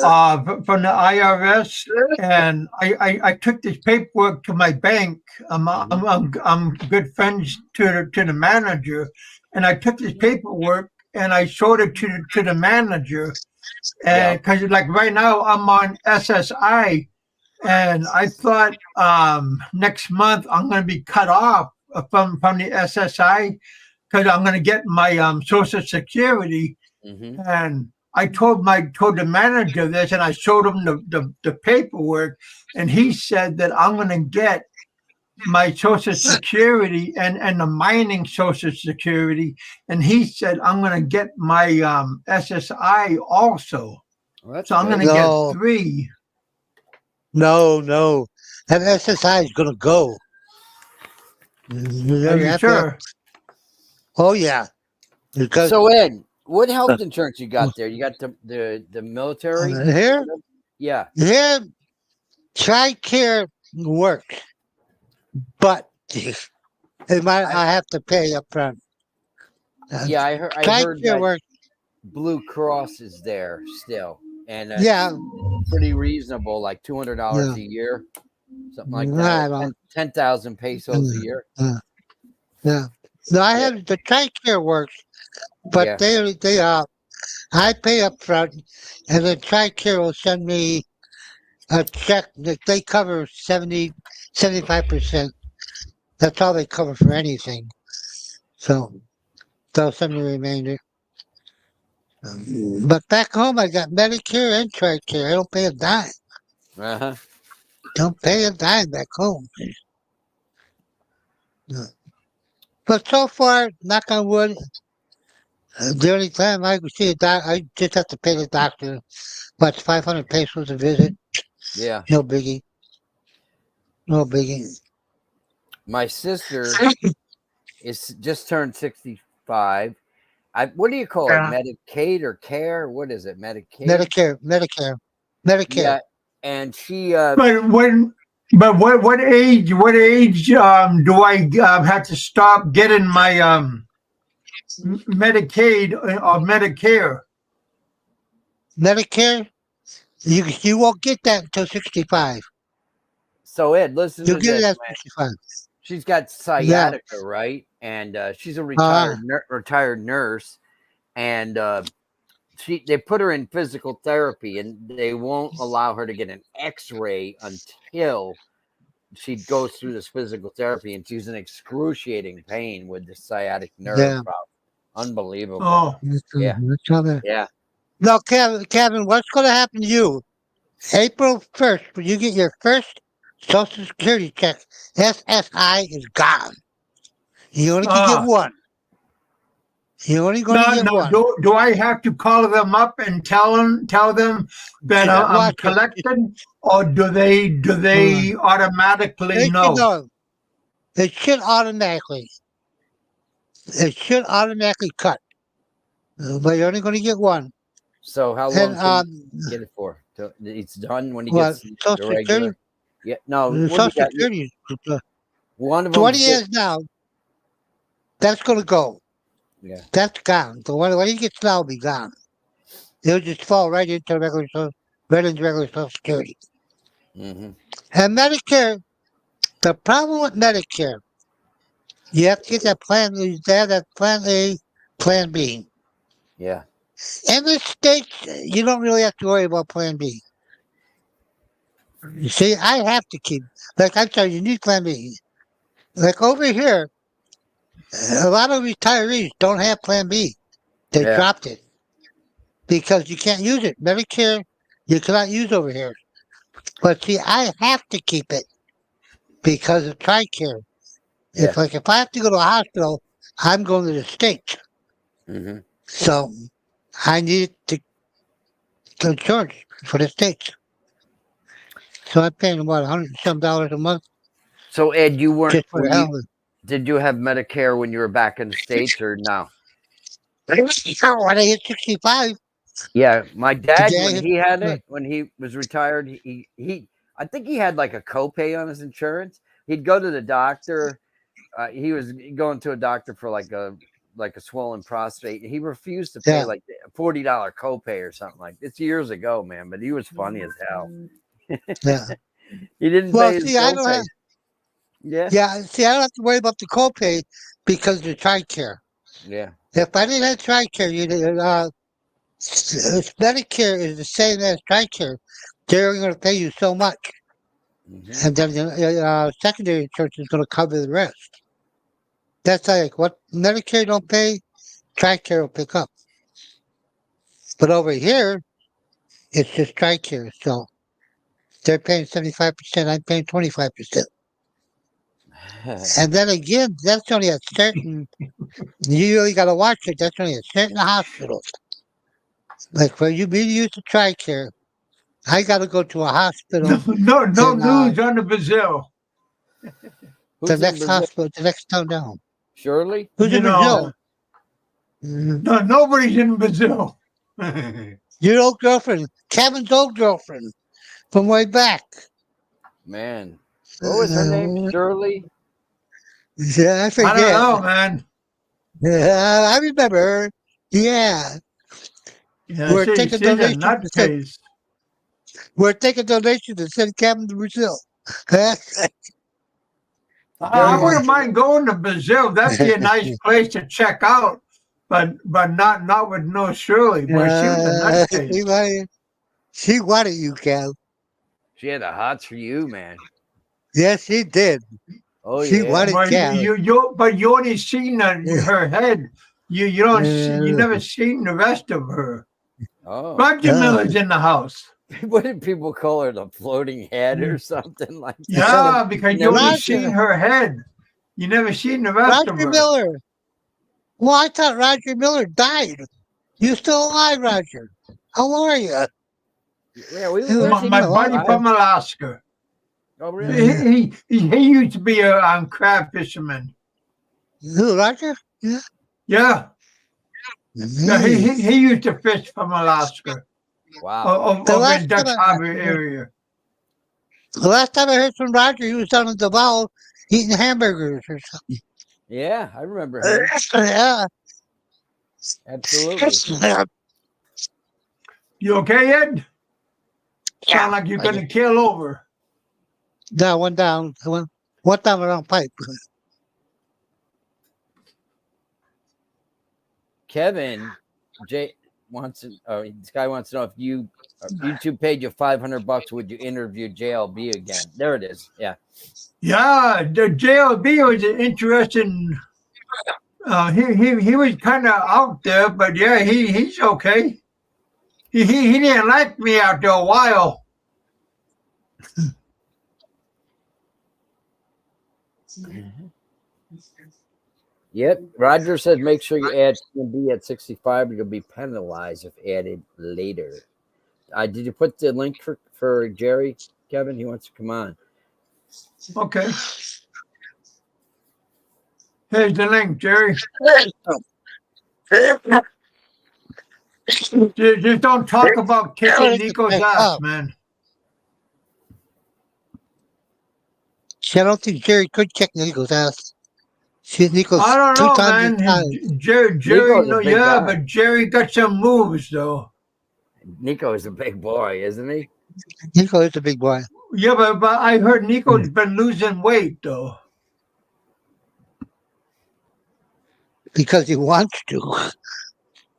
from the IRS, and I took this paperwork to my bank. Mhm. I'm good friends to the manager, and I took this paperwork and I showed it to the manager, Yeah. and because like right now I'm on SSI, and I thought next month I'm going to be cut off from the SSI because I'm going to get my Social Security, Mhm. and I told the manager this, and I showed him the paperwork, and he said that I'm going to get my Social Security and the mining Social Security, and he said I'm going to get my SSI also. Well, that's So I'm going good. to get No, three. no. That SSI is going to go. You Are don't you have to. sure? Oh, yeah. Because So Ed, what health insurance you got there? You got the military? here, Yeah. here, TRICARE works, but I have to pay up front. Yeah, I heard TRICARE that works. Blue Cross is there still, and it's Yeah. pretty reasonable, like $200 Yeah. a year, something like that, I or don't. 10,000 pesos a year. Yeah. No, I Yeah. have the TRICARE works, but Yeah. I pay up front, and then TRICARE will send me a check that they cover 75%. That's all they cover for anything. So they'll send me a remainder. But back home, I got Medicare and TRICARE. I don't pay a dime. Uh-huh. Don't pay a dime back home. No. But so far, knock on wood, the only time I see a doc, I just have to pay the doctor. What's 500 pesos a visit? Yeah. No biggie. No biggie. My sister is just turned 65. What do you call it? Yeah. Medicaid or care? What is it? Medicaid? Medicare. Yeah. And she But what age do I have to stop getting my Medicaid or Medicare? Medicare, you won't get that until 65. so Ed, listen You'll to get it this, at man. 65. She's got Yeah. sciatica, right? And she's a Uh, retired nurse, and they put her in physical therapy, and they won't allow her to get an X-ray until she goes through this physical therapy, and she's in excruciating pain with the sciatic nerve yeah. problem. Unbelievable. Oh, Yeah. Yeah. No, Kevin, what's going to happen to you? April 1st, when you get your first Social Security check, SSI is gone. You only can get uh, one. You're only going to no, get no. one. Do I have to call them up and tell them that Yeah. I'm Watch it. collected, or do they automatically They should know? know. It should automatically. It should automatically cut. But you're only going to get one. So how And long can you get it for? Till it's done when he what? gets Social the Security? regular? Yeah. No. What do you Social got? Security. One of 20 them's years now. That's going to go. yeah. That's gone. The one when he gets now will be gone. It'll just fall right into right into regular Social Security. Mm-hmm. And Medicare. The problem with Medicare, you have to get that plan. You have that plan A, plan B. Yeah. In the States, you don't really have to worry about plan B. You see, I have to keep, like I'm sorry, you need plan B. Like over here, a lot of retirees don't have plan B. They Yeah. dropped it. because you can't use it. Medicare, you cannot use over here. But see, I have to keep it because of TRICARE. Yeah. If I have to go to a hospital, I'm going to the States. Mm-hmm. So I need to insurance for the States. So I'm paying what, $100 a month So Ed, you weren't just for the hell of it. did you have Medicare when you were back in the States or no? When I hit 65, Yeah, my dad today I when hit he had 65. it, when he was retired, he I think he had like a copay on his insurance. He'd go to the doctor. He was going to a doctor for like a swollen prostate. He refused to pay Yeah, like a $40 copay or something like. It's years ago, man, but he was funny as hell. yeah. He didn't Well, pay his see, I don't copay. have. Yeah, Yeah, see, I don't have to worry about the copay because of the TRICARE. yeah. If I didn't have TRICARE, Medicare is the same as TRICARE. They're going to pay you so much, Mm-hmm. and then secondary insurance is going to cover the rest. That's like what Medicare don't pay, TRICARE will pick up. But over here, it's just TRICARE, so they're paying 75%. I'm paying 25%. And then again, that's only at certain. You really got to watch it. That's only at certain hospitals. Like for you, me to use the TRICARE, I got to go to a hospital No in news on the Brazil. the Who's in next Brazil? hospital, the next town down. Shirley? Who's You in know, Brazil? Mhm. no, nobody's in Brazil. Your old girlfriend, Kevin's old girlfriend from way back. Man. What was her name? Shirley? Yeah, I I don't forget. know, man. I remember her. Yeah, Yeah, we're taking she's a donations to send. nutcase. We're taking donations to send Kevin to Brazil. Jerry I wants wouldn't to mind going to Brazil. That'd be a nice place to check out, but not with no Shirley. Boy, she was a nutcase. she wanted you, Kev. she had the hots for you, man. Yes, she did. Oh She yeah. wanted But Kev. you only seen her head. You don't see, you Uh, never seen the rest of her. Oh. Roger Miller's in the house. What did people call her? The floating head or something like that? Yeah, because you Never only Roger, seen her head. You never seen the rest of Roger her. Miller. Well, I thought Roger Miller died. You still alive, Roger? How are you? Yeah, where's he My still buddy alive? from Alaska. Oh really? He used to be a crab fisherman. Who, Roger? Yeah. Yeah, yeah. Nice. He used to fish from Alaska, Wow. The over in last Dutch time Harbor area. I heard from Roger, he was down in Davao eating hamburgers or something. Yeah, I remember him. Yeah. Absolutely. You okay, Ed? Yeah. Sound like you're gonna kill over. No, one down. One down around pipe. Kevin J wants to this guy wants to know if YouTube paid you $500, would you interview JLB again? There it is. Yeah. Yeah, the JLB was an interesting. He was kind of out there, but yeah, he's okay. He didn't like me after a while. Yep. Roger says make sure you add TMB at 65 or you'll be penalized if added later. Did you put the link for Jerry, Kevin? He wants to come on. Okay. Here's the link, Jerry. Just don't talk about kicking Nico's ass, man. See, I don't think Jerry could kick Nico's ass. See, Nico's I don't 2 know, times his man. size. Jerry, Nico's a big yeah, guy. but Jerry got some moves, though. Nico is a big boy, isn't he? Nico is a big boy. Yeah, but I heard Nico's been losing weight, though. Because he wants to.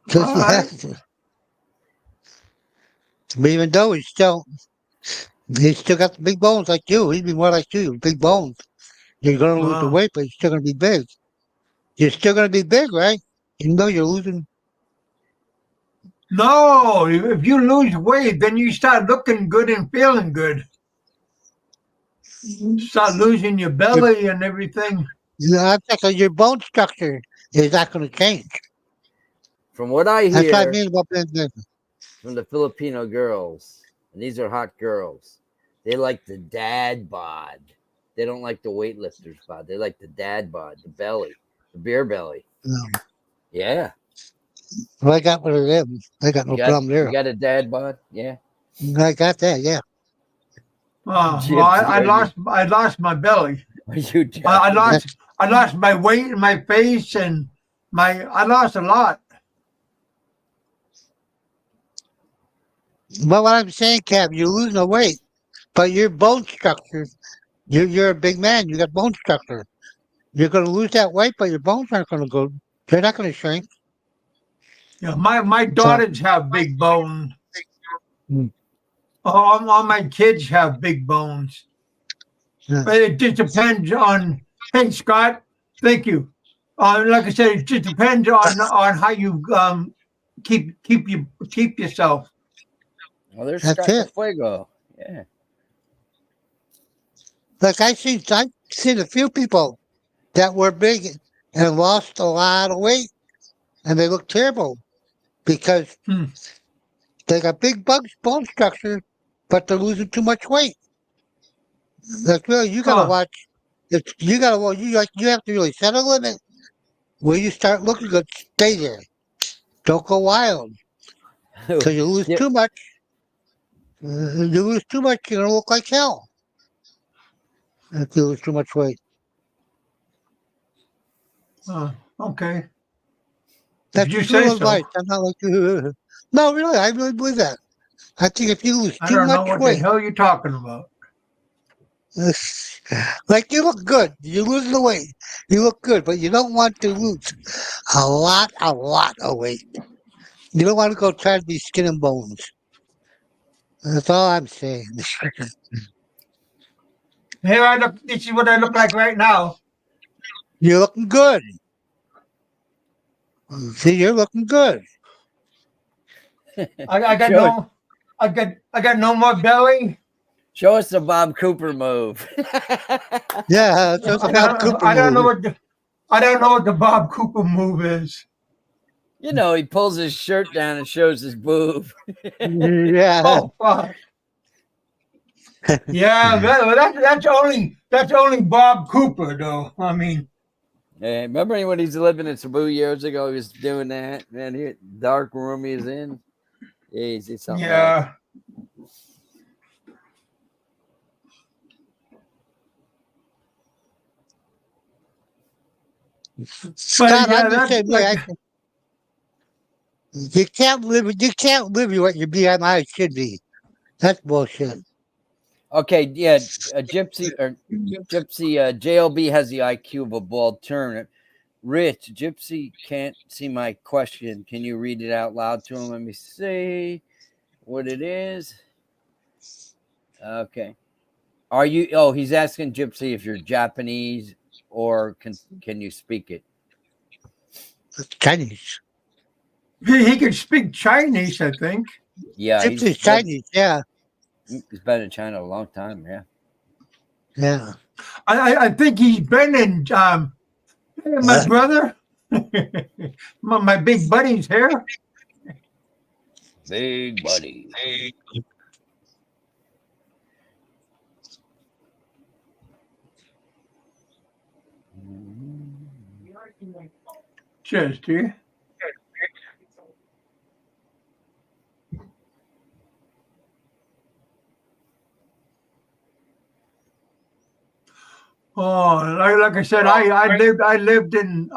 Because All he right. has to. But even though he's still got the big bones like you. He'd be more like you, big bones. You're going to lose the Wow. weight, but you're still going to be big. You're still going to be big, right? Even though you're losing. No, if you lose weight, then you start looking good and feeling good. Start losing your belly and everything. I'm thinking your bone structure is not going to change. From what I That's what I hear mean about being good. from the Filipino girls, and these are hot girls, they like the dad bod. They don't like the weightlifter's bod. They like the dad bod, the belly, the beer belly. Yeah. Well, I got one of them. I got no problem You there. got a dad bod? Yeah. I got that, yeah. Well, Gypsy, I lost my belly. are you I Japanese? lost my weight in my face and I lost a lot. But what I'm saying, Cap, you're losing the weight, but your bone structure, you're a big man. You got bone structure. You're going to lose that weight, but your bones aren't going to go. They're not going to shrink. Yeah, my So, daughters have big bones. mm, All my kids have big bones. yeah, But it just depends on. Hey, Scott, thank you. Like I said, it just depends on how you keep yourself. Well, there's that's Scott it. Fuego. Yeah. Like I've seen a few people that were big and lost a lot of weight, and they look terrible because Hmm. they got big bone structure, but they're losing too much weight. Like really, you got to Huh. watch. If you got to watch, you have to really set a limit where you start looking good. Stay there. Don't go wild because you lose Yeah. too much. You lose too much, you're gonna look like hell if you lose too much weight. Okay. If That's you just a say little so. advice. I'm not like no, really, I really believe that. I think if you lose I too don't know much what the weight, hell you're talking about. like you look good, you lose the weight, you look good, but you don't want to lose a lot of weight. You don't want to go try to be skin and bones. That's all I'm saying. Here I look. This is what I look like right now. You're looking good. See, you're looking good. I got show, no. I got no more belly. show us the Bob Cooper move. Yeah, it's just a Bob Cooper I don't know move. what I don't know what the Bob Cooper move is. You know, he pulls his shirt down and shows his boob. Yeah. Oh fuck. Yeah, that's only Bob Cooper though. I mean, Yeah, remember when he's living in Cebu years ago? He was doing that. Man, dark room he's in. Yeah, he's something else. yeah. Scott, Yeah, I'm the that's same way. like You can't live. You can't live what your BMI should be. That's bullshit. Okay, yeah, Gypsy JLB has the IQ of a bald turnip. Rich, Gypsy can't see my question. Can you read it out loud to him? Let me see what it is. Okay. Are you? Oh, he's asking Gypsy if you're Japanese or can you speak it? It's Chinese. he could speak Chinese, I think. Yeah, Gypsy's Chinese. Yeah. he's been in China a long time. Yeah. Yeah. I think he's been in. Hey, my brother, my big buddy's here. Big buddy. Cheers, dear. Oh, like I said, I lived in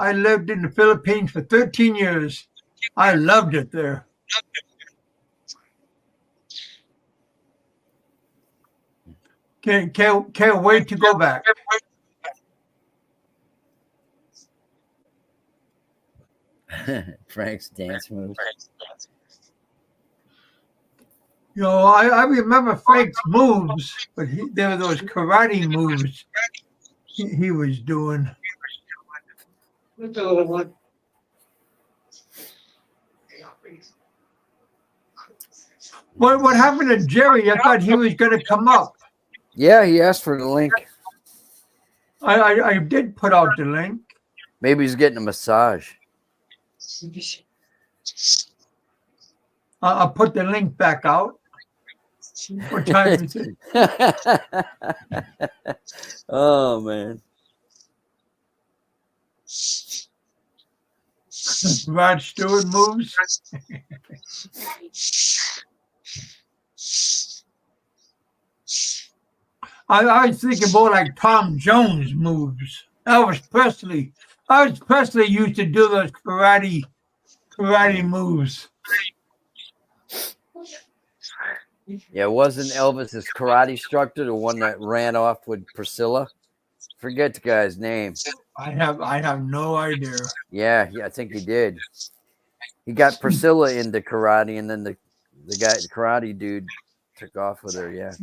the Philippines for 13 years. I loved it there. Can't wait to go back. Frank's dance moves. You know, I remember Frank's moves, but there were those karate moves he was doing. What happened to Jerry? I thought he was going to come up. Yeah, he asked for the link. I did put out the link. Maybe he's getting a massage. I'll put the link back out. What time is it? Oh man. Rod Stewart moves. I was thinking more like Tom Jones moves. Elvis Presley. Elvis Presley used to do those karate moves. Yeah, wasn't Elvis's karate instructor the one that ran off with Priscilla? Forget the guy's name. I have no idea. Yeah, I think he did. He got Priscilla into karate, and then the karate dude took off with her. Yeah.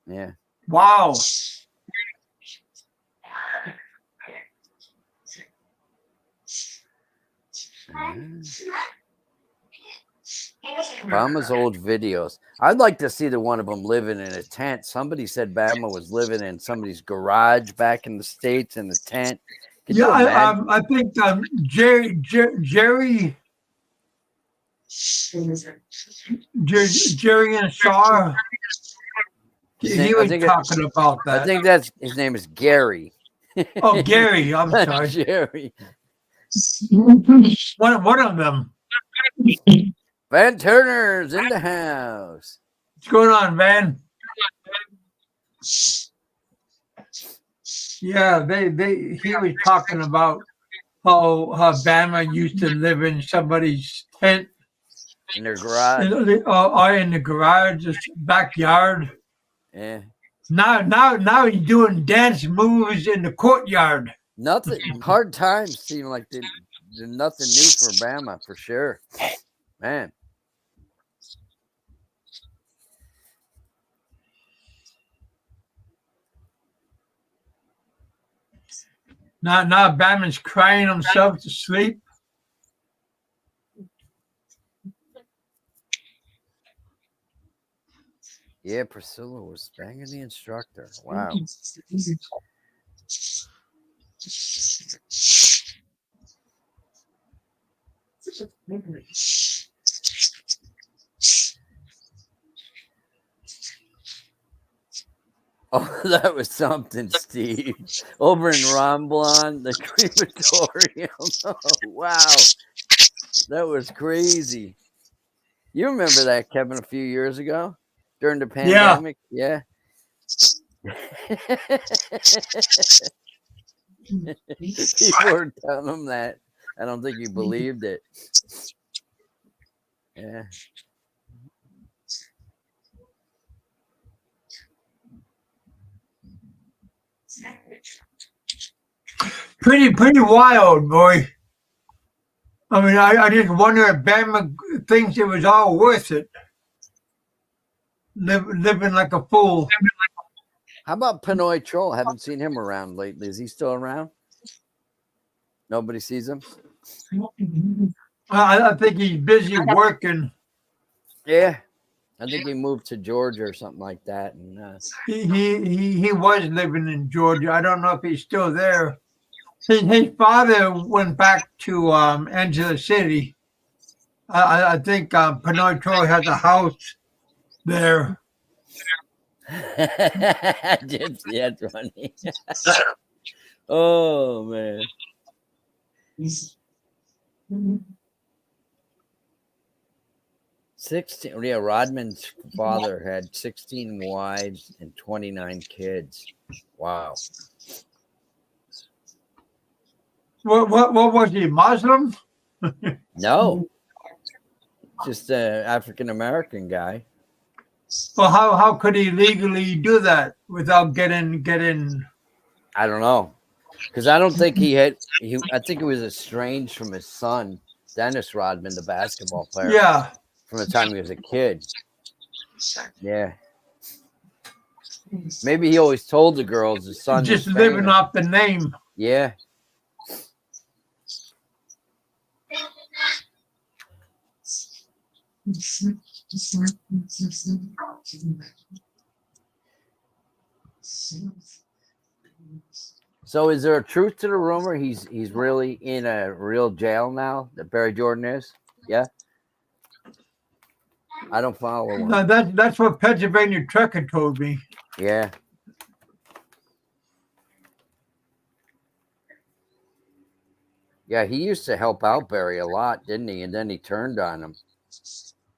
Yeah. Wow. Bama's old videos. I'd like to see the one of them living in a tent. Somebody said Bama was living in somebody's garage back in the States in a tent. Can you imagine? I think Jerry and Shaw. He was talking about that. I think that's his name is Gary. Oh, Gary. I'm sorry. Jerry. One of them. Van Turner's in the house. What's going on, Van? Yeah, he was talking about how Bama used to live in somebody's tent. In their garage. Or in the garage, backyard. Yeah. Now he's doing dance moves in the courtyard. Nothing. Hard times seem like they're nothing new for Bama, for sure. Man. Now Bama's crying himself to sleep. Yeah, Priscilla was banging the instructor. Wow. Oh, that was something, Steve. Over in Romblon, the crematorium. Oh, wow. That was crazy. You remember that, Kevin, a few years ago? During the pandemic? Yeah. People were telling him that. I don't think he believed it. Yeah. Pretty wild, boy. I mean, I just wonder if Bama thinks it was all worth it. Living like a fool. How about Pinoy Troll? Haven't seen him around lately. Is he still around? Nobody sees him? I think he's busy working. Yeah. I think he moved to Georgia or something like that. And he was living in Georgia. I don't know if he's still there. His father went back to Angela City. I think Pinoy Troy has a house there. Gypsy, that's funny. Oh, man. 16. Yeah, Rodman's father had 16 wives and 29 kids. Wow. What was he, Muslim? No. Just an African American guy. Well, how could he legally do that without getting? I don't know, because I don't think he had. I think he was estranged from his son, Dennis Rodman, the basketball player. Yeah. From the time he was a kid. Yeah. Maybe he always told the girls his son just was living famous. off the name. Yeah. So is there a truth to the rumor he's really in a real jail now that Barry Jordan is? Yeah. I don't follow him. No, that's what Pennsylvania Trucker told me. Yeah. Yeah, he used to help out Barry a lot, didn't he? And then he turned on him.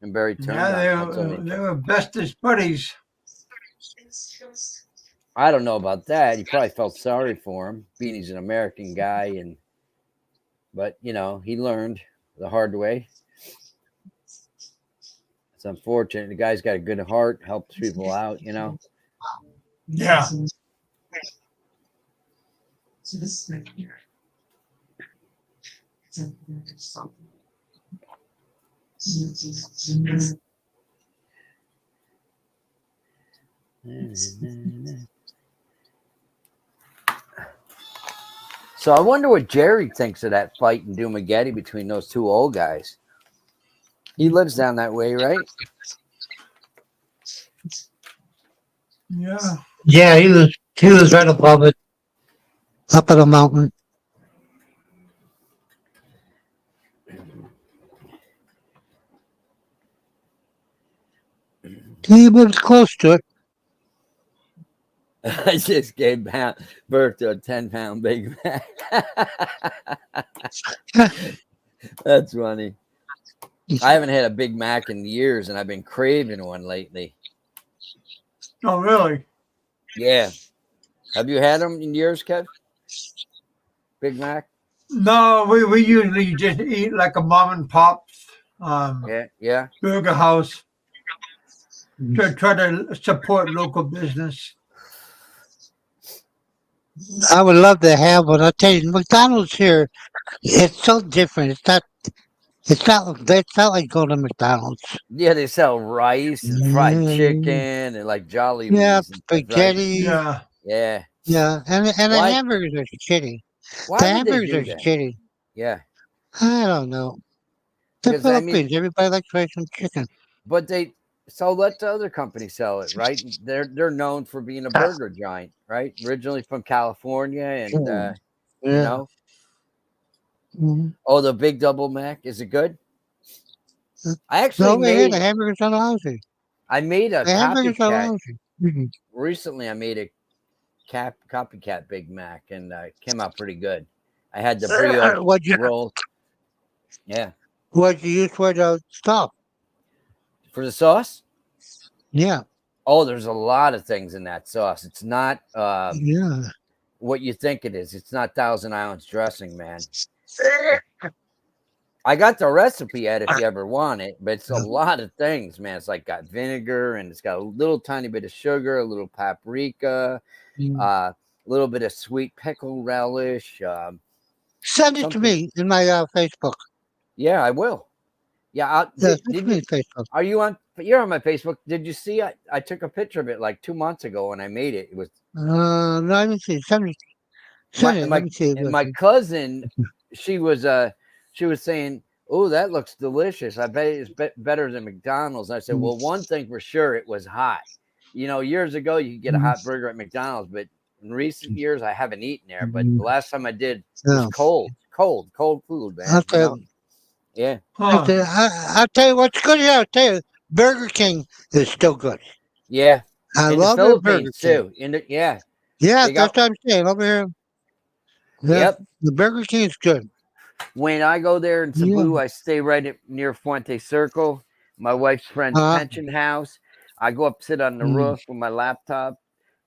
And Barry turned Yeah, on they were bestest buddies. I don't know about that. He probably felt sorry for him, being he's an American guy, but you know, he learned the hard way. It's unfortunate. The guy's got a good heart, helps people out, you know. Yeah. So I wonder what Jerry thinks of that fight in Dumageddon between those two old guys. He lives down that way, right? Yeah. Yeah, he was right above it, up on the mountain. He was close to it. I just gave birth to a 10-pound Big Mac. That's funny. I haven't had a Big Mac in years, and I've been craving one lately. Oh, really? Yeah. Have you had them in years, Kev? Big Mac? No, we usually just eat like a mom and pop's Yeah. burger house to try to support local business. I would love to have one. I tell you, McDonald's here, it's so different. It's not like going to McDonald's. Yeah, they sell rice and fried chicken and like Jolly Yeah, Rees and stuff, right? spaghetti. Yeah. Yeah. Yeah, and the Why- hamburgers are shitty. The Why would they hamburgers do are that? shitty. Yeah. I don't know. The Because, I mean- Philippines, everybody likes rice and chicken. But so let the other company sell it, right? They're known for being a burger giant, right? Originally from California, and Yeah. you know. Mhm. Oh, the Big Double Mac, is it good? I No, actually over here, the made hamburgers are lousy. a The hamburgers are copycat lousy. Mhm. recently. I made a copycat Big Mac, and it came out pretty good. I had the brioche What'd you roll. Yeah, use for the stuff? for the sauce. Yeah, Oh, there's a lot of things in that sauce. It's not yeah. what you think it is. It's not 1,000-ounce dressing, man. I got the recipe at if you ever want it, but it's a lot of things, man. It's like got vinegar, and it's got a little tiny bit of sugar, a little paprika, a little bit of sweet pickle relish. Send it to something. me in my Facebook. Yeah, I will. Yeah, Yeah, send it to me on Facebook. are you on? You're on my Facebook. Did you see? I took a picture of it like 2 months ago when I made it. It was No, let me see. Send it. Let me see. and my cousin. She was saying, "Oh, that looks delicious. I bet it's better than McDonald's." And I said, "Well, one thing for sure, it was hot. You know, years ago you could get a hot burger at McDonald's, but in recent years I haven't eaten there. But the last time I did, it was cold food, man. I'll tell you. Yeah. Huh. I'll tell you what's good. Yeah, I'll tell you, Burger King is still good. Yeah. I in love the their Burger Philippines King. too. Yeah. Yeah, They got- that's what I'm saying over here. Yeah, Yep. the Burger King is good. When I go there in Cebu, Yeah. I stay right near Fuente Circle, my wife's friend's pension house. I go up, sit on the roof with my laptop,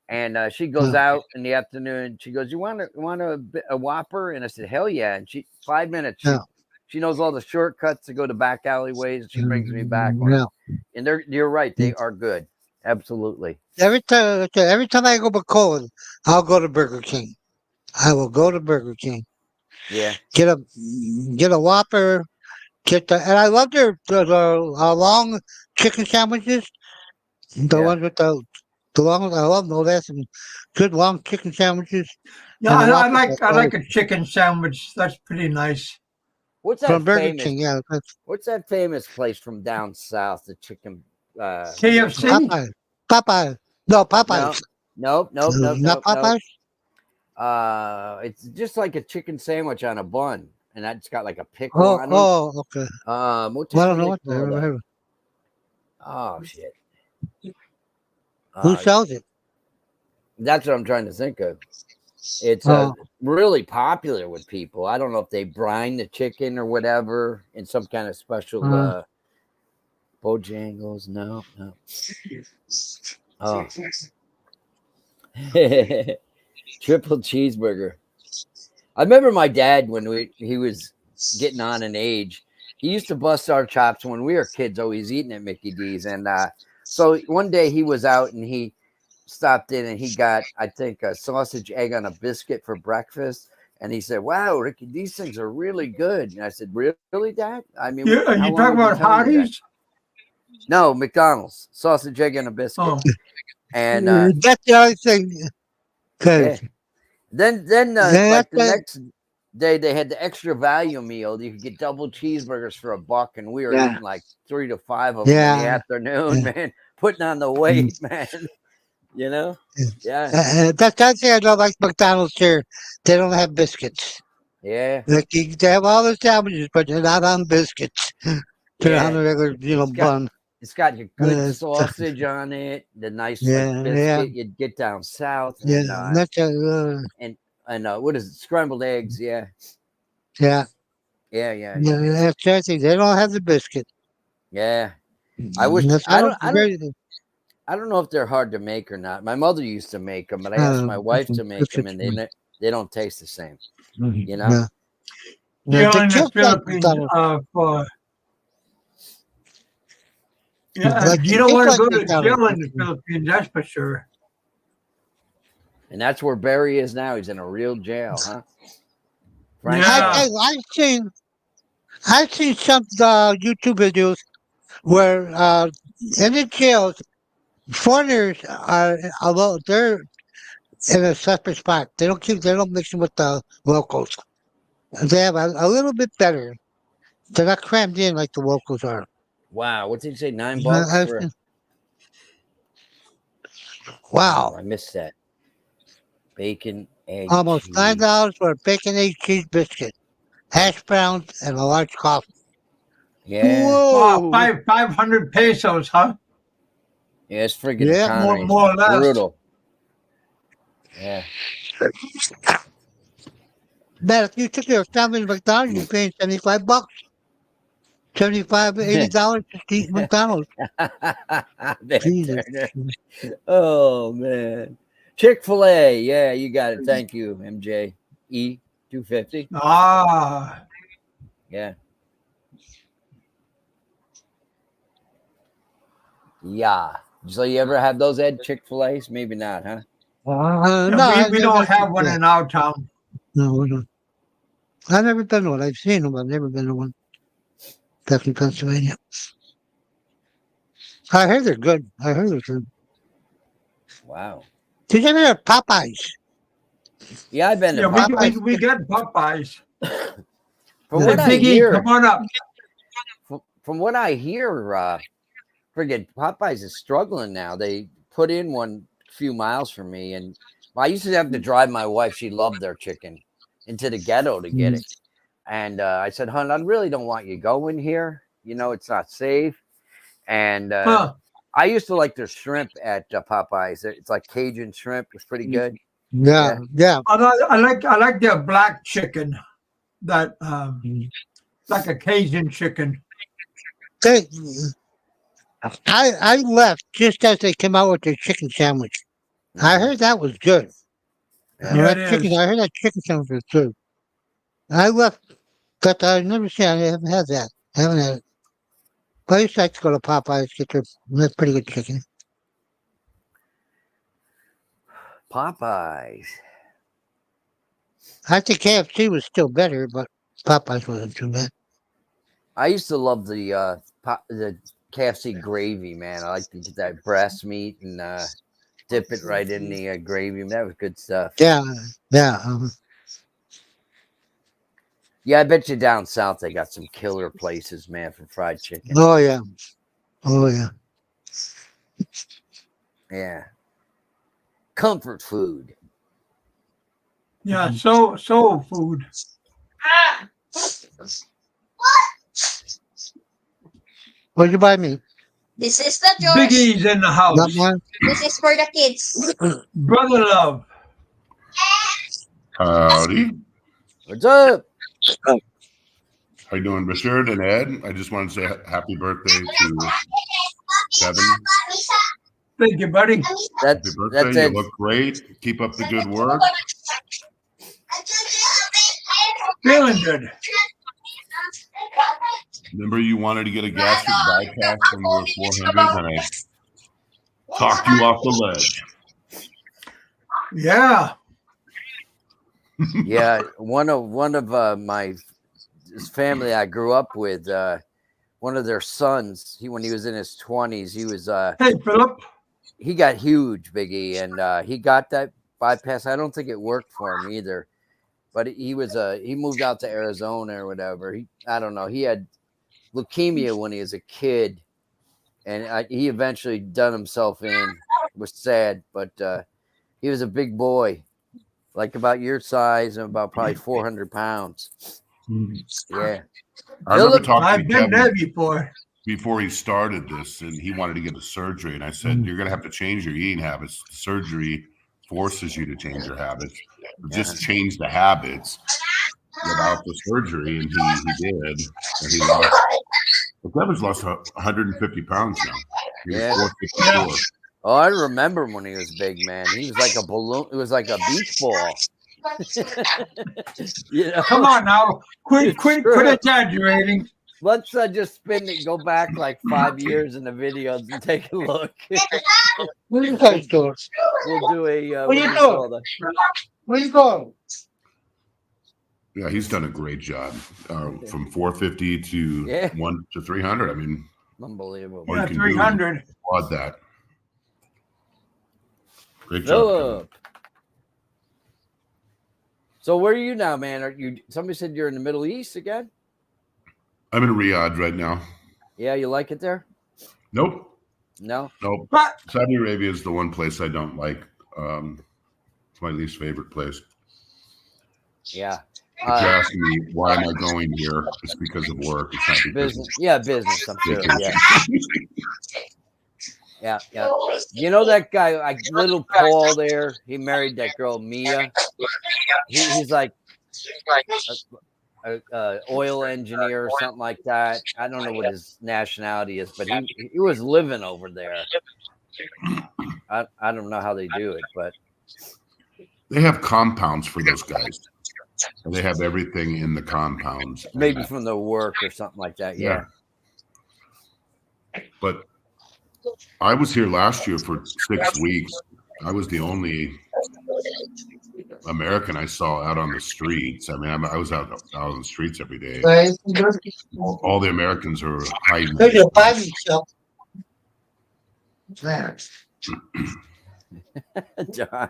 and she goes out in the afternoon. She goes, "You want a Whopper?" And I said, "Hell yeah!" And 5 minutes. She knows all the shortcuts to go to back alleyways, and she brings me back one. Yeah. And you're right, they are good, absolutely. Every time I go to Colin, I'll go to Burger King. I will go to Burger King. Yeah. Get a Whopper. And I love their long chicken sandwiches. The ones with the long. I love them. They have some good long chicken sandwiches. Yeah, And the I Whoppers like are a chicken sandwich. That's pretty nice. What's that from Burger famous? King. Yeah, What's that famous place from down south? The chicken. KFC. Popeye. Popeye. No, No, Popeyes. nope, nope, No, nope, not nope, nope. Popeyes. It's just like a chicken sandwich on a bun, and that's got like a pickle Oh, on it. oh, okay. What the Well, I hell don't do know they what. I call never that? heard of. Oh shit. Who sells it? That's what I'm trying to think of. It's Oh, really popular with people. I don't know if they brine the chicken or whatever in some kind of special Bojangles. No. Oh. Triple cheeseburger. I remember my dad when he was getting on in age. He used to bust our chops when we were kids, always eating at Mickey D's. And so one day he was out and he stopped in and he got, I think, a sausage egg on a biscuit for breakfast. And he said, "Wow, Ricky, these things are really good." And I said, "Really, Dad? I mean, Are how you long talking have you about telling me that?" Hardee's? No, McDonald's sausage egg and a biscuit. Oh, And that's the other thing. yeah. Cause Then that's like the next day they had the extra value meal. You could get double cheeseburgers for $1, and we were yeah, eating like 3 to 5 of them in the yeah, afternoon, yeah. man. Putting on the Mm, weight, man. You know? yeah. Yeah. That's the other thing I don't like McDonald's here. They don't have biscuits. Yeah. Like they have all the sandwiches, but they're not on biscuits. They're on Yeah. a regular, It's got bun. it's got your good Uh, sausage on it, the nice like yeah, yeah, biscuit you'd get down south, yeah. That's and what is it? Scrambled eggs, yeah. yeah. Yeah. Yeah, that's the other thing. They don't have the biscuit. Yeah. I wish That's I all. don't I don't I don't know if they're hard to make or not. My mother used to make them, but I asked my wife to make them, and they don't taste the same. You know? Yeah. you're The in the kids like Philippines McDonald's. for yeah. Like the You don't kids want to like go to McDonald's. jail in the Philippines, that's for sure. And that's where Barry is now. He's in a real jail, huh? Frank, Yeah. I've seen some YouTube videos where in the jails foreigners are although they're in a separate spot. They don't mix them with the locals. They have a little bit better. They're not crammed in like the locals are. wow, what did you say? $9 I've for? seen- Oh, Wow, I missed that. Bacon, egg, almost cheese. $9 for a bacon egg cheese biscuit, hash browns, and a large coffee. Yeah, Wow, Whoa! 500 pesos, huh? yeah, it's friggin' Yeah, economy. More or less. Brutal. Yeah. man, if you took your family to McDonald's, you're paying $75, $80 just to eat McDonald's. Van Jesus. Turner. Oh man. Chick-fil-A. Yeah, you got it. Thank you, MJ. E250. Ah, Yeah. Yeah. So you ever have those at Chick-fil-A's? Maybe not, huh? No, I've we never don't had have one Chick-fil-A. in our town. No, we don't. I've never been to one. I've seen them. I've never been to one. Back in Pennsylvania. I heard they're good. I heard they're good. Wow. Did you ever have Popeyes? Yeah, I've been to Yeah, Popeyes. we get Popeyes. From Hey, what I Piggy, hear, come on up. from what I hear, friggin' Popeyes is struggling now. They put in one few miles from me, and I used to have to drive my wife. She loved their chicken into the ghetto to get it. And I said, "Hun, I really don't want you going here. You know, it's not safe." And Huh. I used to like their shrimp at Popeyes. It's like Cajun shrimp. It's pretty good. Yeah, yeah. I like their black chicken, that like a Cajun chicken. They, I left just as they came out with their chicken sandwich. I heard that was good. Yeah. Yeah, That it chicken, is. I heard that chicken sandwich was good. I left, but I've never seen. I haven't had that. I haven't had it. But I used to like to go to Popeyes get their pretty good chicken. Popeyes. I think KFC was still better, but Popeyes wasn't too bad. I used to love the KFC gravy, man. I like to get that breast meat and dip it right in the gravy. That was good stuff. Yeah, yeah. Yeah, I bet you down south they got some killer places, man, for fried chicken. Oh yeah. Oh yeah. Yeah. Comfort food. Yeah, soul food. What'd you buy me? This is not Big yours. E's in the Not house. mine. This is for the kids. Brother love. Howdy. What's up? How you doing, Richard and Ed? I just wanted to say happy birthday to Kevin. Thank you, buddy. Happy That's birthday. You Ed. look great. Keep up the good work. Feeling good. Remember you wanted to get a gastric bypass when you were 400 and I talked you off the ledge. Yeah. Yeah, one of my family I grew up with, one of their sons, when he was in his 20s, he was Hey, Philip. he got huge, Biggie, and he got that bypass. I don't think it worked for him either, but he moved out to Arizona or whatever. I don't know. He had leukemia when he was a kid, and he eventually done himself in. It was sad, but he was a big boy, like about your size and about probably 400 pounds. Yeah. I remember Philip, talking I've to been Kevin there before he started this, and he wanted to get a surgery. And I said, you're going to have to change your eating habits. The surgery forces you to change your habits. Just change the habits without the surgery. And he did. And he lost. But Kevin's lost 150 pounds now. He was Yeah. 454. Oh, I remember him when he was big, man. He was like a balloon. It was like a beach ball. You know? Come on now. It's Quit true. exaggerating. Let's just spin it, go back like 5 years in the videos and take a look. Where you guys going? We'll do a What you do you doing? call that? Where you going? Yeah, he's done a great job. From 450 to Yeah. 1 to 300. I mean, Unbelievable. Well, Yeah, you can do 300. applaud that. Great job, Kevin. Philip. So where are you now, man? Somebody said you're in the Middle East again? I'm in Riyadh right now. Yeah, you like it there? Nope. No? Nope. But Saudi Arabia is the one place I don't like. It's my least favorite place. Yeah. If you're asking me why am I going here, it's because of work. It's not because Business. Yeah, business, I'm of sure. vacation. Yeah. Yeah. You know that guy, like little Paul there? He married that girl Mia. He's like a oil engineer or something like that. I don't know what his nationality is, but he was living over there. I don't know how they do it, but They have compounds for those guys. And they have everything in the compounds. maybe from their work or something like that. Yeah. But I was here last year for 6 weeks. I was the only American I saw out on the streets. I mean, I was out on the streets every day. All the Americans are hiding. There's a Bible shelf. There. John,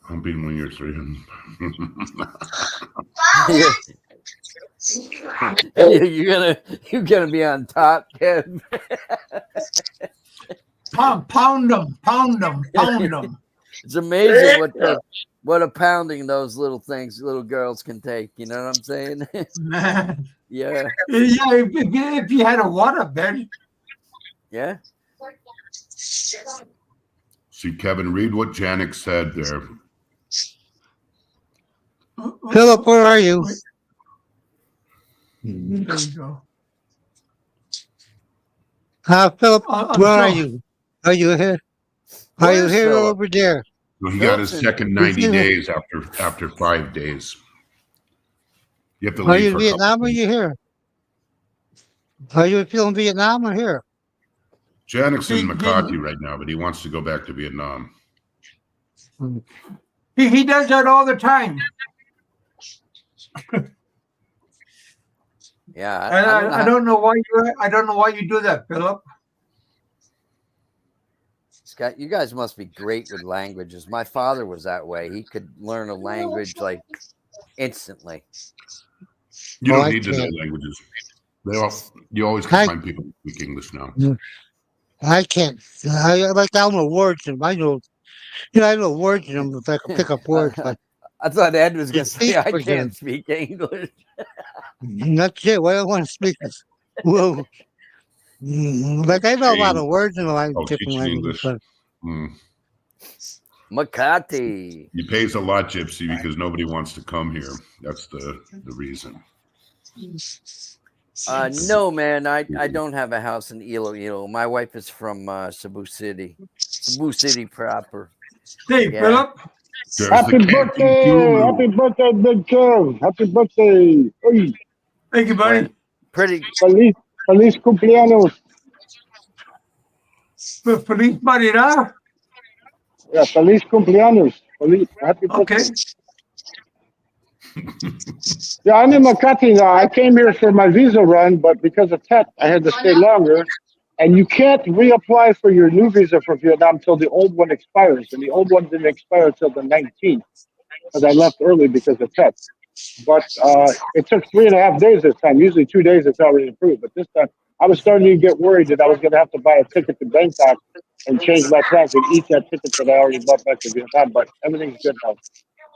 I'm being when you're 300. you're gonna be on top, Kev. pound them. It's amazing what a pounding those little girls can take. You know what I'm saying? Man. Yeah. Yeah, if you had a water bed. Yeah. See, Kevin, read what Janik said there. Philip, where are you? There you go. Philip, I'm where are sorry. you? Are you here? Are you Where's here or Philip? over there? So he got his Wilson. second 90 days after 5 days. You have to Are leave you in for a couple Vietnam or are days. you here? Are you still in Vietnam or here? Janik's in Makati right now, but he wants to go back to Vietnam. He does that all the time. Yeah. I don't know why you do that, Philip. You guys must be great with languages. My father was that way. He could learn a language like instantly. You Oh, don't I need to know can't. languages. You always can find people who speak English now. I can't. I don't know words in them. I know, I know words in them if I can pick up words, but I thought Ed was to going to say, speak I for them, can't speak English. that's it. What I want to speak is, well, like I know a lot Hey, of words in different teaching languages, English. but Makati. He pays a lot, Gypsy, because nobody wants to come here. That's the reason. No, man, I don't have a house in Iloilo. My wife is from Cebu City. Cebu City proper. Hey, Yeah. Philip. There's Happy the Captain birthday! Guru. Happy birthday, Big Kev! Happy birthday! Oy, Thank you, buddy. When pretty feliz cumpleaños! Feliz Navidad. Yeah, feliz cumpleaños! Happy birthday! Okay. Yeah, I'm in Makati now. I came here for my visa run, but because of tech, I had to stay longer. And you can't reapply for your new visa for Vietnam till the old one expires, and the old one didn't expire till the 19th because I left early because of tech. But it took 3.5 days this time. Usually 2 days it's already approved. But this time I was starting to get worried that I was going to have to buy a ticket to Bangkok and change my plans and eat that ticket that I already bought back to Vietnam. But everything's good now.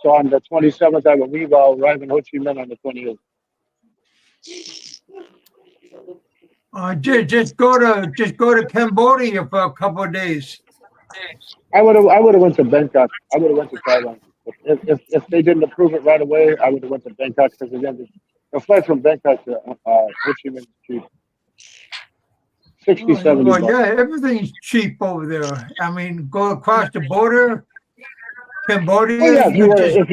So on the 27th, I will leave. I'll arrive in Ho Chi Minh on the 28th. Just go to Cambodia for a couple of days. I would have went to Bangkok. I would have went to Thailand. If they didn't approve it right away, I would have went to Bangkok because again, the flight from Bangkok to Ho Chi Minh is cheap. 60, Oh, 70 well, bucks. yeah, everything's cheap over there. I mean, go across the border, Oh Cambodia, yeah, you just if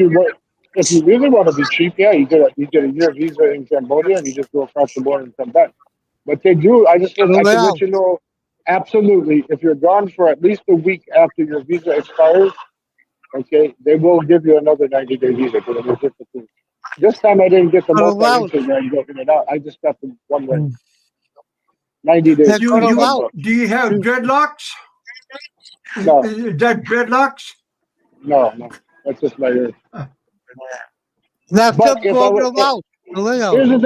you really want to be cheap, yeah, you get a year visa in Cambodia and you just go across the border and come back. But they do. I can let well, you know absolutely. If you're gone for at least a week after your visa expires, okay, they will give you another 90-day visa. For the this time I didn't get the well, multi-entry where I go in and out. I just got the one way, 90 days. that's what 25 about. bucks. do you have dreadlocks? No, Is that dreadlocks? no, that's just my ear. That's But the if I problem would, about. Well, here's the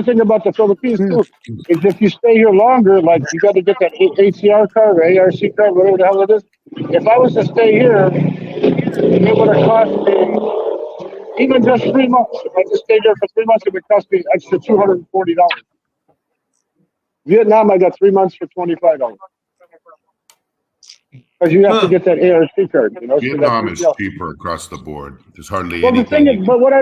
thing about the Philippines too, is if you stay here longer, like you got to get that ACR card or ARC card, whatever the hell it is. If I was to stay here, it would have cost me even just 3 months. If I just stayed there for 3 months, it would cost me extra $240. Vietnam, I got 3 months for $25 because you have to Huh. get that ARC card. So that's Vietnam is cheaper across the board. There's hardly well, the anything thing you is, can. but what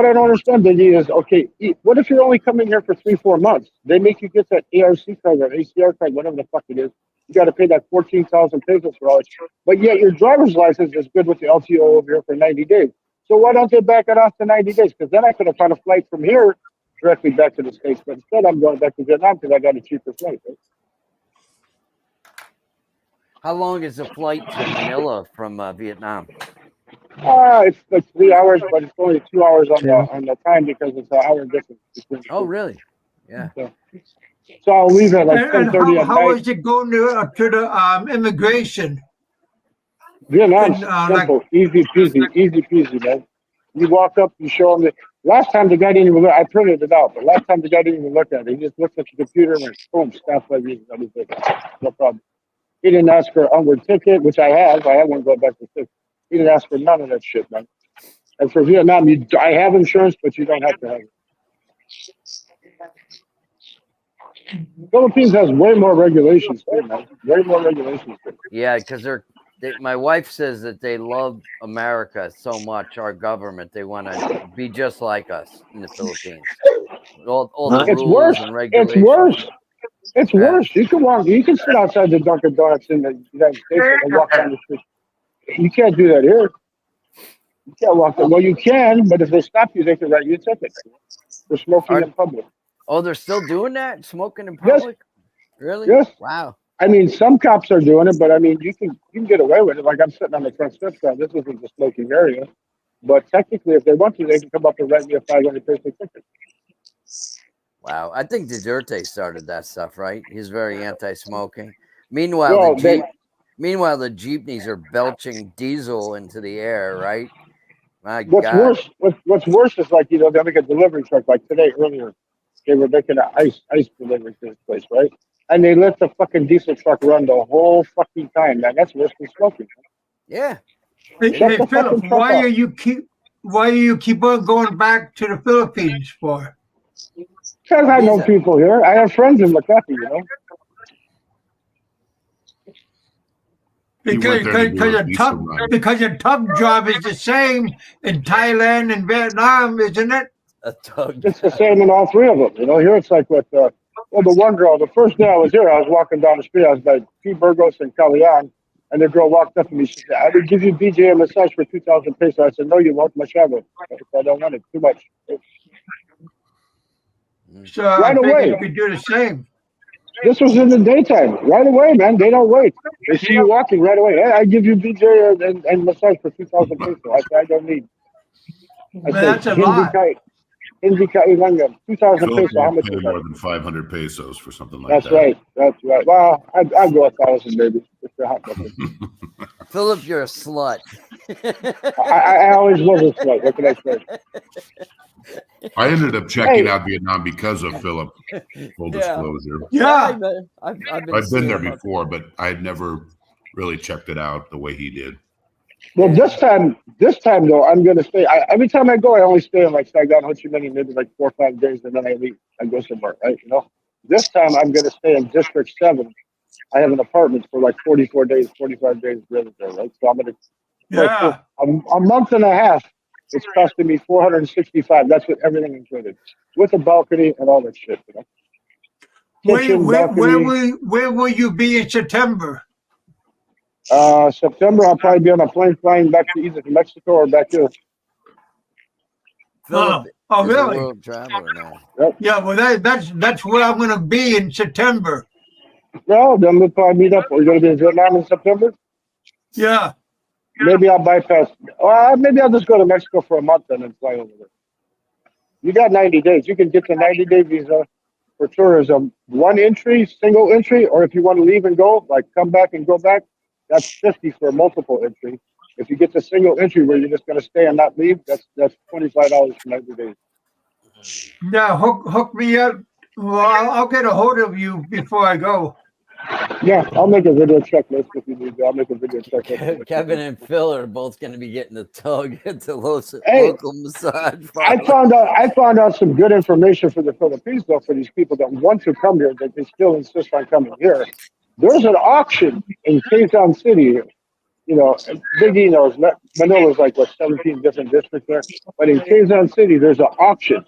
I don't understand, Biggie, is okay. What if you're only coming here for 3-4 months? They make you get that ARC card or ACR card, whatever the fuck it is. You got to pay that 14,000 pesos for all it. But yet your driver's license is good with the LTO over here for 90 days. So why don't they back it off to 90 days? Because then I could have found a flight from here directly back to the States. But instead, I'm going back to Vietnam because I got a cheaper flight. Right? How long is the flight to Manila from Vietnam? It's like 3 hours, but it's only 2 hours on the time because it's an hour difference between the Oh, two. really? Yeah. So I'll leave at like And 10:30 at how night. is it going to the immigration? Vietnam's And simple, easy peasy, man. You walk up, you show him the. Last time the guy didn't even look. I printed it out, but last time the guy didn't even look at it. He just looked at the computer and went, boom, staff like this. No problem. He didn't ask for an onward ticket, which I have. I have one going back to six. He didn't ask for none of that shit, man. And for Vietnam, I have insurance, but you don't have to have it. Philippines has way more regulations too, man. Way more regulations too. Yeah, because my wife says that they love America so much, our government. They want to be just like us in the Philippines. All the It's rules worse. and It's regulations. worse. It's Yeah. worse. You can sit outside the Dunkin' Donuts in the United States and walk down the street. You can't do that here. You can't walk there. Well, you can, but if they stop you, they can write you a ticket for smoking in public. Oh, they're still doing that? Smoking in Yes. public? Really? Yes. Wow. I mean, some cops are doing it, but I mean, you can get away with it. Like I'm sitting on the front steps now. This isn't the smoking area, but technically, if they want to, they can come up and write me a 500 peso ticket. Wow. I think Duterte started that stuff, right? He's very anti-smoking. Meanwhile, Well, Meanwhile, the jeepneys are belching diesel into the air, right? My What's God. worse? What's worse is like they make a delivery truck. Like today earlier, they were making an ice delivery to this place, right? And they let the fucking diesel truck run the whole fucking time. Man, that's worse than smoking. Yeah. Shut Hey, the Philip, fucking truck off. why do you keep on going back to the Philippines for? Because I know Visa. people here. I have friends in McCarthy, you know. He went there to do a visa run. Because a tug job is the same in Thailand and Vietnam, isn't it? A tug. It's the same in all three of them. You know, here it's like what, well, the one girl, the first day I was here, I was walking down the street. I was by P. Burgos and Calian, and the girl walked up to me. She said, I would give you BJ a massage for 2,000 pesos. I said, no, you won't, Machado. I don't want it. Too much. So I Right figured away. you could do the same. This was in the daytime. Right away, man. They don't wait. They see you walking right away. Hey, I give you BJ and massage for 2,000 pesos. I said, I don't need. I Man, said, that's a lot. Hindi ka ilangam. 2,000 Philip pesos. How won't much pay is more that? than 500 pesos for something like That's that. right. That's right. Well, I'd go 1,000 maybe. If they're hot looking. Philip, you're a slut. I always was a slut. What can I say? I ended up checking out Vietnam because of Philip. Full Yeah. disclosure. Yeah. I've been there before, but I had never really checked it out the way he did. Well, this time though, I'm gonna stay. Every time I go, I only stay in like Saigon, Ho Chi Minh, maybe like 4 or 5 days, and then I leave. I go somewhere, right? You know. This time I'm gonna stay in District 7. I have an apartment for like 44 days, 45 days, right? So I'm gonna Yeah. for a month and a half. It's costing me 465. That's with everything included, with a balcony and all that shit. You know. Kitchen, balcony. Where will you be in September? September, I'll probably be on a plane flying back to either Mexico or back here. Philip is really? a world traveler now. Yep. Yeah, well, that's where I'm going to be in September. Well, then we'll probably meet up. We're going to be in Vietnam in September. Yeah. Maybe I'll bypass. Maybe I'll just go to Mexico for a month and then fly over there. You got 90 days. You can get the 90-day visa for tourism. One entry, single entry, or if you want to leave and go, like come back and go back, that's 50 for multiple entry. If you get the single entry where you're just going to stay and not leave, that's $25 for 90 days. Yeah, hook me up. Well, I'll get a hold of you before I go. Yeah, I'll make a video checklist if you need to. I'll make a video checklist. Kevin and Phil are both going to be getting the tug at the local massage parlor. I found out some good information for the Philippines, though, for these people that want to come here, that they still insist on coming here. There's an auction in Quezon City. You know, Big E knows Manila's like, 17 different districts there. But in Quezon City, there's an auction.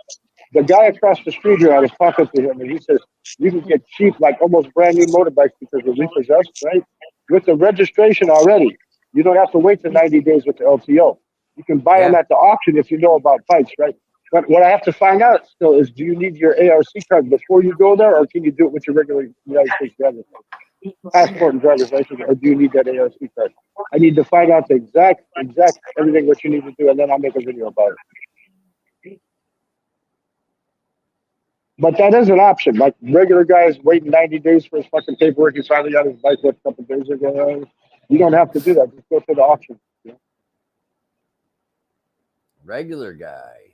The guy across the street here, I was talking to him, and he says, you can get cheap, like almost brand new motorbikes because they're repossessed, right? With the registration already. You don't have to wait for 90 days with the LTO. You can buy them at the auction if you know about bikes, right? But what I have to find out still is, do you need your ARC card before you go there, or can you do it with your regular United States driver's license? Passport and driver's license, or do you need that ARC card? I need to find out the exact everything what you need to do, and then I'll make a video about it. But that is an option. Like regular guys waiting 90 days for his fucking paperwork. He finally got his bike a couple days ago. You don't have to do that. Just go to the auction. You know? Regular guy.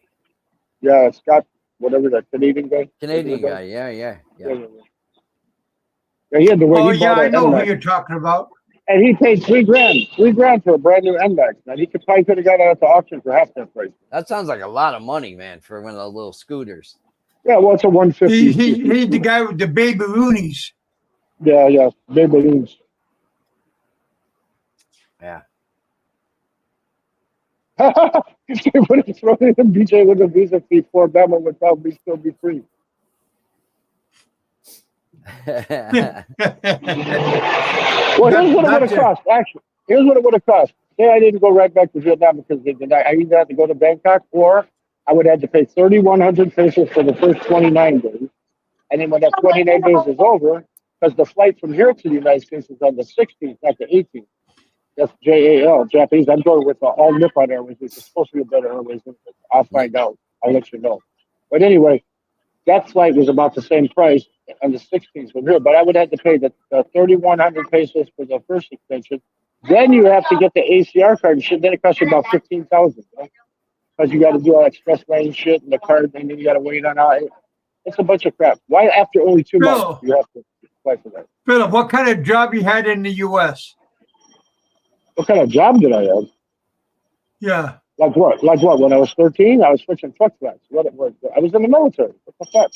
Yeah, Scott, whatever that Canadian guy. Canadian guy. Yeah. Yeah, he had to wait. Oh, he yeah, I know NMAX. who you're talking about. And he paid $3,000 for a brand new NMAX. Man, he could have got it at the auction for half that price. That sounds like a lot of money, man, for one of those little scooters. Yeah, well, it's a 150. He's the guy with the baby loonies. Yeah, big balloons. Yeah. If they would have thrown in a BJ with a visa fee for Bama would probably still be free. Well, here's what it would have cost. Actually, here's what it would have cost. Say I didn't go right back to Vietnam because I either had to go to Bangkok or I would have to pay 3,100 pesos for the first 29 days. And then when that 29 days is over, because the flight from here to the United States is on the 16th, not the 18th. That's JAL, Japanese. I'm going with all Nippon Airways, which is supposed to be a better airways. I'll find out. I'll let you know. But anyway, that flight was about the same price on the 16th from here, but I would have to pay the 3,100 pesos for the first extension. Then you have to get the ACR card and shit. Then it costs you about 15,000, because you got to do all express lane shit and the card, and then you got to wait on it. It's a bunch of crap. Why after only 2 months you have to apply for that? Philip, what kind of job you had in the U.S.? What kind of job did I have? Yeah. Like what? Like what? When I was 13, I was fixing truck flats. What? I was in the military. What the fuck?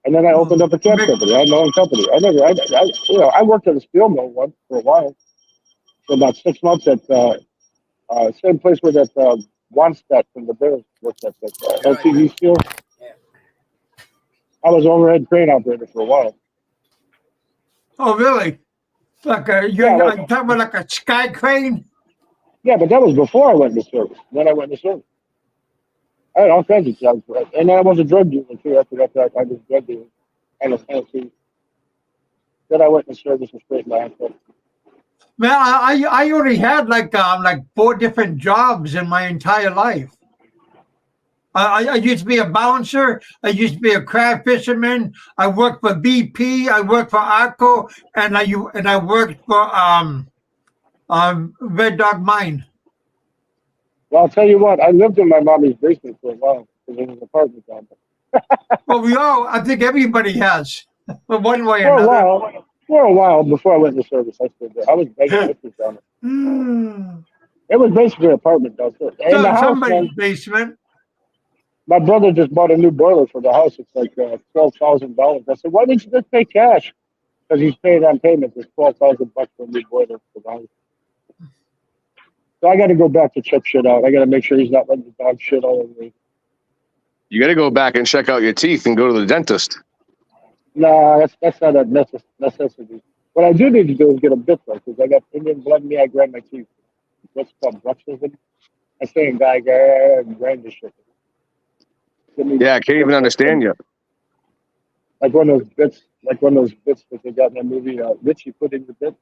And then I opened up a cab company. I had my own company. I worked at a steel mill once for a while, for about 6 months at same place where that Wanstead from the Bears worked at, that LTV Steel. I was overhead crane operator for a while. Oh, really? Like a you talking about like a sky crane? Yeah, but that was before I went into service. Then I went into service. I had all kinds of jobs, and then I was a drug dealer too. After that, I was a drug dealer and a fancy. Then I went into service and straight my ass up. Man, I only had like 4 different jobs in my entire life. I used to be a bouncer. I used to be a crab fisherman. I worked for V.I.P. I worked for ARCO, and I worked for Red Dog Mine. Well, I'll tell you what. I lived in my mommy's basement for a while because it was an apartment down there. Well, I think everybody has, one way or For a another. while. For a while before I went into service, I stayed there. I was begging pictures down there. It was basically an apartment downstairs. And the house, Somebody's basement. My brother just bought a new boiler for the house. It's like $12,000. I said, why didn't you just pay cash? Because he's paid on payment. It's $12,000 for a new boiler for the house. So I got to go back to check shit out. I got to make sure he's not letting the dog shit all over me. You got to go back and check out your teeth and go to the dentist. Nah, that's not a necessity. What I do need to do is get a bit though, because I got Indian blood in me. I grind my teeth. What's called bruxism. I say in guy and grind this shit. Yeah, I can't even understand you. Like one of those bits that they got in that movie, Richie put in the bit.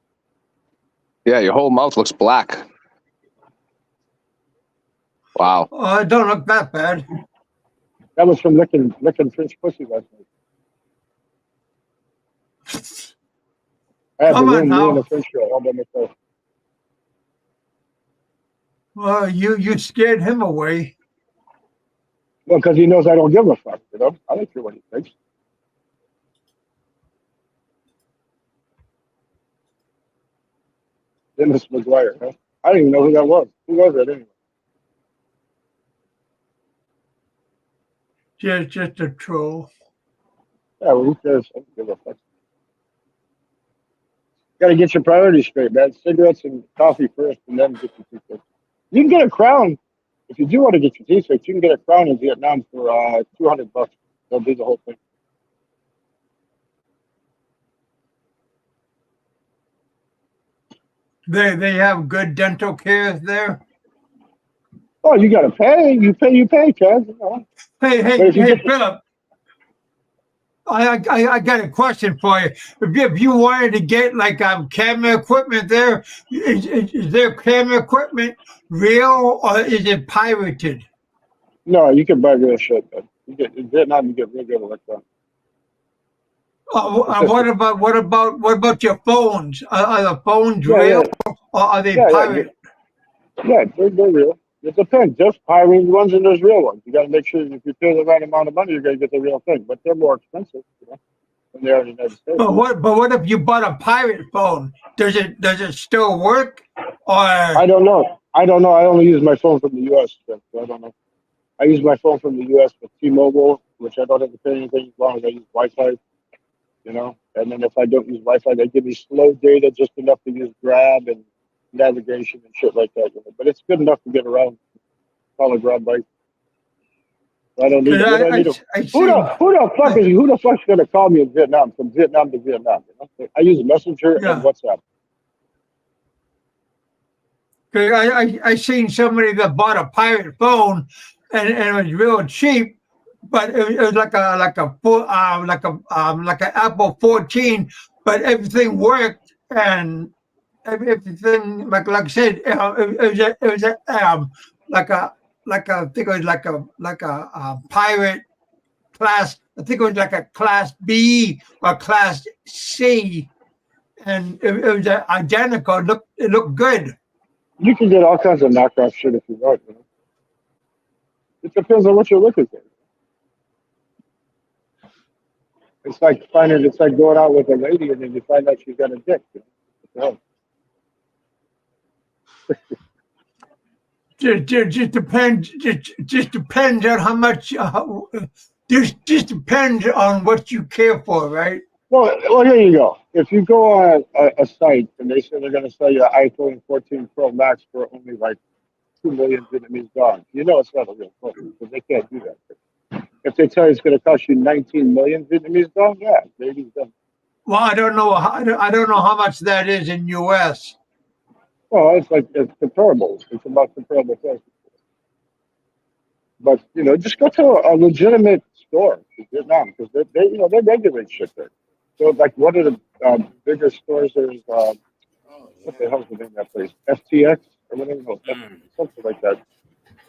Yeah, your whole mouth looks black. Wow. Oh, it don't look that bad. That was from licking French pussy last night. I had Come the on room, now. me and the French girl all by myself. Well, you scared him away. Well, because he knows I don't give a fuck, you know? I don't care what he thinks. Dennis McGuire, huh? I don't even know who that was. Who was that anyway? Just a troll. Yeah, well, who cares? I don't give a fuck. Got to get your priorities straight, man. Cigarettes and coffee first, and then get your teeth fixed. You can get a crown. If you do want to get your teeth fixed, you can get a crown in Vietnam for $200. They'll do the whole thing. They have good dental care there. Oh, you got to pay. You pay, Chad. You know. Hey, Philip. I got a question for you. If you wanted to get like camera equipment there, is their camera equipment real or is it pirated? No, you can buy real shit, man. In Vietnam, you get real good electronics. What about your phones? Are the phones real or are they pirated? Yeah, they're real. It depends. There's pirate ones and there's real ones. You got to make sure if you pay the right amount of money, you're going to get the real thing. But they're more expensive, you know, than they are in the United States. But what if you bought a pirate phone? Does it still work? Or I don't know. I only use my phone from the U.S. So I don't know. I use my phone from the U.S. with T-Mobile, which I don't have to pay anything as long as I use Wi-Fi. You know, and then if I don't use Wi-Fi, they give me slow data just enough to use Grab and navigation and shit like that. You know? But it's good enough to get around. Call a Grab bike. I don't need it. Who the fuck's gonna call me in Vietnam from Vietnam to Vietnam? You know? I use Messenger and WhatsApp. I seen somebody that bought a pirate phone and it was real cheap, but it was like an Apple 14, but everything worked and everything like I said, it was like a I think it was like a pirate class. I think it was like a class B or class C, and it was identical. It looked good. You can get all kinds of knockoff shit if you want. You know? It depends on what you're looking for. It's like going out with a lady and then you find out she's got a dick. You know? Just depends. Just depends on how much. Just depends on what you care for, right? Well, here you go. If you go on a site and they say they're going to sell you an iPhone 14 Pro Max for only like 2 million Vietnamese dong, you know it's not a real phone because they can't do that. If they tell you it's going to cost you 19 million Vietnamese dong, yeah, maybe. Well, I don't know. I don't know how much that is in U.S. Well, it's comparable. It's about comparable prices. But you know, just go to a legitimate store in Vietnam because they regulate shit there. So like one of the bigger stores is what the hell's the name of that place? FTX or whatever, something like that.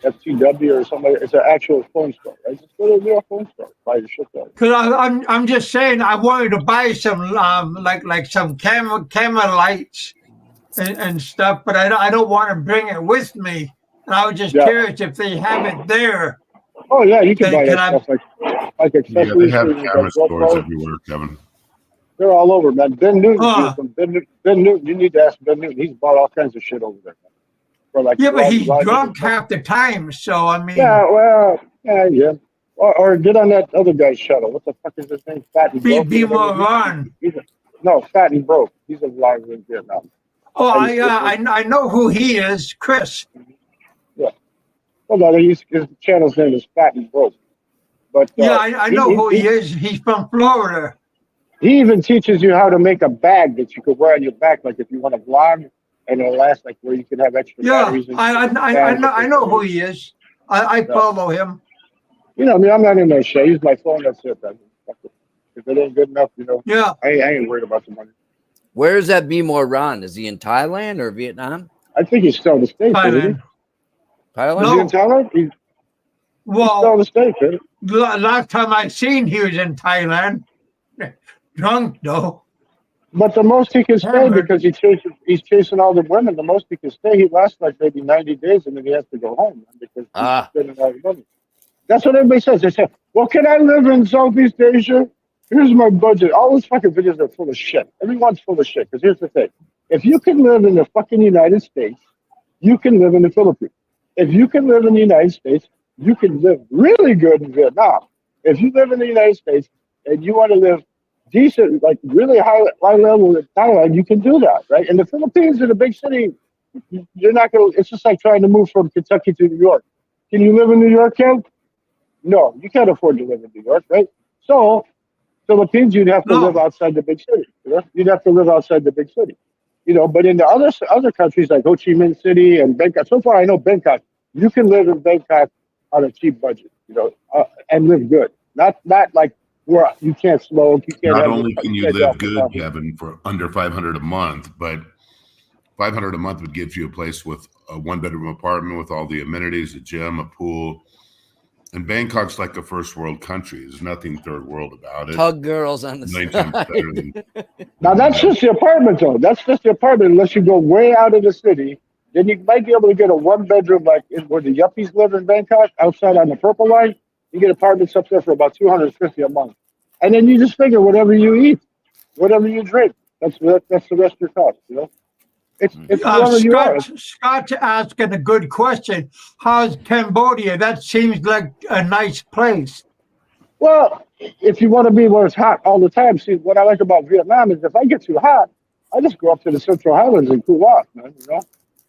FTW or something. It's an actual phone store. Right? Just go to a real phone store, buy your shit there. Because I'm just saying I wanted to buy some like some camera lights and stuff, but I don't want to bring it with me. And I was just curious if they have it there. Oh yeah, you can buy that stuff like accessories. Yeah, they have camera stores everywhere, Kevin. They're all over, man. Ben Newton, Ben Newton. You need to ask Ben Newton. He's bought all kinds of shit over there. For like but he's drunk half the time. So I mean, yeah. Or get on that other guy's shuttle. What the fuck is his name? Fat and Broke. Be more on. No, Fat and Broke. He's alive in Vietnam. Oh, I know who he is, Chris. Yeah. Well, no, his channel's name is Fat and Broke. But I know who he is. He's from Florida. He even teaches you how to make a bag that you could wear on your back, like if you want to vlog, and it'll last, like where you can have extra batteries. I know who he is. I follow him. You know, I mean, I'm not in no shit. Use my phone. That's it. If it ain't good enough, you know. Yeah. I ain't worried about the money. Where is that Bimor Ron? Is he in Thailand or Vietnam? I think he's still in the States. Thailand. Thailand? No. Is he in Thailand? He's still in the States, right? Last time I seen he was in Thailand. Drunk though. But the most he can stay because he's chasing all the women. The most he can stay, he lasts like maybe 90 days, and then he has to go home because he's spending all the money. That's what everybody says. They say, "Well, can I live in Southeast Asia? Here's my budget." All those fucking videos are full of shit. Everyone's full of shit. Because here's the thing: if you can live in the fucking United States, you can live in the Philippines. If you can live in the United States, you can live really good in Vietnam. If you live in the United States and you want to live decent, like really high level in Thailand, you can do that, right? In the Philippines, in a big city, you're not going to, it's just like trying to move from Kentucky to New York. Can you live in New York, Kev? No, you can't afford to live in New York, right? So, Philippines, you'd have to live outside the big city. You know? You'd have to live outside the big city. You know, but in the other countries like Ho Chi Minh City and Bangkok, so far I know Bangkok, you can live in Bangkok on a cheap budget, you know, and live good. Not like where you can't smoke. You can't. Not only can you live good, Kevin, for under $500 a month, but $500 a month would give you a place with a 1-bedroom apartment with all the amenities, a gym, a pool. And Bangkok's like a first world country. There's nothing third world about it. Hug girls on the side. Now that's just the apartment, though. That's just the apartment. Unless you go way out of the city, then you might be able to get a 1-bedroom like where the yuppies live in Bangkok, outside on the Purple Line. You get apartments up there for about $250 a month, and then you just figure whatever you eat, whatever you drink, that's the rest of your cost. You know, it's whatever you are. Scott's asking a good question. How's Cambodia? That seems like a nice place. Well, if you want to be where it's hot all the time, see what I like about Vietnam is if I get too hot, I just go up to the Central Highlands and cool off, man. You know,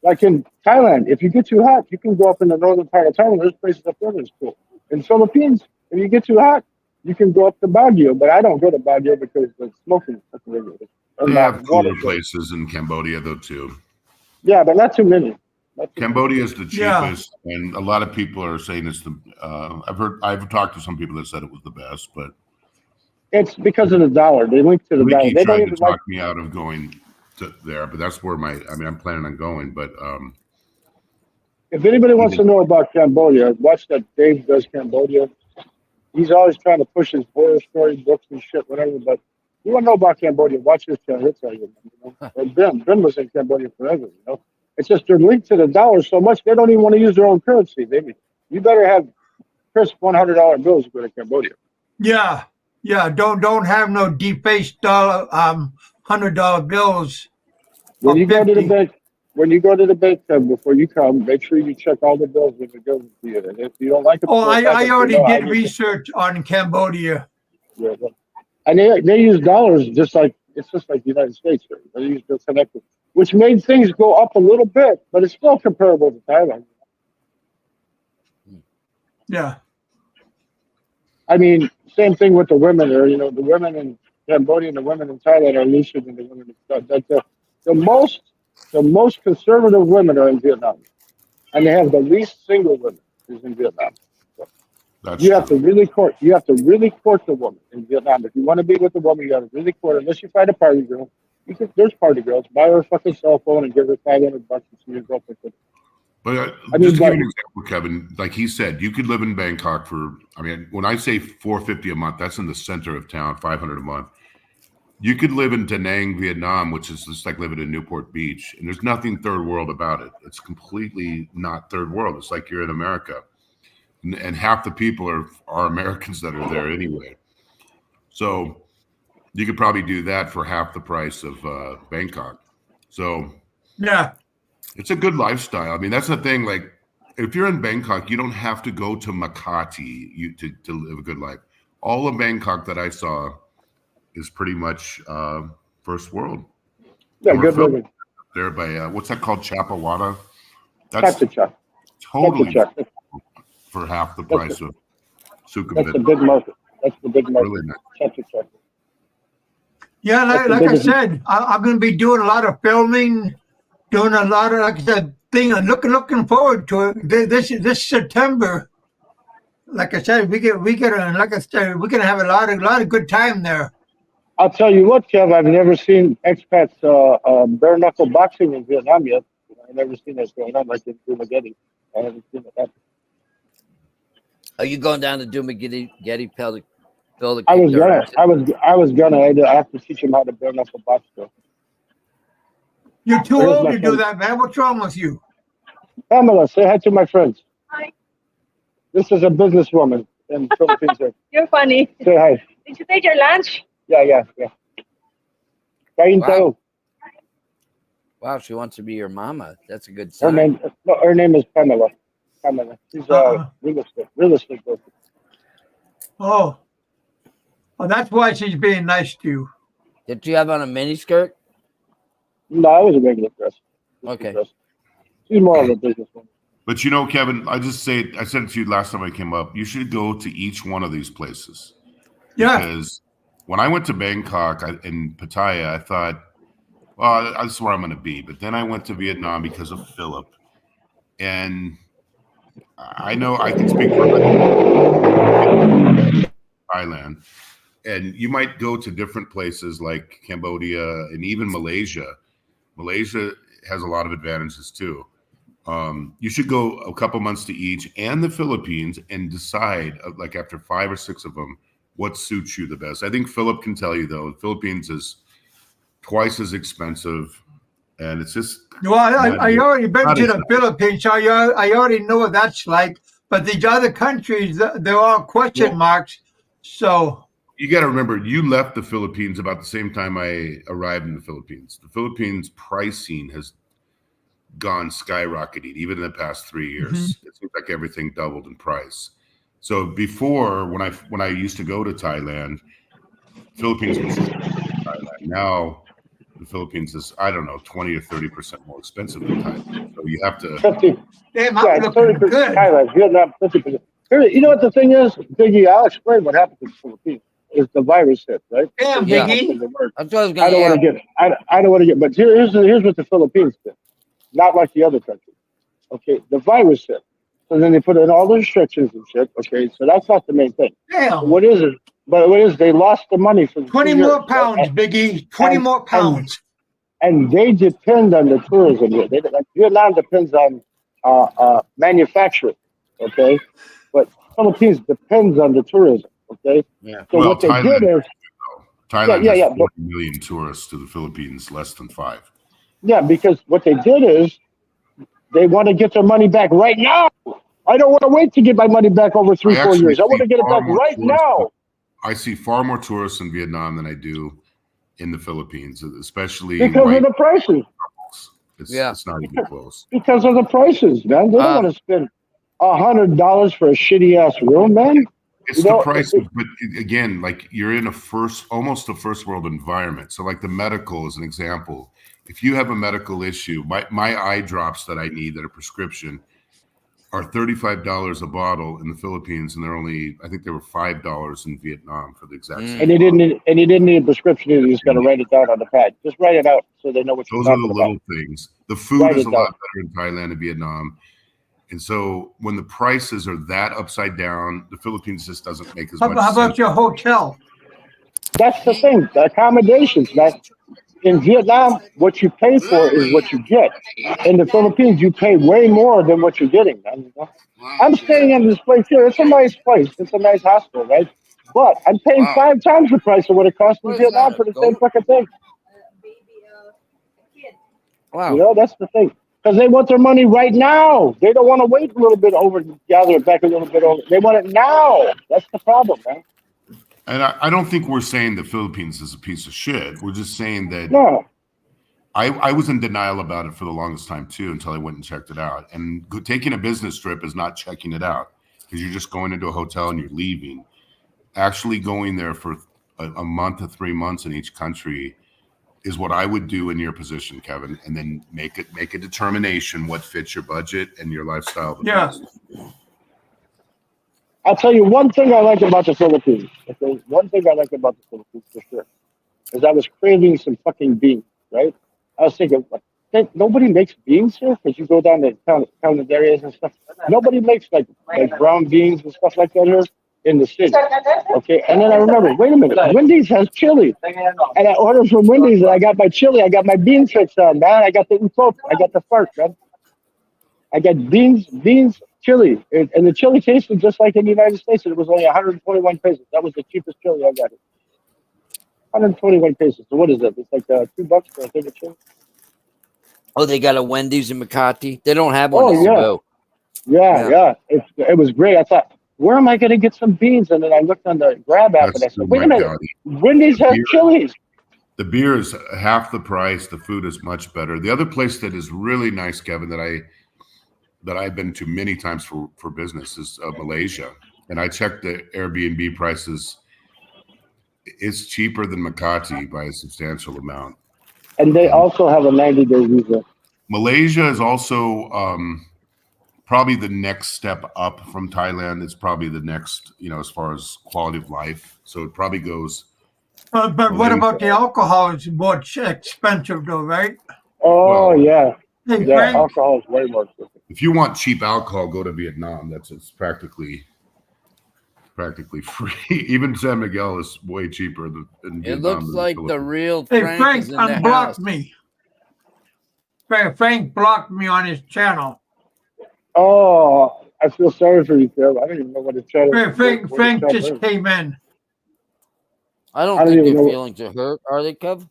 like in Thailand, if you get too hot, you can go up in the northern part of Thailand. There's places up there that's cool. In Philippines, if you get too hot, you can go up to Baguio, but I don't go to Baguio because the smoking is regulated. They have cooler places in Cambodia, though, too. Yeah, but not too many. Cambodia is the cheapest, and a lot of people are saying it's the. I've talked to some people that said it was the best, but it's because of the dollar. They link to the dollar. They tried to talk me out of going to there, but that's where I'm planning on going, but. If anybody wants to know about Cambodia, watch that Dave Does Cambodia. he's always trying to push his horror story books and shit, whatever. But you want to know about Cambodia? Watch this channel. He'll tell you. And Ben was in Cambodia forever. It's just they're linked to the dollar so much they don't even want to use their own currency. You better have crisp $100 bills to go to Cambodia. Yeah. Don't have no defaced dollar $100 bills. When you go to the bank, before you come, make sure you check all the bills when you go to you. And if you don't like it, I already did research on Cambodia. Yeah, and they use dollars it's just like the United States. They use the connected, which made things go up a little bit, but it's still comparable to Thailand. Yeah. I mean, same thing with the women there. The women in Cambodia and the women in Thailand are looser than the women in the most conservative women are in Vietnam, and they have the least single women is in Vietnam. So you have to really court. You have to really court the woman in Vietnam. If you want to be with the woman, you got to really court her. Unless you find a party girl, there's party girls. Buy her a fucking cell phone and give her $500 and see your girlfriend. But just to give you an example, Kevin, like he said, you could live in Bangkok when I say $450 a month, that's in the center of town, $500 a month. You could live in Da Nang, Vietnam, which is just like living in Newport Beach, and there's nothing third world about it. It's completely not third world. It's like you're in America, and half the people are Americans that are there anyway. So you could probably do that for half the price of Bangkok. So yeah, it's a good lifestyle. I mean, that's the thing. Like, if you're in Bangkok, you don't have to go to Makati to live a good life. All of Bangkok that I saw is pretty much first world. Yeah, good living. There by what's that called? Chapawada. That's totally for half the price of Sukhumvit. That's the big market. Really nice. Yeah, like I said, I'm going to be doing a lot of filming, doing a lot of, like I said, thing. I'm looking forward to it. This September, like I said, we're gonna have a lot of good time there. I'll tell you what, Kev, I've never seen expats bare knuckle boxing in Vietnam yet. I've never seen that going on like in Dumageddon. I haven't seen it happen. Are you going down to Dumageddon to build a I was gonna. I have to teach him how to bare knuckle box. Though. You're too old to do that, man. What's wrong with you? Pamela, say hi to my friends. Hi. This is a businesswoman in Philippines. You're funny. Say hi. Did you take your lunch? Yeah. Wow, she wants to be your mama. That's a good sign. Her name is Pamela. She's a real estate broker. Oh, that's why she's being nice to you. Did you have on a mini skirt? No, I was a regular dress. Okay. She's more of a businesswoman. But Kevin, I said it to you last time I came up. You should go to each one of these places. Yeah. Because when I went to Bangkok in Pattaya, I thought, well, that's where I'm going to be. But then I went to Vietnam because of Philip. And I know I can speak for Thailand. And you might go to different places like Cambodia and even Malaysia. Malaysia has a lot of advantages too. You should go a couple months to each and the Philippines and decide, like after 5 or 6 of them, what suits you the best. I think Philip can tell you, though, the Philippines is twice as expensive, and it's just... Well, I already been to the Philippines, so I already know what that's like. But these other countries, they're all question marks, so... You got to remember, you left the Philippines about the same time I arrived in the Philippines. The Philippines pricing has gone skyrocketing, even in the past 3 years. Mm-hmm. It seems like everything doubled in price. So before, when I used to go to Thailand, Philippines was Thailand. Now the Philippines is, I don't know, 20 or 30% more expensive than Thailand. So you have to. 50. Damn, I'm looking good. Thailand, Vietnam, 50%. You know what the thing is, Biggie? I'll explain what happened to the Philippines. Is the virus hit, right? Damn, Biggie. That's what I was going I don't want to get. I don't want to get. But here's what the Philippines did. Not like the other countries. Okay, the virus hit. So then they put in all the restrictions and shit. Okay, so that's not the main thing. Damn. What is it? But what is they lost the money for 20 more pounds, right? Biggie. 20 more pounds. And they depend on the tourism. Vietnam depends on manufacturing. Okay, but Philippines depends on the tourism. Okay, Yeah. so Well, what they did is, Thailand yeah, has yeah, 40 million tourists to the Philippines, less than 5. yeah, because what they did is they want to get their money back right now. I don't want to wait to get my money back over I 3-4 actually years. I want see to get it far back more right tourists. now. I see far more tourists in Vietnam than I do in the Philippines, especially Because of white the prices. couples. Yeah. It's not even close. Because of the prices, man. They don't want to spend $100 for a shitty ass room, man. It's the price, but again, like you're in almost a first world environment. So, like the medical is an example. If you have a medical issue, my eye drops that I need that are prescription are $35 a bottle in the Philippines, and I think they were $5 in Vietnam for the exact same. And you didn't need a prescription either. You just got to write it down on the pad. Just write it out so they know what you're Those are talking the about. little things. The food is a lot better in Thailand and Vietnam. And so when the prices are that upside down, the Philippines just doesn't make as much sense. How about your hotel? That's the thing. The accommodations, man. In Vietnam, what you pay for is what you get. In the Philippines, you pay way more than what you're getting, man. I'm staying in this place here. It's a nice place. It's a nice hospital, right? But I'm paying 5 times the price of what it costs in Vietnam for the same fucking thing. Wow. You know, that's the thing. Because they want their money right now. They don't want to wait a little bit over, gather it back a little bit over. They want it now. That's the problem, man. And I don't think we're saying the Philippines is a piece of shit. We're just saying that I was in denial about it for the longest time too, until I went and checked it out. And taking a business trip is not checking it out, because you're just going into a hotel and you're leaving. Actually going there for a month to 3 months in each country is what I would do in your position, Kevin, and then make a determination what fits your budget and your lifestyle. Yes. I'll tell you one thing I like about the Philippines. Okay, one thing I like about the Philippines for sure is I was craving some fucking beans. Right? I was thinking, nobody makes beans here, because you go down to town areas and stuff. Nobody makes like brown beans and stuff like that here in the city. Okay, and then I remember, wait a minute, Wendy's has chili, and I ordered from Wendy's, and I got my chili, I got my bean fix on, man. I got the utot, I got the fart, man. I got beans, chili, and the chili tasted just like in the United States, and it was only 121 pesos. That was the cheapest chili I got. 121 pesos. So what is that? It's like $2 for a thing of chili. Oh, they got a Wendy's in Makati. They don't have one in Cebu. Yeah. It was great. I thought, where am I going to get some beans? And then I looked on the Grab app and I said, wait a minute, Wendy's has chilies. The beer is half the price. The food is much better. The other place that is really nice, Kevin, that I've been to many times for business is Malaysia. And I checked the Airbnb prices. It's cheaper than Makati by a substantial amount. And they also have a 90-day visa. Malaysia is also probably the next step up from Thailand. It's probably the next, as far as quality of life. So it probably goes. But what about the alcohol? It's more expensive, though, right? Oh, yeah. Hey, yeah, Frank? alcohol is way more expensive. If you want cheap alcohol, go to Vietnam. It's practically free. Even San Miguel is way cheaper than Vietnam. It looks like the real Frank. Hey, Frank is in the unblocked house. me. Frank blocked me on his channel. Oh, I feel sorry for you, Kev. I don't even know what his channel is. Frank just came in. I don't think your feelings are hurt, are they, Kev?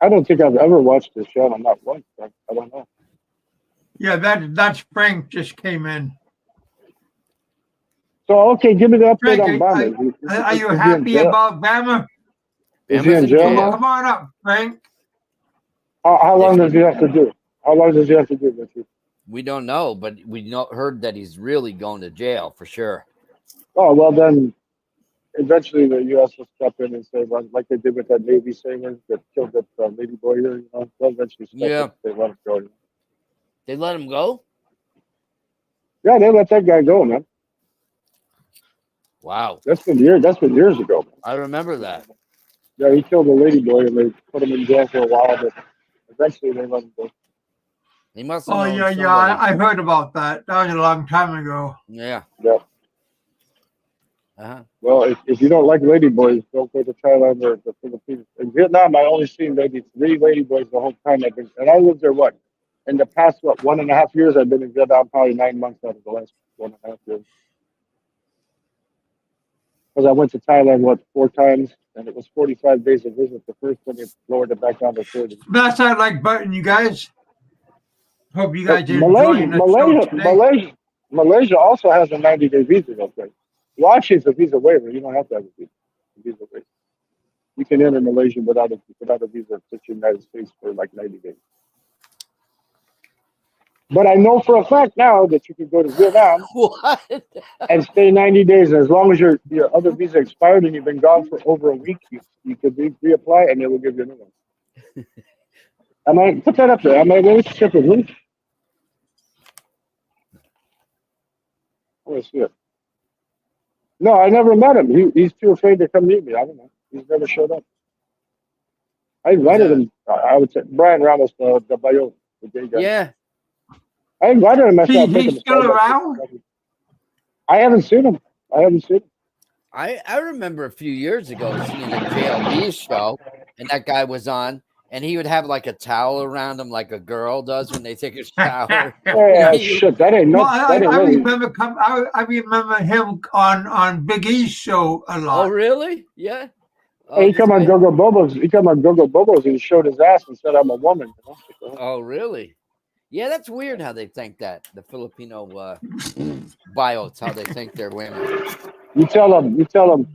I don't think I've ever watched this channel, not once. I don't know. Yeah, that's Frank just came in. So, okay, give me the update Frank, on Bama. Are you happy about Bama? Is he in jail? Come on up, Frank. How long does he have to do? How long does he have to do with you? We don't know, but we heard that he's really going to jail for sure. Oh, well, then eventually the U.S. will step in and say, well, like they did with that Navy singer that killed that lady boy here, they'll eventually step in and say, let him go. They let him go? Yeah, they let that guy go, man. Wow. That's been years ago. I remember that. Yeah, he killed a lady boy and they put him in jail for a while, but eventually they let him go. He must have I heard about that. That was a long time ago. Yeah. Yeah. Uh-huh. Well, if you don't like lady boys, don't go to Thailand or the Philippines. In Vietnam, I only seen maybe 3 lady boys the whole time I've been, and I lived there, in the past, 1.5 years, I've been in Vietnam, probably 9 months out of the last 1.5 years. because I went to Thailand 4 times, and it was 45 days of visit. The first one, they lowered it back down to 30. That's our like button, you guys. Hope you But guys are enjoying the show today. Malaysia also has a 90-day visa. Okay, well, actually, it's a visa waiver. You don't have to have a visa waiver. You can enter Malaysia without a visa to the United States for like 90 days. But I know for a fact now that you can go to Vietnam What? and stay 90 days. As long as your other visa expired and you've been gone for over a week, you could reapply and they will give you a new one. I might put that up there. I might relationship with him. I want to see it. No, I never met him. He's too afraid to come meet me. I don't know. He's never showed up. I invited him. I would say Brian Ramos, the bio, the gay guy. Yeah. I invited him. I said, He's still around? I haven't seen him. I remember a few years ago seeing a JLB show, and that guy was on, and he would have like a towel around him like a girl does when they take a shower. Yeah, shit, that ain't no. Well, I remember him on Big E's show a lot. Oh, really? Yeah. Hey, he come on Go-Go Bobos. He come on Go-Go Bobos and showed his ass and said, "I'm a woman." You know? Oh, really? Yeah, that's weird how they think that. The Filipino bios, how they think they're women. You tell them,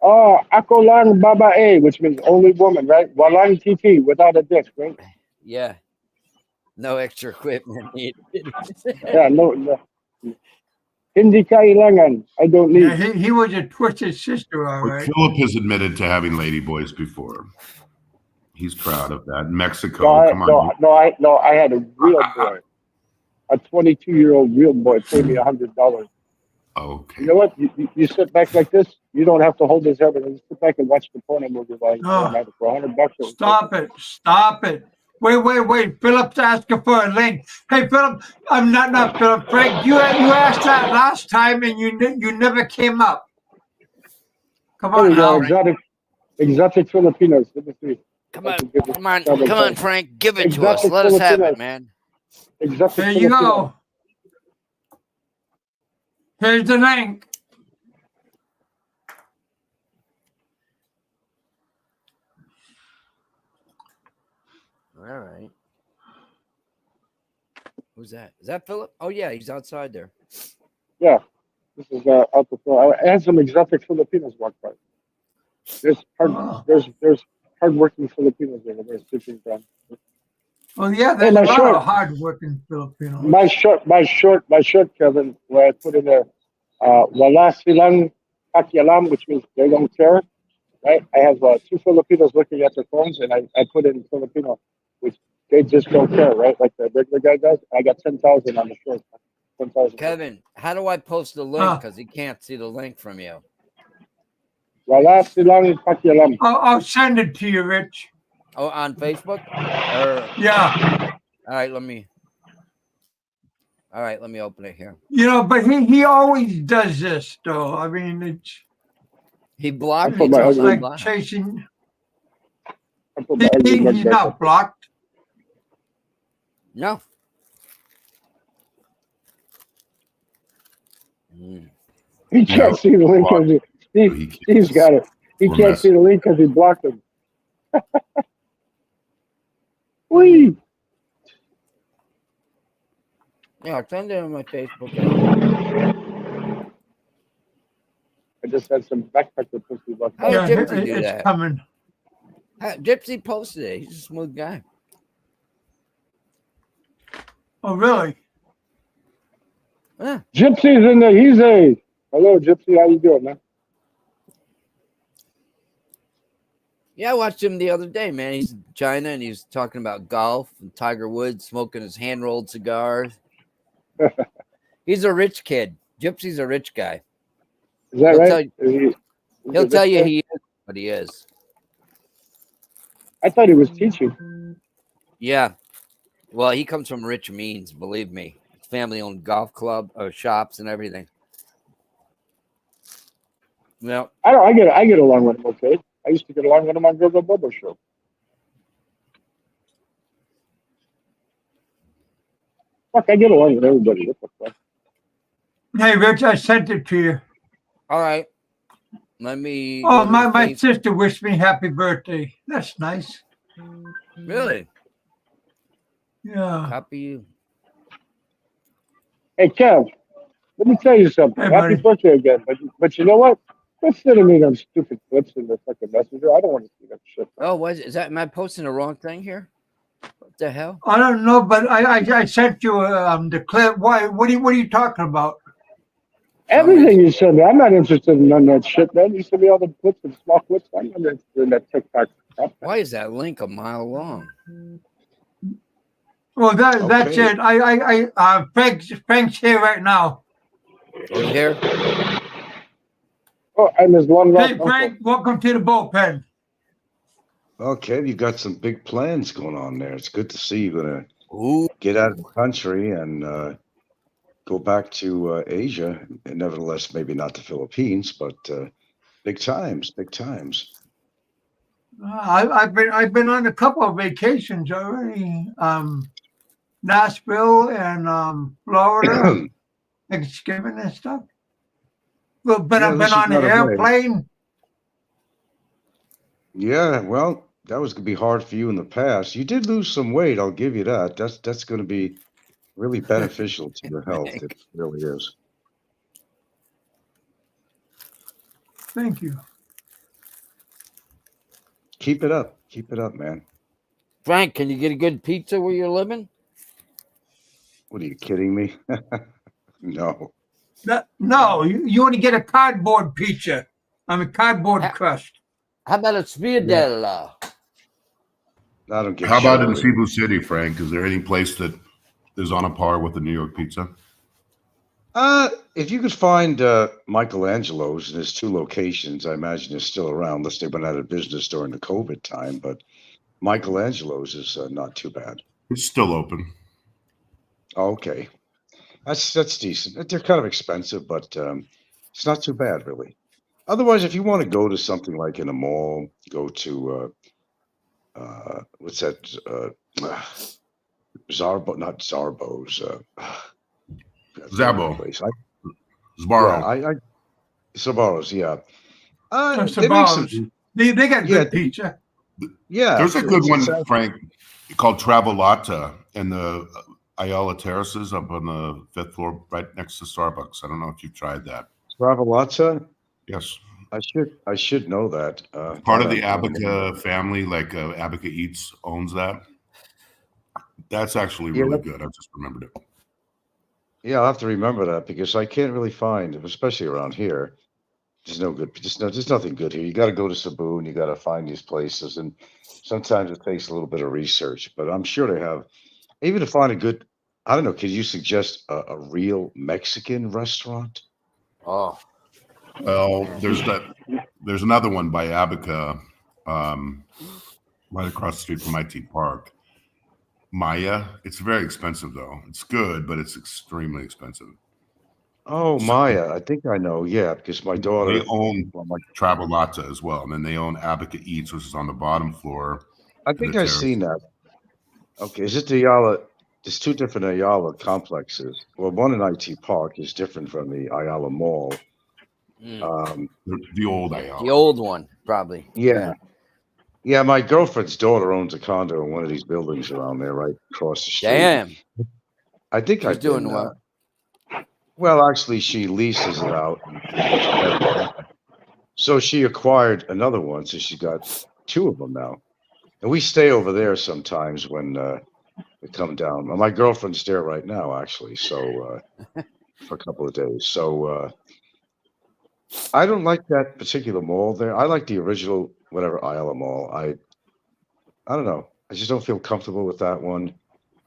oh, ako lang babae, which means only woman, right? Walang titi, without a dick, right? Yeah. No extra equipment needed. Yeah, no. Hindi kailangan. I don't need. Yeah, he was a twisted sister, all right. Philip has admitted to having ladyboys before. He's proud of that. Mexico, come on. No, I had a real boy. A 22-year-old real boy paid me $100. Okay. You know what? You sit back like this. You don't have to hold his head. And sit back and watch the porno movie while you for $100. Stop it. Wait. Philip's asking for a link. Hey, Philip, I'm not Philip. Frank, you asked that last time and you never came up. Come on now. Exotic Filipinos. Let me see. Come on, Frank. Give it to us. Let us have it, man. There you go. Here's the link. All right. Who's that? Is that Philip? Oh, yeah, he's outside there. Yeah. This is out the floor. I had some exotic Filipinos walk by. There's hardworking Filipinos over there sitting down. Well, yeah, there's a lot of hardworking Filipinos. My short, Kevin, where I put in there, wala silang pakialam, which means they don't care. Right? I have 2 Filipinos looking at their phones, and I put in Filipino, which they just don't care, right? Like the regular guy does. I got 10,000 on the short. 10,000. Kevin, how do I post the link? Because he can't see the link from you. Wala silang pakialam. I'll send it to you, Rich. Oh, on Facebook? Yeah. All right, let me open it here. You know, but he always does this, though. I mean, he blocked me. Just like chasing. He's not blocked. No. He can't see the link because Steve's got it. He can't see the link because he blocked him. Whee! Yeah, send it on my Facebook. I just had some backpacker pussy left. How did Gypsy do it's that? Coming. Gypsy posted it. He's a smooth guy. Oh, really? Yeah. Gypsy's in there. He's a. Hello, Gypsy. How you doing, man? Yeah, I watched him the other day, man. He's in China and he's talking about golf and Tiger Woods smoking his hand-rolled cigars. He's a rich kid. Gypsy's a rich guy. Is that right? He'll tell you he is what he is. I thought he was teaching. Yeah. Well, he comes from rich means, believe me. His family owned golf club or shops and everything. Well, I get along with him okay. I used to get along with him on Go-Go Bobo show. Fuck, I get along with everybody. What the fuck? Hey, Rich, I sent it to you. All right. Let me. Oh, go to my Facebook. sister wished me happy birthday. That's nice. Really? Yeah. Copy you. Hey, Kev, let me tell you something. Hey, Happy buddy. birthday again. But you know what? Quit sending me them stupid clips in the fucking messenger. I don't want to see that shit. Oh, is that? Am I posting the wrong thing here? What the hell? I don't know, but I sent you the clip. Why? What are you talking about? Everything you send me, I'm not interested in none of that shit, man. You send me all the clips and small clips. I'm not interested in that TikTok crap. Why is that link a mile long? Well, that's Okay. it. Frank's here right now. Are you here? Oh, and there's one rock. Hey, Frank, welcome to the bullpen. Okay, you got some big plans going on there. It's good to see you're gonna get out of the country and go back to Asia. And nevertheless, maybe not the Philippines, but big times, big times. I've been on a couple of vacations already. Nashville and Florida, Thanksgiving and stuff. Well, but Yeah, I've at been least you on an got away. airplane. Yeah, well, that was gonna be hard for you in the past. You did lose some weight, I'll give you that. That's gonna be really beneficial to your health. It really is. Thank you. Keep it up. Keep it up, man. Frank, can you get a good pizza where you're living? What are you kidding me? No. No, you want to get a cardboard pizza. I'm a cardboard crust. How about a Sviadella? I don't get How about in sugar. Cebu City, Frank? Is there any place that is on a par with the New York pizza? If you could find Michelangelo's in his 2 locations, I imagine it's still around, unless they went out of business during the COVID time. But Michelangelo's is not too bad. It's still open. Oh, okay, that's decent. They're kind of expensive, but it's not too bad, really. Otherwise, if you want to go to something like in a mall, go to what's that? Zarbo, not Zarbo's. Zabo. Place. Sbarro. Yeah, Sabaros, yeah. They make Sabaros. some. They got good pizza. Yeah, There's a good one, exactly. Frank, called Travelata in the Ayala Terraces up on the 5th floor, right next to Starbucks. I don't know if you've tried that. Travelata? Yes. I should know that. Part of the Abaca family, like Abaca Eats owns that. That's actually really good. I just remembered it. Yeah, I'll have to remember that because I can't really find, especially around here. There's no good. There's nothing good here. You got to go to Cebu and you got to find these places, and sometimes it takes a little bit of research. But I'm sure they have. Even to find a good, I don't know. Could you suggest a real Mexican restaurant? Oh, well, there's another one by Abaca, right across the street from IT Park. Maya. It's very expensive though. It's good, but it's extremely expensive. Oh, Maya. I think I know. Yeah, because my daughter. They own Travelata as well, and then they own Abaca Eats, which is on the bottom floor. I think I've seen that. Okay, is it the Ayala? There's 2 different Ayala complexes. Well, one in IT Park is different from the Ayala Mall. The old Ayala. The old one, probably. Yeah. Yeah, my girlfriend's daughter owns a condo in one of these buildings around there, right across the street. Damn. I think She's doing well. Well, actually, she leases it out. So she acquired another one, so she's got 2 of them now. And we stay over there sometimes when we come down. Well, my girlfriend's there right now, actually, so for a couple of days. So I don't like that particular mall there. I like the original, whatever, Ayala Mall. I don't know. I just don't feel comfortable with that one.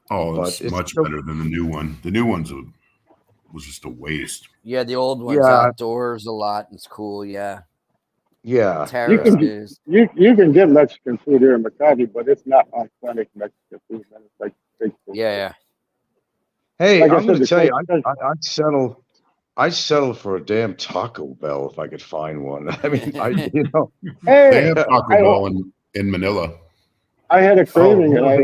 Oh, it's much better than the new one. The new one's was just a waste. Yeah, the old one's outdoors a lot. It's cool. Yeah. Yeah. You can get Mexican food here in Makati, but it's not authentic Mexican food. Man. It's like fake food. Yeah. Hey, like I'm going to tell you, I'd settle for a damn Taco Bell if I could find one. I mean, They have Taco Bell in Manila. I had a craving and I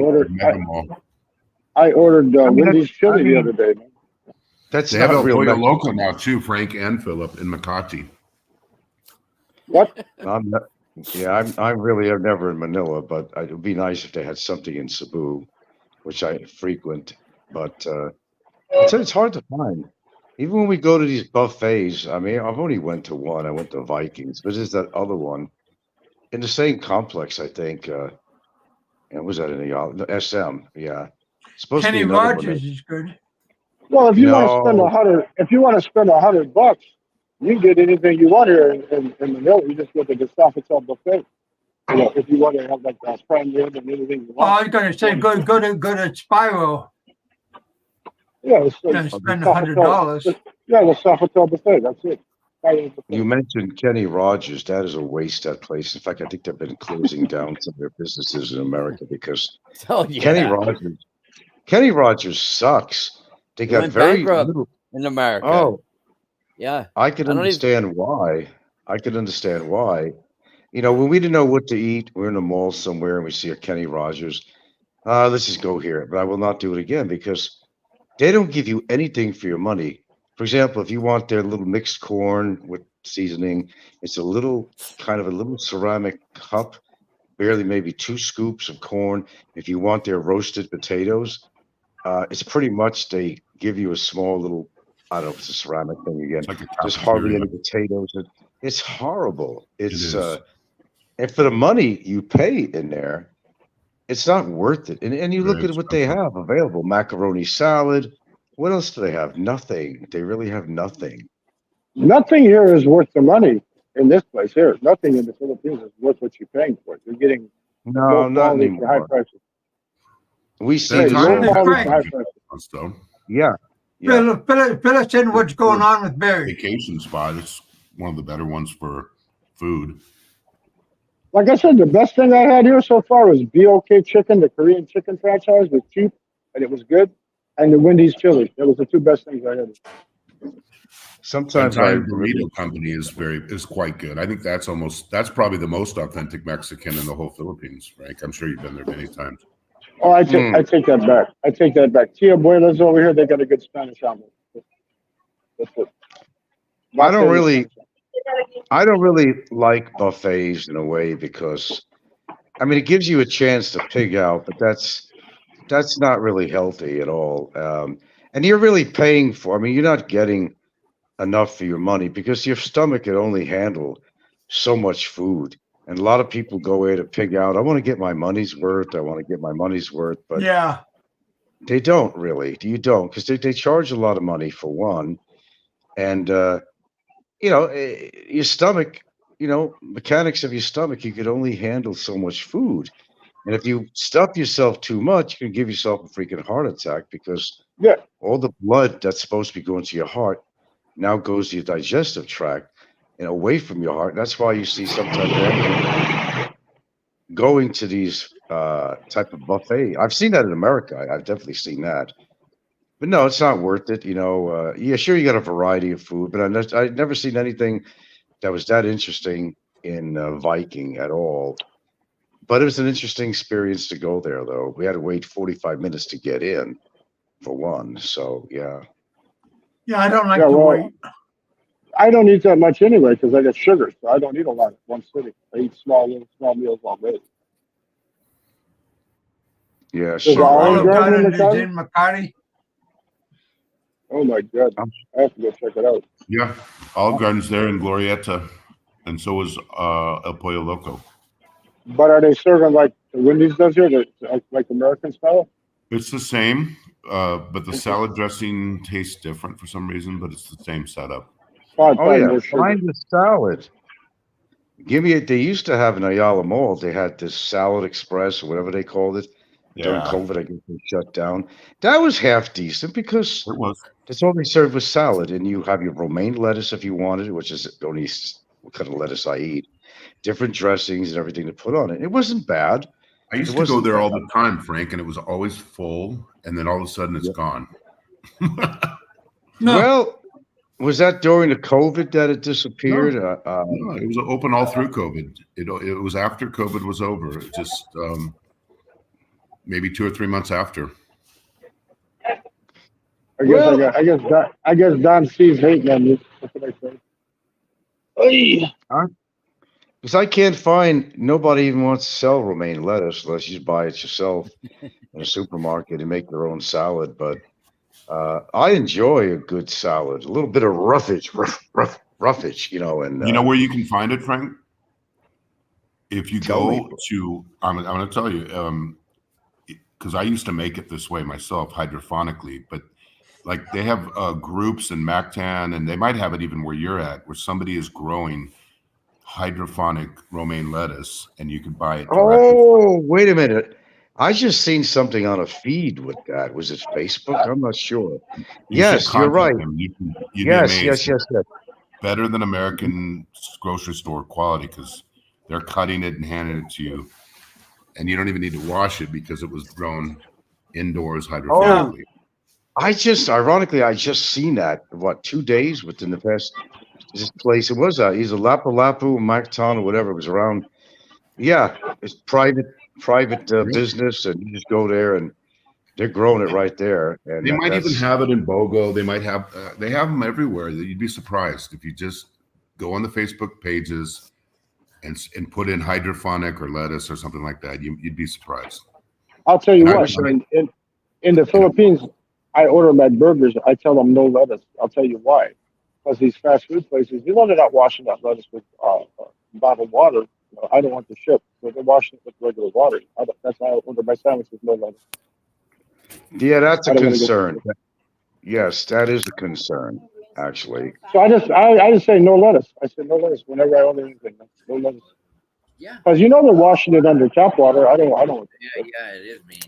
ordered Wendy's chili the other day. Man. They have El Pollo Loco now too, Frank and Philip in Makati. What? I'm not, yeah, I'm really I'm never in Manila, but it would be nice if they had something in Cebu, which I frequent. But I tell you, it's hard to find. Even when we go to these buffets, I mean, I've only went to one. I went to Vikings, but there's that other one in the same complex, I think. And was that in the SM? Yeah, supposed to be Kenny another one. Rogers is good. Well, if you want to spend No, $100, you can get anything you want here in Manila. You just go to the Sofitel buffet. You know, if you want to have like prime rib and anything you Oh, I want. was going to say, go to Spyro. Yeah, it's You like know, the spend Sofitel. $100. Yeah, the Sofitel buffet. That's it. Spyro you buffet. mentioned Kenny Rogers. That is a waste. That place. In fact, I think they've been closing down some of their businesses in America because Oh Kenny yeah, Rogers. Kenny Rogers sucks. They he got went very bankrupt little. in America. Oh, Yeah, I could I don't even. understand why. I could understand why. You know, when we didn't know what to eat, we're in a mall somewhere and we see a Kenny Rogers. Let's just go here. But I will not do it again because they don't give you anything for your money. For example, if you want their little mixed corn with seasoning, it's a little kind of a little ceramic cup, barely maybe 2 scoops of corn. If you want their roasted potatoes, it's pretty much they give you a small little, I don't know if it's a ceramic thing It's again. like a There's hardly cafeteria. any potatoes. It's horrible. It It's is. and for the money you pay in there, it's not worth it. And you look Very at what they expensive. have available: macaroni salad. What else do they have? Nothing. They really have nothing. Nothing here is worth the money in this place here. Nothing in the Philippines is worth what you're paying for it. You're getting low No, not quality for high anymore. prices. We The see Hey, the low same Italians Hey, have quality for Frank, high good prices. restaurants, though. Yeah, yeah. fill us in what's going Good on with Barry. vacation spot. It's one of the better ones for food. Like I said, the best thing I had here so far was BOK Chicken, the Korean chicken franchise was cheap and it was good, and the Wendy's chili. That was the two best things I had. The Sometimes I Italian really burrito company is quite good. I think that's probably the most authentic Mexican in the whole Philippines, Frank. I'm sure you've been there many times. Oh, I take that back. I take that back. Tia Buena's over here. They got a good Spanish omelet. That's it. I My don't favorite really Spanish omelet. I don't really like buffets in a way because I mean it gives you a chance to pig out, but that's not really healthy at all. And you're really paying for. I mean, you're not getting enough for your money because your stomach can only handle so much food. And a lot of people go in to pig out. I want to get my money's worth. I want to get my money's worth, but Yeah. they don't really. You don't because they charge a lot of money for one, and your stomach. Mechanics of your stomach. You could only handle so much food, and if you stuff yourself too much, you can give yourself a freaking heart attack because Yeah, all the blood that's supposed to be going to your heart now goes to your digestive tract and away from your heart. That's why you see sometimes going to these type of buffet. I've seen that in America. I've definitely seen that. But no, it's not worth it. Yeah, sure, you got a variety of food, but I've never seen anything that was that interesting in Viking at all. But it was an interesting experience to go there, though. We had to wait 45 minutes to get in, for one. So, yeah. Yeah, I don't yeah. like to Well, wait. I don't eat that much anyway because I got sugar, so I don't eat a lot in one sitting. I eat small meals all day. Yeah, There's an So sugar. I Olive Olive know. Garden in Garden is Makati. in Makati. Oh my god, I'm, I have to go check it out. Yeah, Olive Garden's there in Glorieta, and so is El Pollo Loco. But are they serving like the Wendy's does here, like American style? It's the same, but the Okay. salad dressing tastes different for some reason, but it's the same setup. oh, Probably yeah. more sugar. Find the salad. Give me it. They used to have in Ayala Mall, they had this Salad Express or whatever they called it. During Yeah, COVID, I guess they shut down. That was half decent because it was. that's all they served was salad. And you have your romaine lettuce if you wanted it, which is the only what kind of lettuce I eat. Different dressings and everything to put on it. It wasn't bad. I It used to go wasn't there bad. all the time, Frank, and it was always full, and then all of a sudden it's Yeah. gone. No, Well, was that during the COVID that it No, disappeared? no, it was open all through COVID. It was after COVID was over. It just maybe 2 or 3 months after. well, I guess Don C's hating on me. That's what I say. Hey. I, Because I can't find, nobody even wants to sell romaine lettuce unless you buy it yourself in a supermarket and make your own salad. But I enjoy a good salad, a little bit of roughage, you know. And You know where you can find it, Frank? If you Tell me. go to, I'm going to tell you, because I used to make it this way myself, hydrophonically. But like they have groups in Mactan, and they might have it even where you're at, where somebody is growing hydroponic romaine lettuce, and you can buy it directly. Oh, wait a minute. I just seen something on a feed with that. Was it Facebook? I'm not sure. You should Yes, you're right. contact them. You'd be Yes, amazed. yes. Better than American grocery store quality because they're cutting it and handing it to you, and you don't even need to wash it because it was grown indoors hydrophonically. Ironically, I just seen that, 2 days within the past, this place. It was either Lapu, Macton, or whatever. It was around. Yeah, it's private business, and you just go there and they're growing it right there. And They might even that's, have it in BOGO. They might have they have them everywhere. You'd be surprised if you just go on the Facebook pages and put in hydroponic or lettuce or something like that. You'd be surprised. I'll tell you And what. In the Philippines, I order my burgers. I tell them no lettuce. I'll tell you why. Because these fast food places, they're not washing that lettuce with bottled water. I don't want the ship, so they're washing it with regular water. That's why I order my sandwich with no lettuce. yeah, that's a concern. Yes, that is a concern, actually. So I just say no lettuce. I say no lettuce whenever I order anything. No lettuce. Yeah. Because they're washing it under tap water. I don't. Yeah, it is mean.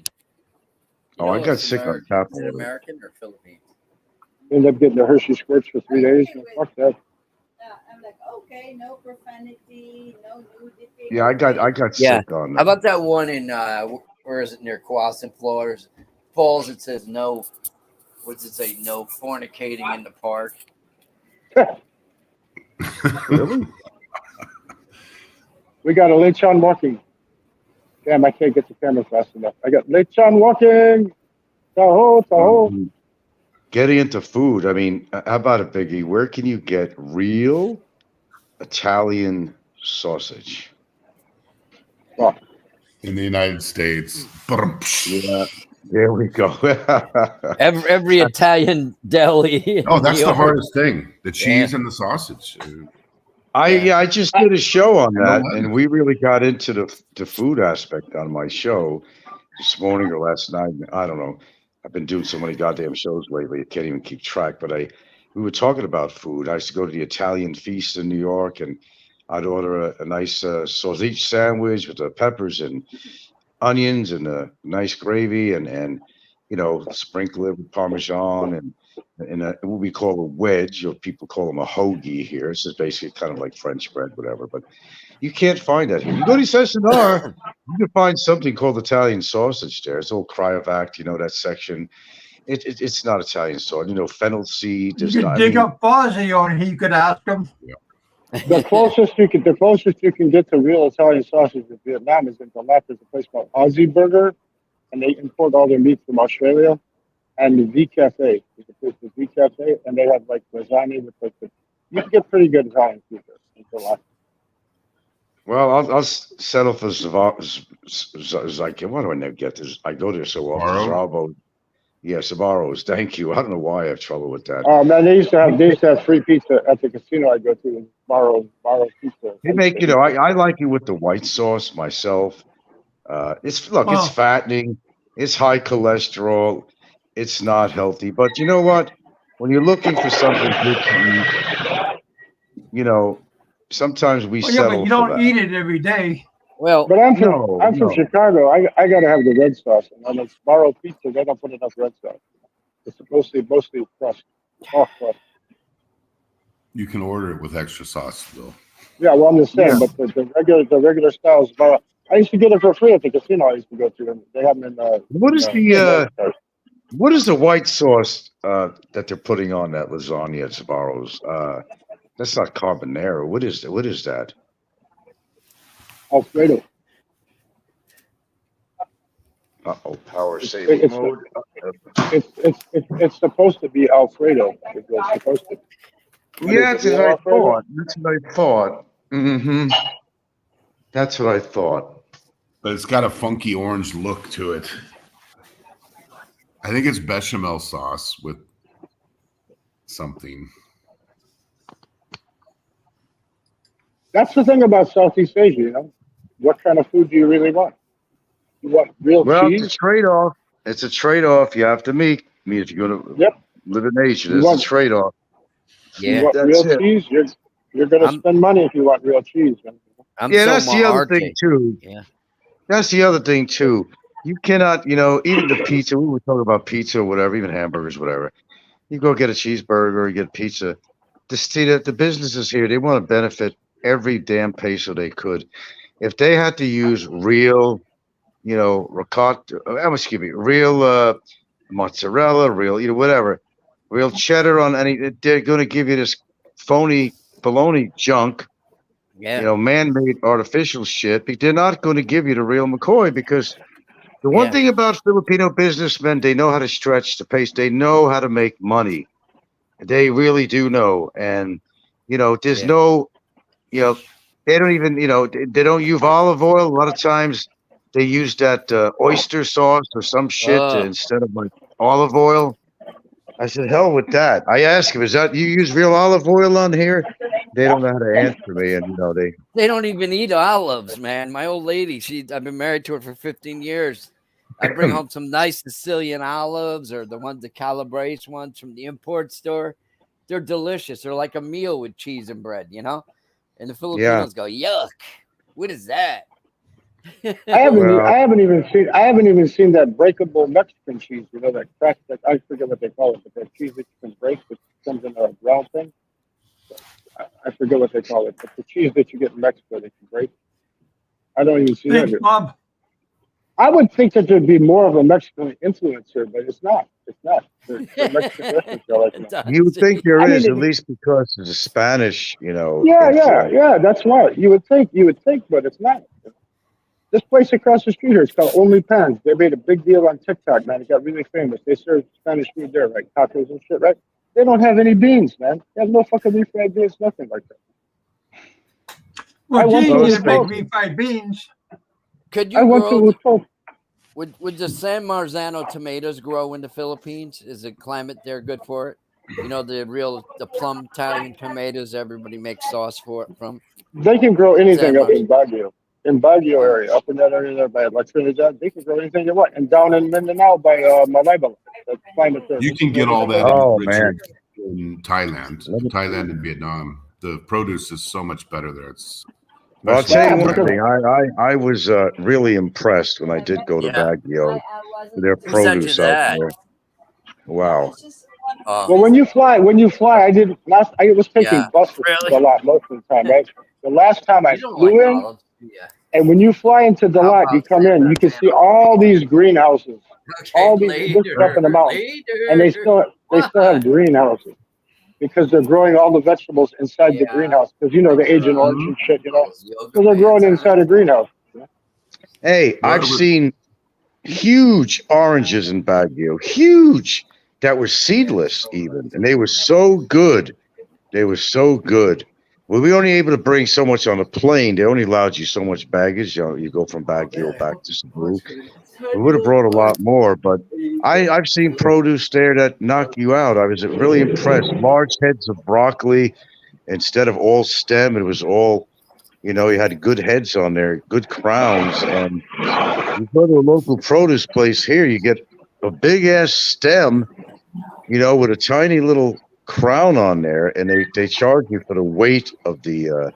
I got sick on tap Is it water. American or Philippines? End up getting the Hershey squirts for 3 days. Fuck that. I'm like, okay, no profanity, no nudity. Yeah, I got sick on How that. about that one in where is it, near Quasin Falls? It says no. What does it say? No fornicating in the park. Really? We got a lechon walking. Damn, I can't get the camera fast enough. I got lechon walking. Tahoe. Getting into food. I mean, how about it, Biggie? Where can you get real Italian sausage? In the United States. Yeah, there we go. every Italian deli. Oh, that's the hardest thing. The cheese and the sausage. I just did a show on that, and we really got into the food aspect on my show this morning or last night. I don't know. I've been doing so many goddamn shows lately, I can't even keep track. But we were talking about food. I used to go to the Italian feast in New York, and I'd order a nice sausage sandwich with the peppers and onions and a nice gravy, and sprinkle it with Parmesan and what we call a wedge, or people call them a hoagie here. It's just basically kind of like French bread, whatever. But you can't find that here. You go to Sessionar, you can find something called Italian sausage there. It's all cryovac, that section. It's not Italian sausage. Fennel seed. You could dig up Fozzie on. He could ask him. Yeah. The closest you can get to real Italian sausage in Vietnam is in the left. There's a place called Aussie Burger, and they import all their meat from Australia. And the V Cafe is a place called V Cafe, and they have like lasagna with you can get pretty good Italian food there in the left. Well, I'll settle for Zyke. Why do I never get this? I go there so often. Zarbo. Yeah, Sabaros. Thank you. I don't know why I have trouble with that. Oh man, they used to have free pizza at the casino I go to. Baro pizza. They make I like it with the white sauce myself. It's fattening. It's high cholesterol. It's not healthy. But you know what? When you're looking for something good to eat, sometimes we settle but you for don't that. eat it every day. Well, but I'm from Chicago. I gotta have the red sauce, and on the Baro pizza they don't put enough red sauce. It's mostly crust, off crust. You can order it with extra sauce, Bill. Yeah, well, I'm just saying, but the regular styles. I used to get it for free at the casino I used to go to, and they have them in. What is the white sauce that they're putting on that lasagna at Sabaros? That's not carbonara. What is that? Alfredo. Power saving mode. It's supposed to be Alfredo. It's supposed to. Yeah, that's what I thought. That's what I thought. Mm-hmm. That's what I thought. But it's got a funky orange look to it. I think it's bechamel sauce with something. That's the thing about Southeast Asia, you know. What kind of food do you really want? You want real Well, it's a cheese? trade-off. It's a trade-off you have to meet. I mean, if you're going to Yep. live in Asia, You there's a want trade-off. you Yeah. want That's real it. cheese? You're gonna I'm spend money if you want real cheese, man. I'm Yeah, so that's the other thing Maarte. too. Yeah. That's the other thing too. You cannot, even the pizza. We were talking about pizza or whatever, even hamburgers, whatever. You go get a cheeseburger or you get pizza. The businesses here, they want to benefit every damn peso they could. If they had to use real, ricotta, excuse me, real mozzarella, real, whatever, real cheddar on any, they're going to give you this phony baloney junk, Yeah. man-made artificial shit. But they're not going to give you the real McCoy because the one Yeah. thing about Filipino businessmen, they know how to stretch the pace. They know how to make money. They really do know. And, there's Yeah. no, they don't even, they don't use olive oil. A lot of times they use that oyster sauce or some shit Oh, instead of like olive oil. I said, hell with that. I asked him, is that you use real olive oil on here? They don't know how to answer me. And, they don't even eat olives, man. My old lady, I've been married to her for 15 years. I bring home some nice Sicilian olives or the ones, the Calabrese ones from the import store. They're delicious. They're like a meal with cheese and bread, And the yeah. Filipinos go, yuck. What is that? Well, I haven't even seen that breakable Mexican cheese. You know that crack that I forget what they call it, but that cheese that you can break, which comes in a round thing. I forget what they call it, but the cheese that you get in Mexico that you break. I don't even see that Thanks, here. Bob. I would think that there'd be more of a Mexican influence here, but it's not. It's not. The Mexican restaurants are like that. you would think there I mean, is, at least because of the Spanish, yeah. influence. That's why you would think, but it's not. This place across the street here, it's called Only Pans. They made a big deal on TikTok, man. It got really famous. They serve Spanish food there, right? Tacos and shit, right? They don't have any beans, man. They have no fucking refried beans, nothing like that. Well, I went gee, to Well, you let's can face make Utos. it. refried beans. Could I you went to grow Utos. would the San Marzano tomatoes grow in the Philippines? Is the climate there good for it? The plum Italian tomatoes everybody makes sauce from They can grow San anything up Mars. in Baguio. In Baguio Oh, area, up in that area there by La Trinidad, they can grow anything they want. And down in Mindanao by Malaybala, the climate there, You they can can grow get all anything they that want. in Oh, Richard man. in Thailand and Vietnam. The produce is so much better there. It's Well, I'll especially tell Yeah, you one because thing. I was really impressed when I did go to yeah. Baguio. Their Who sent you produce out that? there. Wow. Oh, well, when you fly, I was taking yeah. buses Really? a lot most of the time, right? The last time I You don't like flew in, olives? Yeah. and when you fly into How Dalat, you about come San in, you can see Marzano all tomatoes? these greenhouses, Okay, all these this stuff in the mountains, and later. they still have What? greenhouses because they're growing all the vegetables inside the Yeah. greenhouse because the Agent Orange Mhm. and shit, Those yoga so they're growing pants on. inside a greenhouse. Hey, Well, I've seen huge oranges in Baguio, huge, that were seedless even, and they were so good. They were so good. Well, we were only able to bring so much on a plane. They only allowed you so much baggage. You go from Baguio back to Cebu. We would have brought a lot more, but I've seen produce there that knock you out. I was really impressed. Large heads of broccoli instead of all stem. It was all, you had good heads on there, good crowns. And you go to a local produce place here, you get a big ass stem, with a tiny little crown on there, and they charge you for the weight of the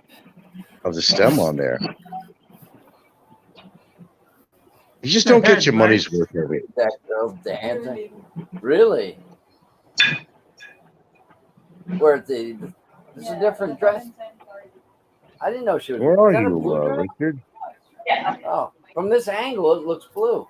stem on there. You just The don't get head, your right? money's worth of it. That girl's dancing. Really? Where there's a different dress? I didn't know she was. Where Is are that a you, blue dress? Richard? Oh, from this angle, it looks blue.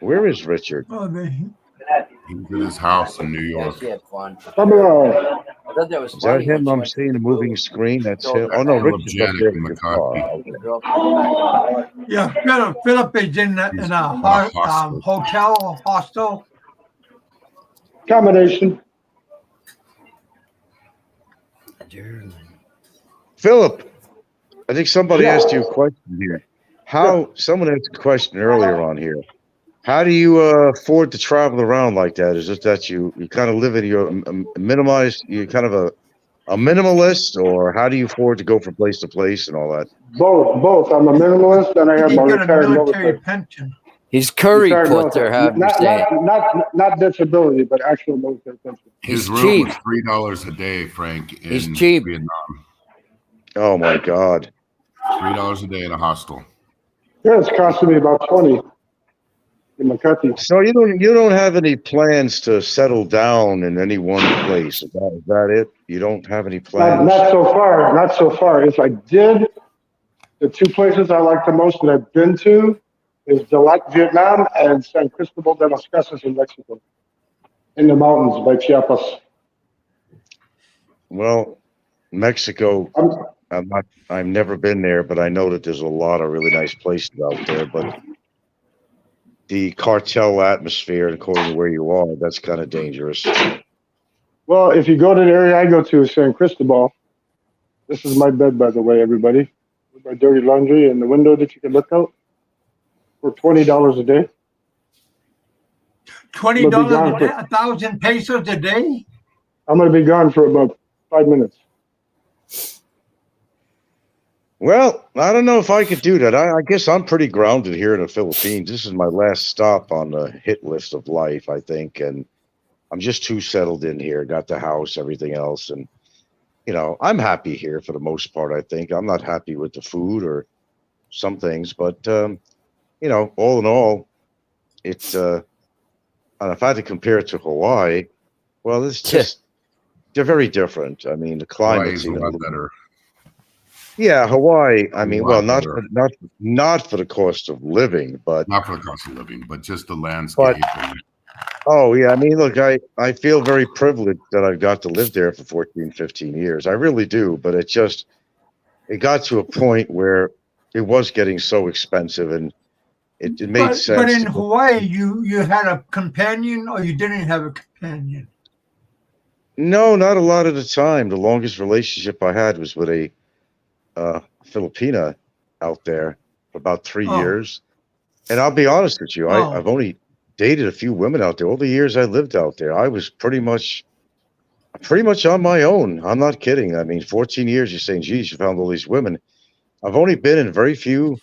Where is Richard? Oh, he's in his house in New Yeah, York. she had fun. Come on. I thought that was Is that funny when him? she I'm went to seeing a Cebu. moving screen. That's Told him. her Oh no, family. Philip, Richard's up Janet, there and with his car. McCarthy. Okay. The girl from the back. yeah. Philip is in He's a at a hospital. hotel, hostel. Combination. Dude. Philip, I think somebody asked you a question here. Someone asked a question earlier on here. How do you afford to travel around like that? Is it that you kind of live in your minimized, you're kind of a minimalist, or how do you afford to go from place to place and all that? Both. I'm a minimalist, and I have my He's got a retired military motorcycle. pension. He's curry Retired putter, motorcycle. however you say it. Not disability, but actual military pension. He's His room cheap. was $3 a day, Frank, He's in cheap. Vietnam. Oh my God. $3 a day in a hostel. Yeah, it's costing me about 20 in McCarthy. So you don't have any plans to settle down in any one place? Is that it? You don't have any plans? Not so far. If I did, the two places I like the most that I've been to is Dalat, Vietnam, and San Cristobal de las Casas in Mexico, in the mountains by Chiapas. Well, Mexico, I've never been there, but I know that there's a lot of really nice places out there. But the cartel atmosphere, according to where you are, that's kind of dangerous. Well, if you go to the area I go to, San Cristobal, this is my bed, by the way, everybody, with my dirty laundry and the window that you can look out for $20 a day. $20 a day, 1,000 pesos a day. I'm going to be gone for about 5 minutes. Well, I don't know if I could do that. I guess I'm pretty grounded here in the Philippines. This is my last stop on the hit list of life, I think, and I'm just too settled in here. Got the house, everything else, and I'm happy here for the most part. I think I'm not happy with the food or some things, but all in all, it's. And if I had to compare it to Hawaii, well, it's just they're very different. I mean, the climate's Hawaii's a lot better. Yeah, Hawaii. I mean, well, not for the cost of living, but not for the cost of living, but just the landscape. Oh yeah, I mean, look, I feel very privileged that I've got to live there for 14, 15 years. I really do, but it got to a point where it was getting so expensive, and it made sense. But in Hawaii, you had a companion, or you didn't have a companion? No, not a lot of the time. The longest relationship I had was with a Filipina out there for about 3 years. And I'll be honest with you, I've only dated a few women out there. All the years I lived out there, I was pretty much on my own. I'm not kidding. I mean, 14 years, you're saying, geez, you found all these women. I've only been in very few,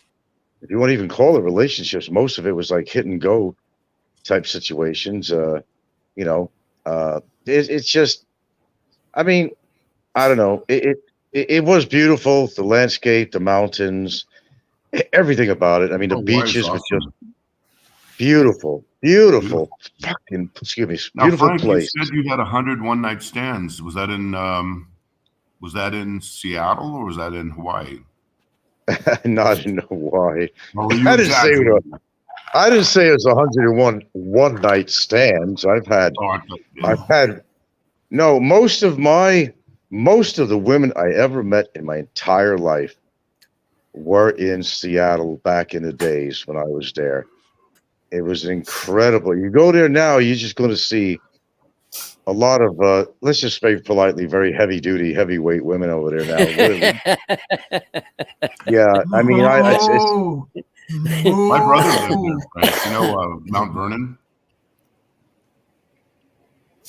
if you want to even call it relationships. Most of it was like hit and go type situations. It's just, I mean, I don't know. It was beautiful. The landscape, the mountains, everything about it. I mean, the beaches were just beautiful. Fucking, excuse me, now, beautiful Frank, place. You said you had 100 one-night stands. Was that in Seattle or was that in Hawaii? Not in Hawaii. Well, I didn't say it was 101 one-night stands. Most of the women I ever met in my entire life were in Seattle back in the days when I was there. It was incredible. You go there now, you're just going to see a lot of, let's just say politely, very heavy-duty, heavyweight women over there now. Yeah, I mean, my brother lived there, right? Mount Vernon?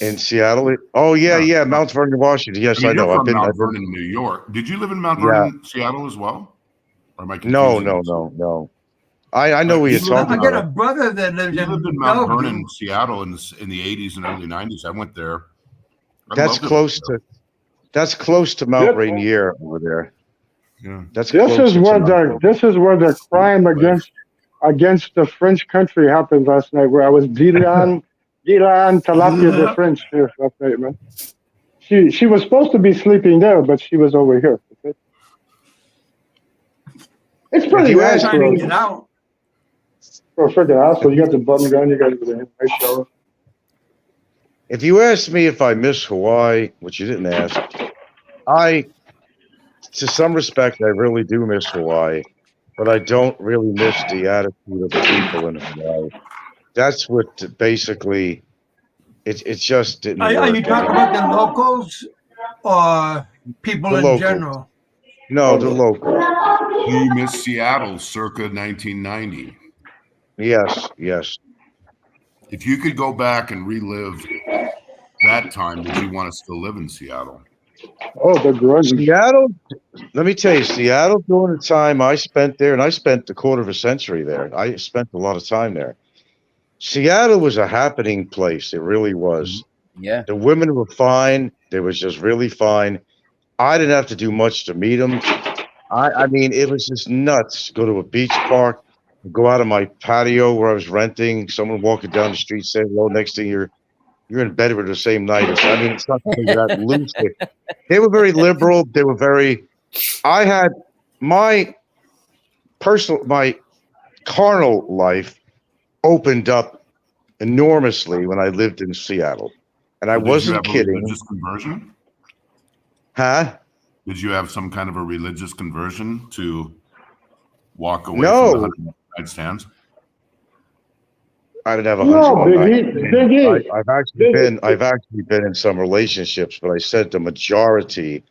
In Seattle? Oh, yeah, Mount Vernon, Washington. Yes, I know. I've been Mount Vernon, New York. Did you live in Mount Vernon, Seattle as well? Or am I confusing? No. I know what you're talking about. I got a brother that lived in Mount Vernon, Seattle in the 80s and early 90s. I went there. That's close to Mount Rainier over there. Yeah. This is where the crime against the French country happened last night, where I was Dylan Tilapia de French here last night, man. She was supposed to be sleeping there, but she was over here. Okay? It's pretty nice for a freaking asshole. You got the button gun, you got the nice shower. If you ask me if I miss Hawaii, which you didn't ask, to some respect, I really do miss Hawaii, but I don't really miss the attitude of the people in Hawaii. That's what basically, it just didn't work. Are you talking about the locals or people in general? No, the locals. Do you miss Seattle circa 1990? Yes, yes. If you could go back and relive that time, would you want to still live in Seattle? Oh, the grunge. Seattle, let me tell you, Seattle during the time I spent there, and I spent a quarter of a century there. I spent a lot of time there. Seattle was a happening place. It really was. Yeah. The women were fine. They was just really fine. I didn't have to do much to meet them. I mean, it was just nuts. Go to a beach park, go out on my patio where I was renting. Someone walking down the street saying hello. Next thing you're in bed with the same night. I mean, it's not that loose. They were very liberal. They were very. I had my carnal life opened up enormously when I lived in Seattle, and I So did you wasn't have a kidding. religious conversion? Huh? Did you have some kind of a religious conversion to walk away No. from the 100 night stands? I didn't have a No, 101 night. Biggie. I've actually been in some relationships, but I said the majority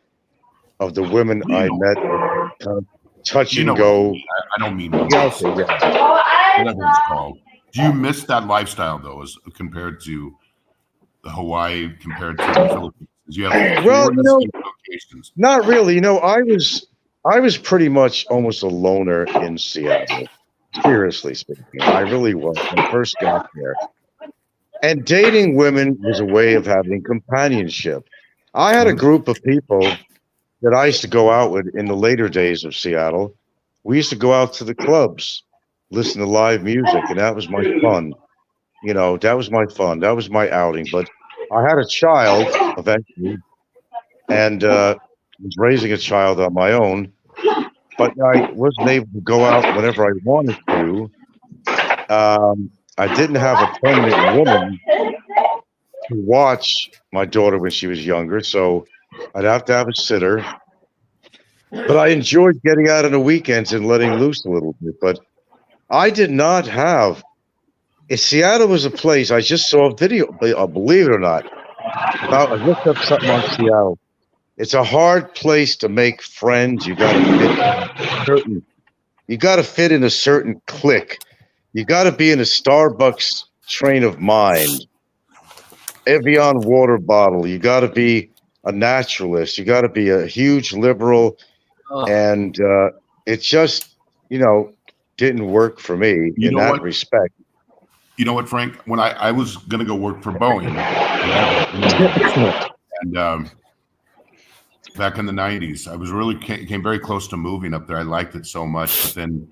of the women I met were kind of touch You and know what go. you mean. I don't mean Yeah, okay, yeah. whatever it's called. Do you miss that lifestyle though, as compared to the Hawaii, compared to the Philippines? You have Well, four distinct locations. not really. I was pretty much almost a loner in Seattle. Seriously speaking, I really was when I first got there. And dating women was a way of having companionship. I had a group of people that I used to go out with in the later days of Seattle. We used to go out to the clubs, listen to live music, and that was my fun. That was my fun. That was my outing. But I had a child eventually, and was raising a child on my own. But I wasn't able to go out whenever I wanted to. I didn't have a permanent woman to watch my daughter when she was younger, so I'd have to have a sitter. But I enjoyed getting out on the weekends and letting loose a little bit. But I did not have. Seattle was a place. I just saw a video. Believe it or not, I looked up something on Seattle. It's a hard place to make friends. You got to fit in a certain clique. You got to be in a Starbucks train of mind. Evian water bottle. You got to be a naturalist. You got to be a huge liberal. And it just, didn't work for me in that respect. You know what, Frank? When I was going to go work for Boeing, and back in the 90s, I was came very close to moving up there. I liked it so much, but then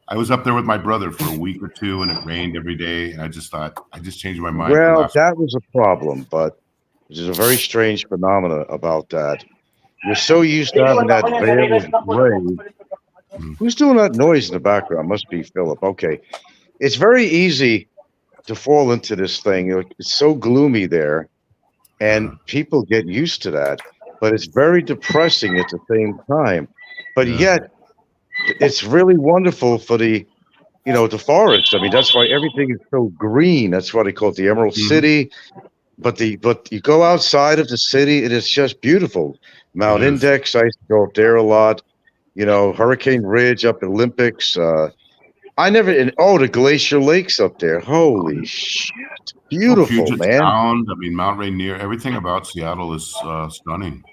I was up there with my brother for a week or two, and it rained every day. And I just changed my mind. Well, that was a problem, but there's a very strange phenomena about that. You're so used to having that veil of gray. Who's doing that noise in the background? Must be Philip. Okay. It's very easy to fall into this thing. It's so gloomy there, and people get used to that. But it's very depressing at the same time. But yet, it's really wonderful for the forest. I mean, that's why everything is so green. That's why they call it the Emerald City. But you go outside of the city, and it's just beautiful. Mount Index, I used to go up there a lot. Hurricane Ridge up at Olympics. The Glacier Lakes up there. Holy shit. Beautiful, Puget man. Sound, I mean, Mount Rainier. Everything about Seattle is stunning.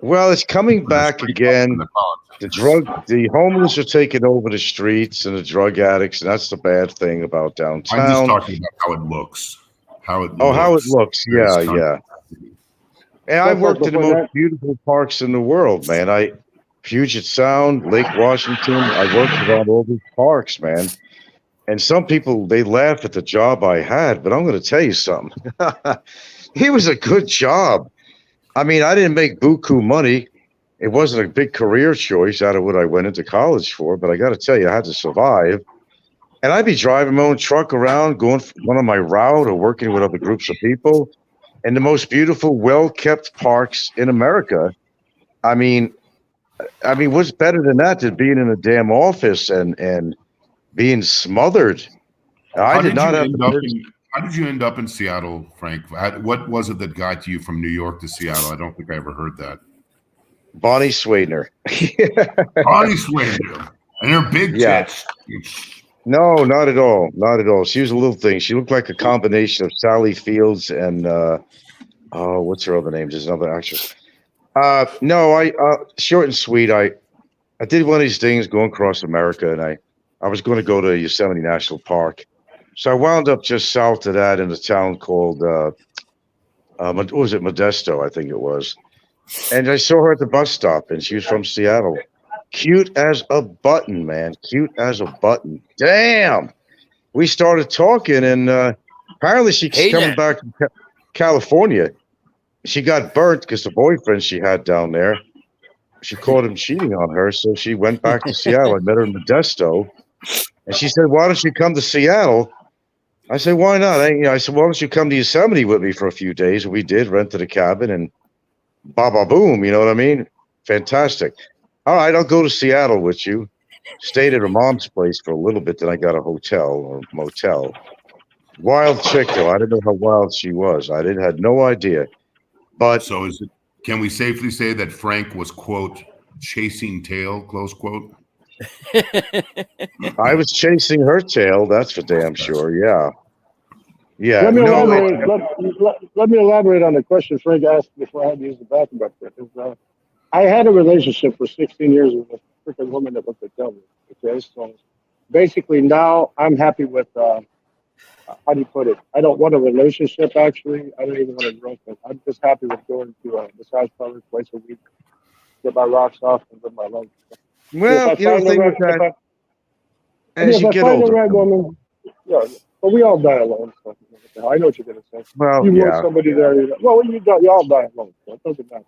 Well, it's coming back again. The homeless are taking over the streets and the drug addicts, and that's the bad thing about downtown. I'm just talking about how it looks. How it looks. Yeah. And I worked in the most beautiful parks in the world, man. Puget Sound, Lake Washington. I worked around all these parks, man. And some people, they laugh at the job I had, but I'm going to tell you something. It was a good job. I mean, I didn't make buku money. It wasn't a big career choice out of what I went into college for, but I got to tell you, I had to survive. And I'd be driving my own truck around, going on my route or working with other groups of people in the most beautiful, well-kept parks in America. I mean, what's better than that than being in a damn office and being smothered? How did you end up in Seattle, Frank? What was it that got you from New York to Seattle? I don't think I ever heard that. Bonnie Swadner. Bonnie Swadner. And her big tits. No, not at all. Not at all. She was a little thing. She looked like a combination of Sally Fields and what's her other name? There's another actress. No, I short and sweet. I did one of these things going across America, and I was going to go to Yosemite National Park. So I wound up just south of that in a town called what was it, Modesto, I think it was. And I saw her at the bus stop, and she was from Seattle. Cute as a button, man. Cute as a button. Damn. We started talking, and apparently she's coming back from California. She got burnt because the boyfriend she had down there, she caught him cheating on her, so she went back to Seattle. I met her in Modesto, and she said, "Why don't you come to Seattle?" I said, "Why not?" I said, "Why don't you come to Yosemite with me for a few days?" And we did, rented a cabin, and ba boom, you know what I mean? Fantastic. All right, I'll go to Seattle with you. Stayed at her mom's place for a little bit, then I got a hotel or motel. Wild chick, though. I didn't know how wild she was. I had no idea. But so can we safely say that Frank was, quote, chasing tail, close quote? I was chasing her tail, that's for damn sure. Yeah. Yeah. Let me elaborate on the question Frank asked before I had to use the bathroom up there. I had a relationship for 16 years with a freaking woman that looked at devil. Okay, so basically now I'm happy with how do you put it? I don't want a relationship actually. I don't even want a girlfriend. I'm just happy with going to a massage parlor twice a week, get my rocks off, and live my life. Well, you know, the thing with that, as you get find older, the right woman, yeah, but we all die alone. So I know what you're gonna say. Well, you yeah. want somebody there. Well, you all die alone. So it doesn't matter.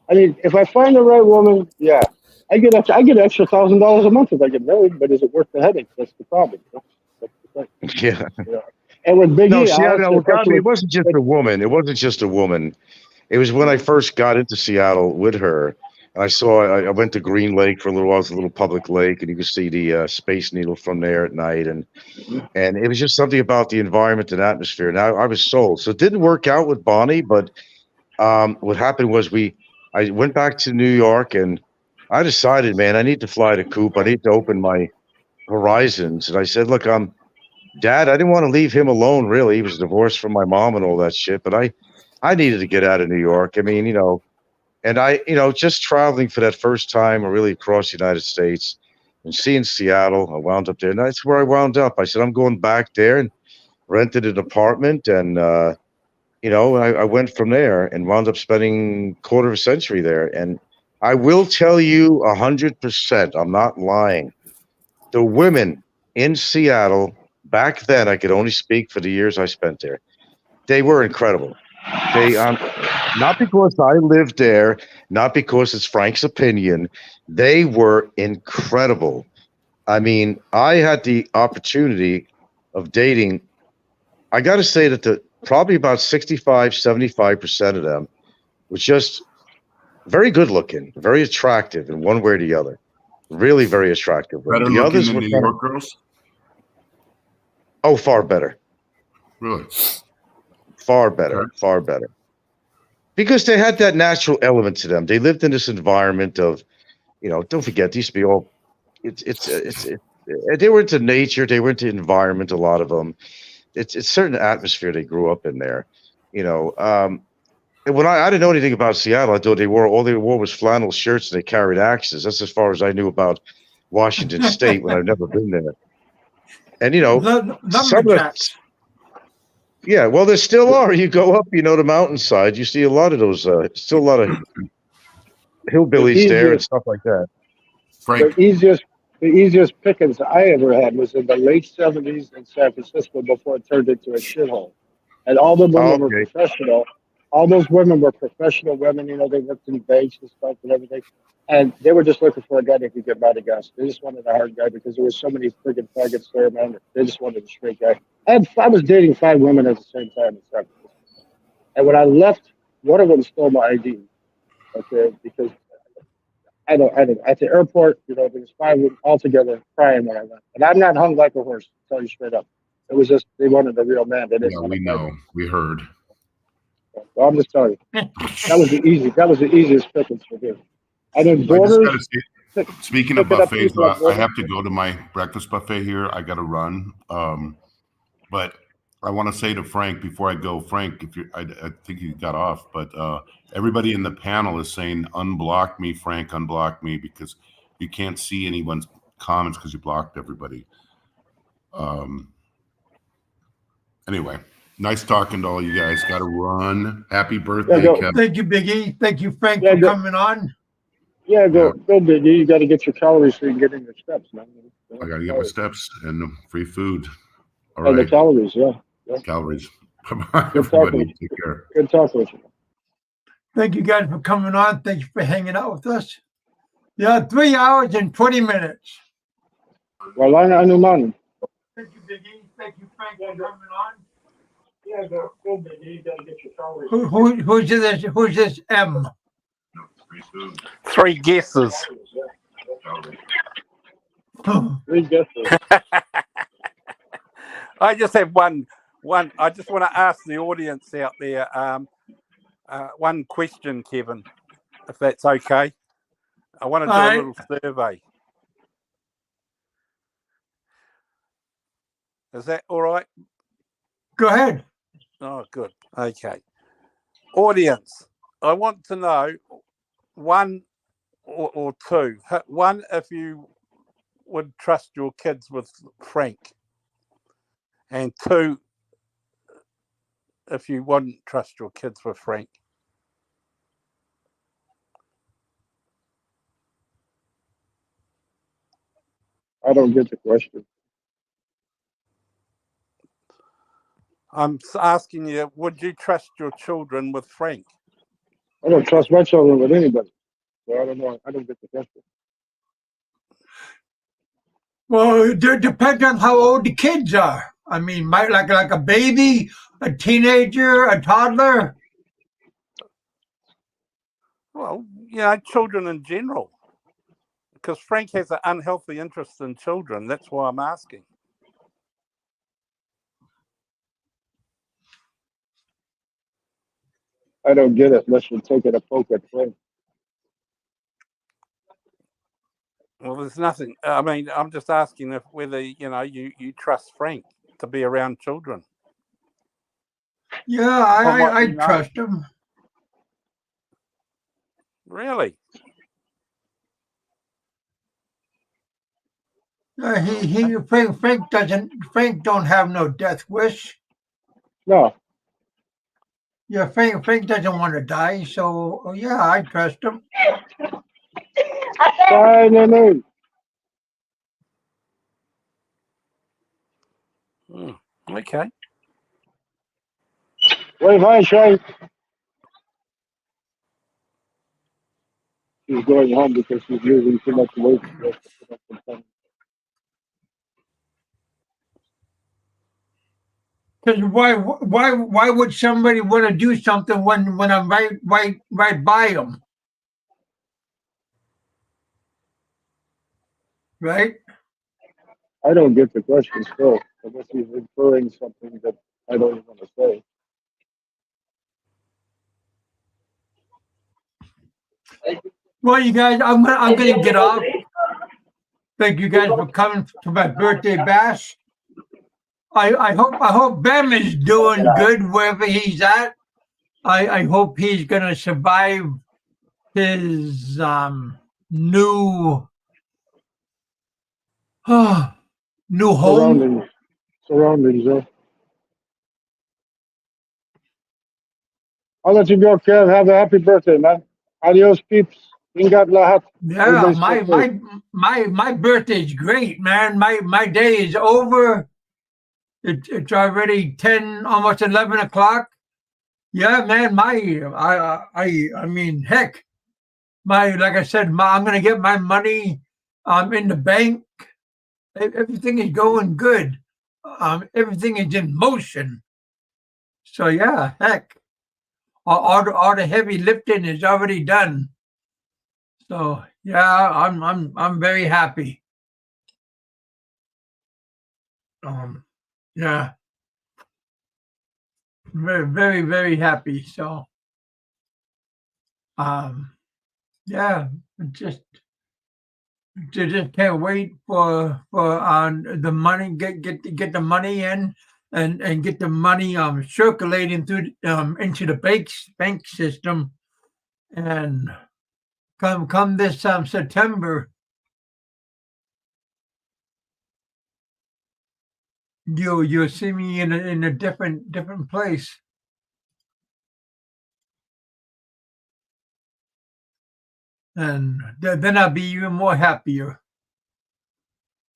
I mean, if I find the right woman, yeah, I get extra $1,000 a month if I get married. But is it worth the headache? That's the problem. That's the thing. Yeah. And with Big E, it wasn't just a woman. It wasn't just a woman. It was when I first got into Seattle with her. I went to Green Lake for a little while. It's a little public lake, and you could see the Space Needle from there at night. And it was just something about the environment and atmosphere. Now I was sold. So it didn't work out with Bonnie, but what happened was I went back to New York, and I decided, man, I need to fly to Coop. I need to open my horizons. And I said, look, Dad, I didn't want to leave him alone, really. He was divorced from my mom and all that shit, but I needed to get out of New York. I mean, and just traveling for that first time really across the United States and seeing Seattle, I wound up there. And that's where I wound up. I said, I'm going back there, and rented an apartment, and I went from there and wound up spending quarter of a century there. And I will tell you 100%, I'm not lying. The women in Seattle back then, I could only speak for the years I spent there. They were incredible. They not because I lived there, not because it's Frank's opinion. They were incredible. I mean, I had the opportunity of dating. I got to say that probably about 65, 75% of them was just very good looking, very attractive in one way or the other. Really very attractive. Better the looking others than were New York girls? Oh, far better. Really? Far better. Okay. Far better. Because they had that natural element to them. They lived in this environment of, don't forget, these be all, they were into nature. They were into environment, a lot of them. It's certain atmosphere they grew up in there, and when I didn't know anything about Seattle, I thought all they wore was flannel shirts and they carried axes. That's as far as I knew about Washington State when I've never been there. And some of yeah, well, there still are. You go up, the mountainside, you see a lot of those. Still a lot of hillbillies there and stuff like that. Frank. The easiest pickings I ever had was in the late '70s in San Francisco before it turned into a shithole, and all the women were professional. All those women were professional women. They worked in banks and stuff and everything, and they were just looking for a guy that could get by the gas. They just wanted a hard guy because there were so many friggin' faggots there, man. They just wanted a straight guy. I was dating 5 women at the same time in San Francisco, and when I left, one of them stole my ID. Okay, because I don't. At the airport, there was 5 women all together crying when I left, and I'm not hung like a horse. I'll tell you straight up. It was just they wanted a real man. They didn't want we know. We heard. Well, I'm just telling you, that was the easiest pickings for me. And then I just got Borders. to say, speaking of Look it up, buffets, people at I Borders. have to go to my breakfast buffet here. I got to run. But I want to say to Frank before I go, Frank, if you, I think you got off, but everybody in the panel is saying, unblock me, Frank, unblock me, because you can't see anyone's comments because you blocked everybody. Anyway, nice talking to all you guys. Got to run. Happy birthday, Kevin. Thank you, Big E. Thank you, Frank, Yeah, for coming on. Yeah, go Biggie. You got to get your calories so you can get in your steps, man. I got to get my steps and free food. All And the right. calories, yeah. Calories. Bye-bye, Good talking everybody. with you. Take care. Good talking with you. Thank you guys for coming on. Thank you for hanging out with us. Yeah, 3 hours and 20 minutes. Well, I know man. Thank you, Big E. Thank you, Frank, for coming on. Yeah, go Biggie. You got to get your calories. Who's this M? Three guesses. Three guesses. I just have one. I just want to ask the audience out there one question, Kevin, if that's okay. I want to do a little survey. Is that all right? Go ahead. Oh, good. Okay. Audience, I want to know one or two. One, if you would trust your kids with Frank, and two, if you wouldn't trust your kids with Frank. I don't get the question. I'm asking you, would you trust your children with Frank? I don't trust my children with anybody. So I don't know. I don't get the question. Well, it depends on how old the kids are. I mean, like a baby, a teenager, a toddler. Well, children in general. Because Frank has an unhealthy interest in children. That's why I'm asking. I don't get it unless you're taking a poke at Frank. Well, there's nothing. I mean, I'm just asking if whether you trust Frank to be around children. Yeah, I trust him. Really? Frank don't have no death wish. No. Yeah, Frank doesn't want to die, so yeah, I trust him. Finally. Okay. Wave hi, Shay. She's going home because she's losing too much weight. Because why would somebody want to do something when I'm right by them? Right? I don't get the question still. Unless he's inferring something that I don't even want to say. Well, you guys, I'm gonna get off. Thank you guys for coming to my birthday bash. I hope Bam is doing good wherever he's at. I hope he's gonna survive his new new home. Surroundings, yeah. I'll let you go, Kev. Have a happy birthday, man. Adios, peeps. Ingat lahat. Yeah, my birthday's great, man. My day is over. It's already 10, almost 11 o'clock. Yeah, man. I mean, heck, like I said, I'm gonna get my money in the bank. Everything is going good. Everything is in motion. So yeah, heck, all the heavy lifting is already done. So yeah, I'm very happy. Yeah, very, very, very happy. So, yeah, just can't wait for the money get the money in and get the money circulating through into the bank system, and come this September, you'll see me in a different place. And then I'll be even more happier.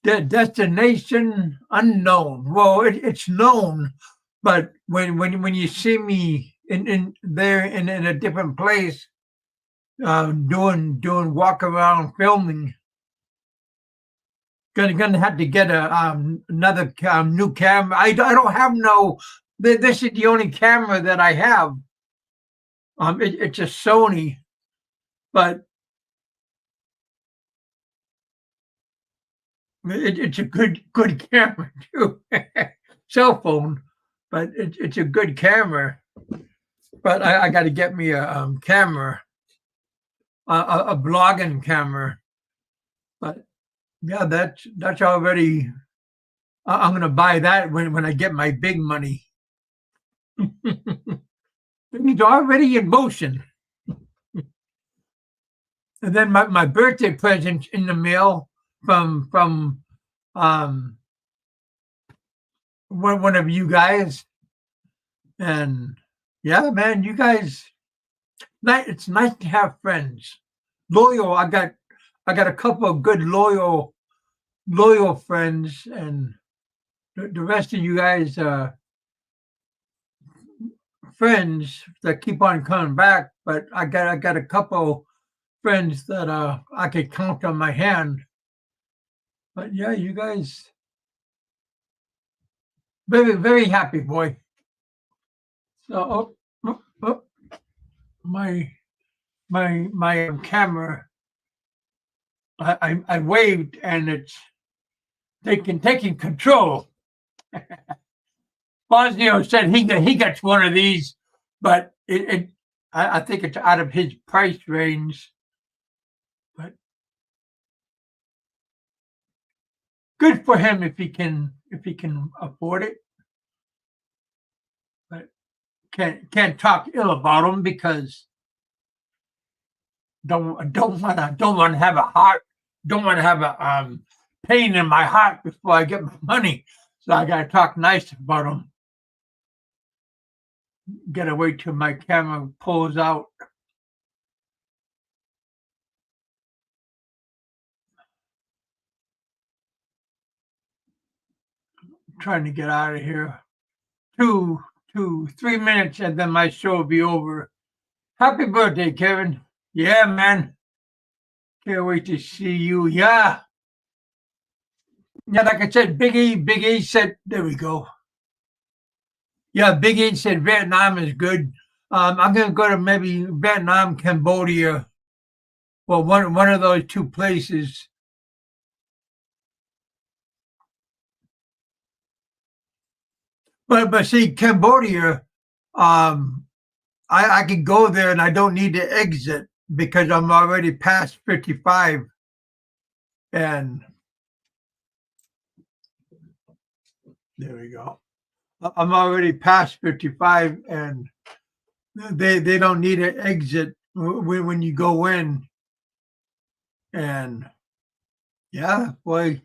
The destination unknown. Well, it's known, but when you see me in there in a different place, doing walk around filming, gonna have to get another new camera. I don't have no. This is the only camera that I have. It's a Sony, but it's a good camera too. Cell phone, but it's a good camera. But I got to get me a camera, a blogging camera. But yeah, that's already. I'm gonna buy that when I get my big money. It's already in motion. And then my birthday present in the mail from one of you guys. And yeah, man, you guys, it's nice to have friends. Loyal, I got a couple of good loyal friends, and the rest of you guys friends that keep on coming back, but I got a couple friends that I could count on my hand. But yeah, you guys, very happy, boy. So my camera, I waved and it's taking control. Bosnio said he gets one of these, but I think it's out of his price range. But good for him if he can afford it. But can't talk ill about him because don't want to have a pain in my heart before I get my money. So I gotta talk nice about him. Gotta wait till my camera pulls out. Trying to get out of here. 3 minutes and then my show will be over. Happy birthday, Kevin. Yeah, man. Can't wait to see you. Yeah. Yeah, like I said, Big E said, there we go. Yeah, Big E said Vietnam is good. I'm going to go to maybe Vietnam, Cambodia. Well, one of those two places. But see, Cambodia, I could go there and I don't need to exit because I'm already past 55. And there we go. I'm already past 55 and they don't need an exit when you go in. And yeah, boy,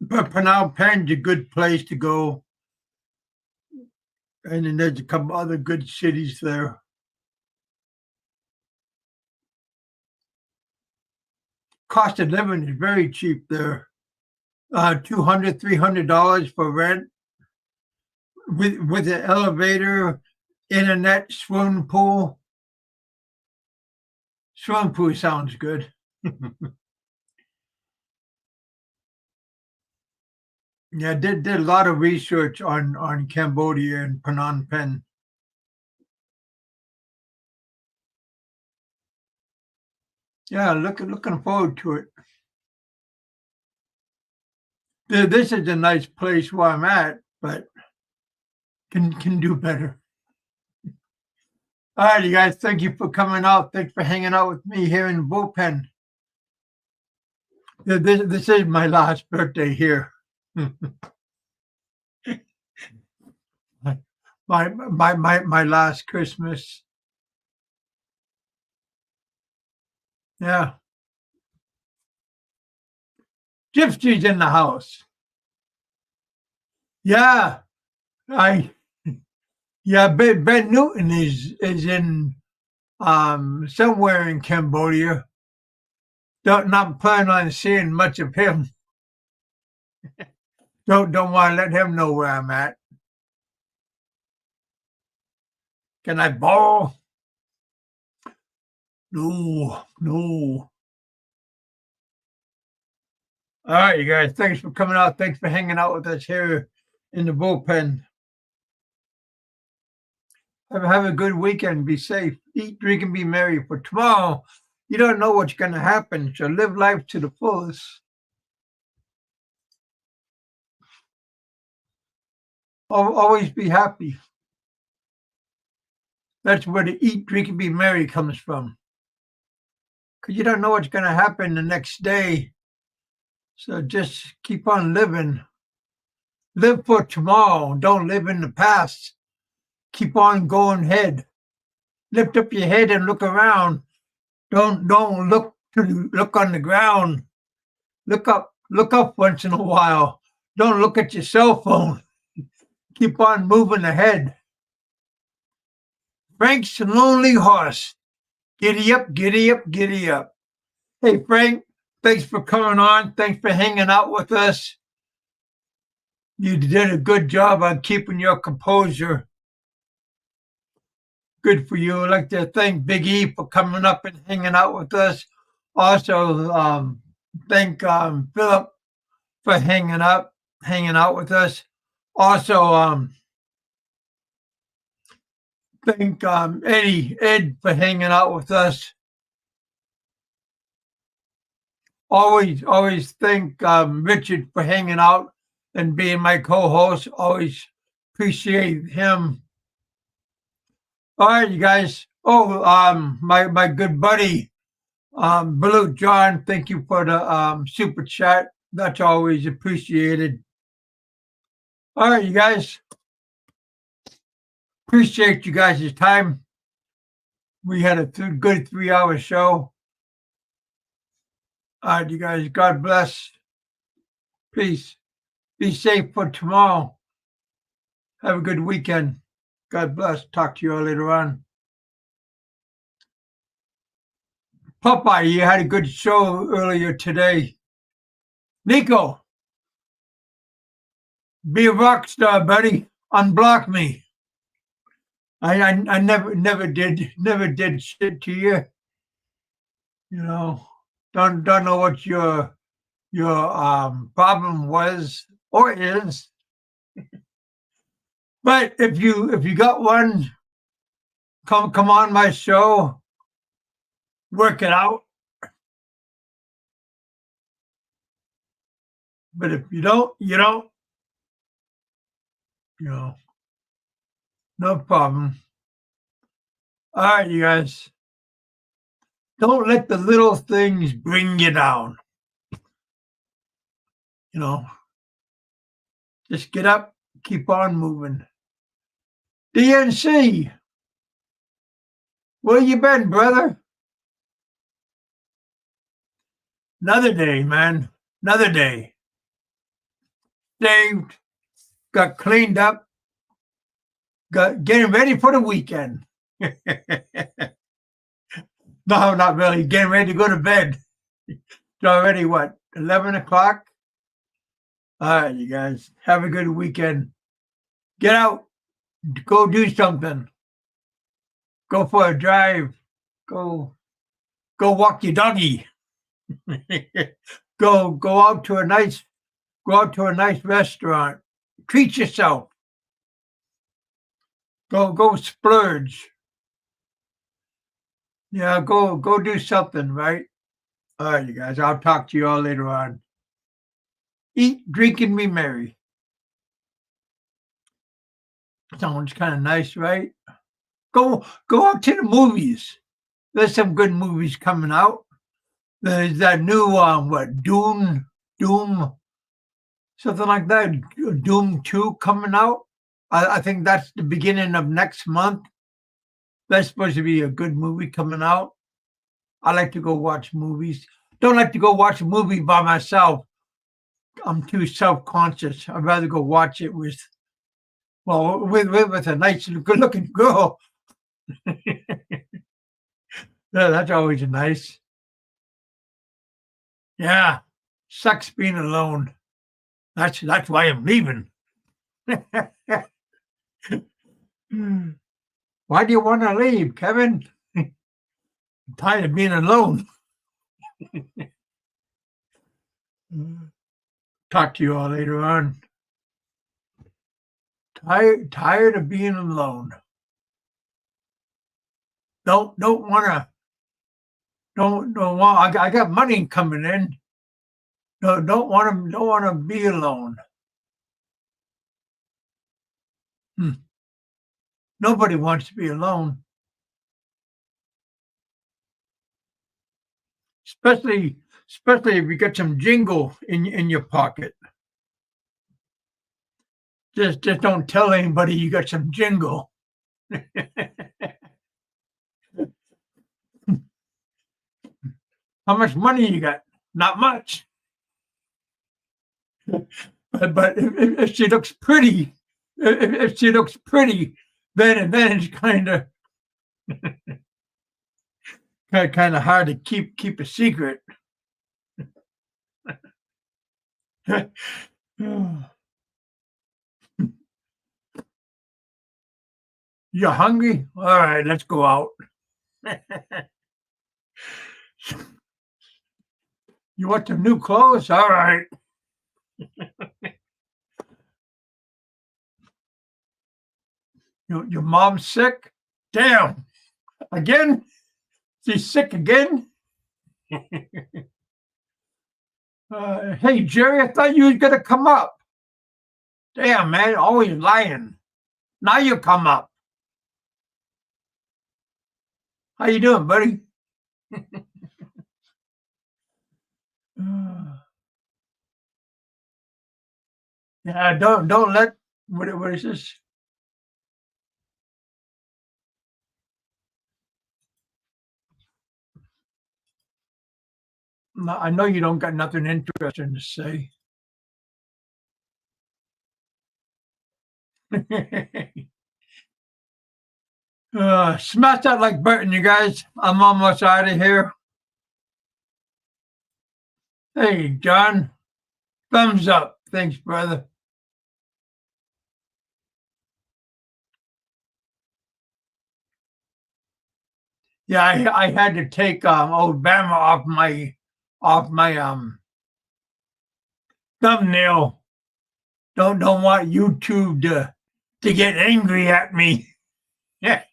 but Phnom Penh's a good place to go. And then there's a couple other good cities there. Cost of living is very cheap there. $200, $300 for rent with an elevator, internet, swimming pool. Swimming pool sounds good. Yeah, did a lot of research on Cambodia and Phnom Penh. Yeah, looking forward to it. This is a nice place where I'm at, but can do better. All right, you guys. Thank you for coming out. Thanks for hanging out with me here in the bullpen. This is my last birthday here. my last Christmas. Yeah. Gypsy's in the house. Yeah. Ben Newton is in somewhere in Cambodia. Not plan on seeing much of him. Don't want to let him know where I'm at. Can I borrow? No. All right, you guys. Thanks for coming out. Thanks for hanging out with us here in the bullpen. Have a good weekend. Be safe. Eat, drink, and be merry. For tomorrow, you don't know what's going to happen. So live life to the fullest. Always be happy. That's where the eat, drink, and be merry comes from. Because you don't know what's going to happen the next day. So just keep on living. Live for tomorrow. Don't live in the past. Keep on going ahead. Lift up your head and look around. Don't look on the ground. Look up once in a while. Don't look at your cell phone. Keep on moving ahead. Frank's lonely horse. Giddy up, giddy up, giddy up. Hey, Frank, thanks for coming on. Thanks for hanging out with us. You did a good job on keeping your composure. Good for you. I'd like to thank Big E for coming up and hanging out with us. Also, thank Philip for hanging out with us. Also, thank Ed for hanging out with us. Always thank Richard for hanging out and being my co-host. Always appreciate him. All right, you guys. Oh, my good buddy, Blue John. Thank you for the super chat. That's always appreciated. All right, you guys. Appreciate you guys' time. We had a good 3-hour show. All right, you guys. God bless. Peace. Be safe for tomorrow. Have a good weekend. God bless. Talk to you all later on. Popeye, you had a good show earlier today. Nico, be a rock star, buddy. Unblock me. I never did shit to you. You know, don't know what your problem was or is. But if you got one, come on my show, work it out. But if you don't, you don't. You know, no problem. All right, you guys. Don't let the little things bring you down. You know, just get up, keep on moving. DNC, where you been, brother? Another day, man. Another day. Saved, got cleaned up, got getting ready for the weekend. No, not really. Getting ready to go to bed. It's already what, 11 o'clock? All right, you guys. Have a good weekend. Get out. Go do something. Go for a drive. Go walk your doggy. Go out to a nice restaurant. Treat yourself. Go splurge. Yeah, go do something, right? All right, you guys. I'll talk to you all later on. Eat, drink, and be merry. Sounds kind of nice, right? Go out to the movies. There's some good movies coming out. There's that new Doom, something like that. Doom 2 coming out. I think that's the beginning of next month. That's supposed to be a good movie coming out. I like to go watch movies. Don't like to go watch a movie by myself. I'm too self-conscious. I'd rather go watch it with a nice, good-looking girl. Yeah, that's always nice. Yeah, sucks being alone. That's why I'm leaving. Why do you want to leave, Kevin? I'm tired of being alone. Talk to you all later on. Tired of being alone. Don't want. I got money coming in. No, don't want to be alone. Nobody wants to be alone. Especially if you get some jingle in your pocket. Just don't tell anybody you got some jingle. How much money you got? Not much. But if she looks pretty, then it's kind of hard to keep a secret. You're hungry? All right, let's go out. You want some new clothes? All right. Your mom's sick? Damn. Again? She's sick again? Hey, Jerry, I thought you was going to come up. Damn, man, always lying. Now you come up. How you doing, buddy? Yeah, don't let, what is this? No, I know you don't got nothing interesting to say. Smash that like button, you guys. I'm almost out of here. Hey, John. Thumbs up. Thanks, brother. Yeah, I had to take old Bama off my thumbnail. Don't want YouTube to get angry at me. That's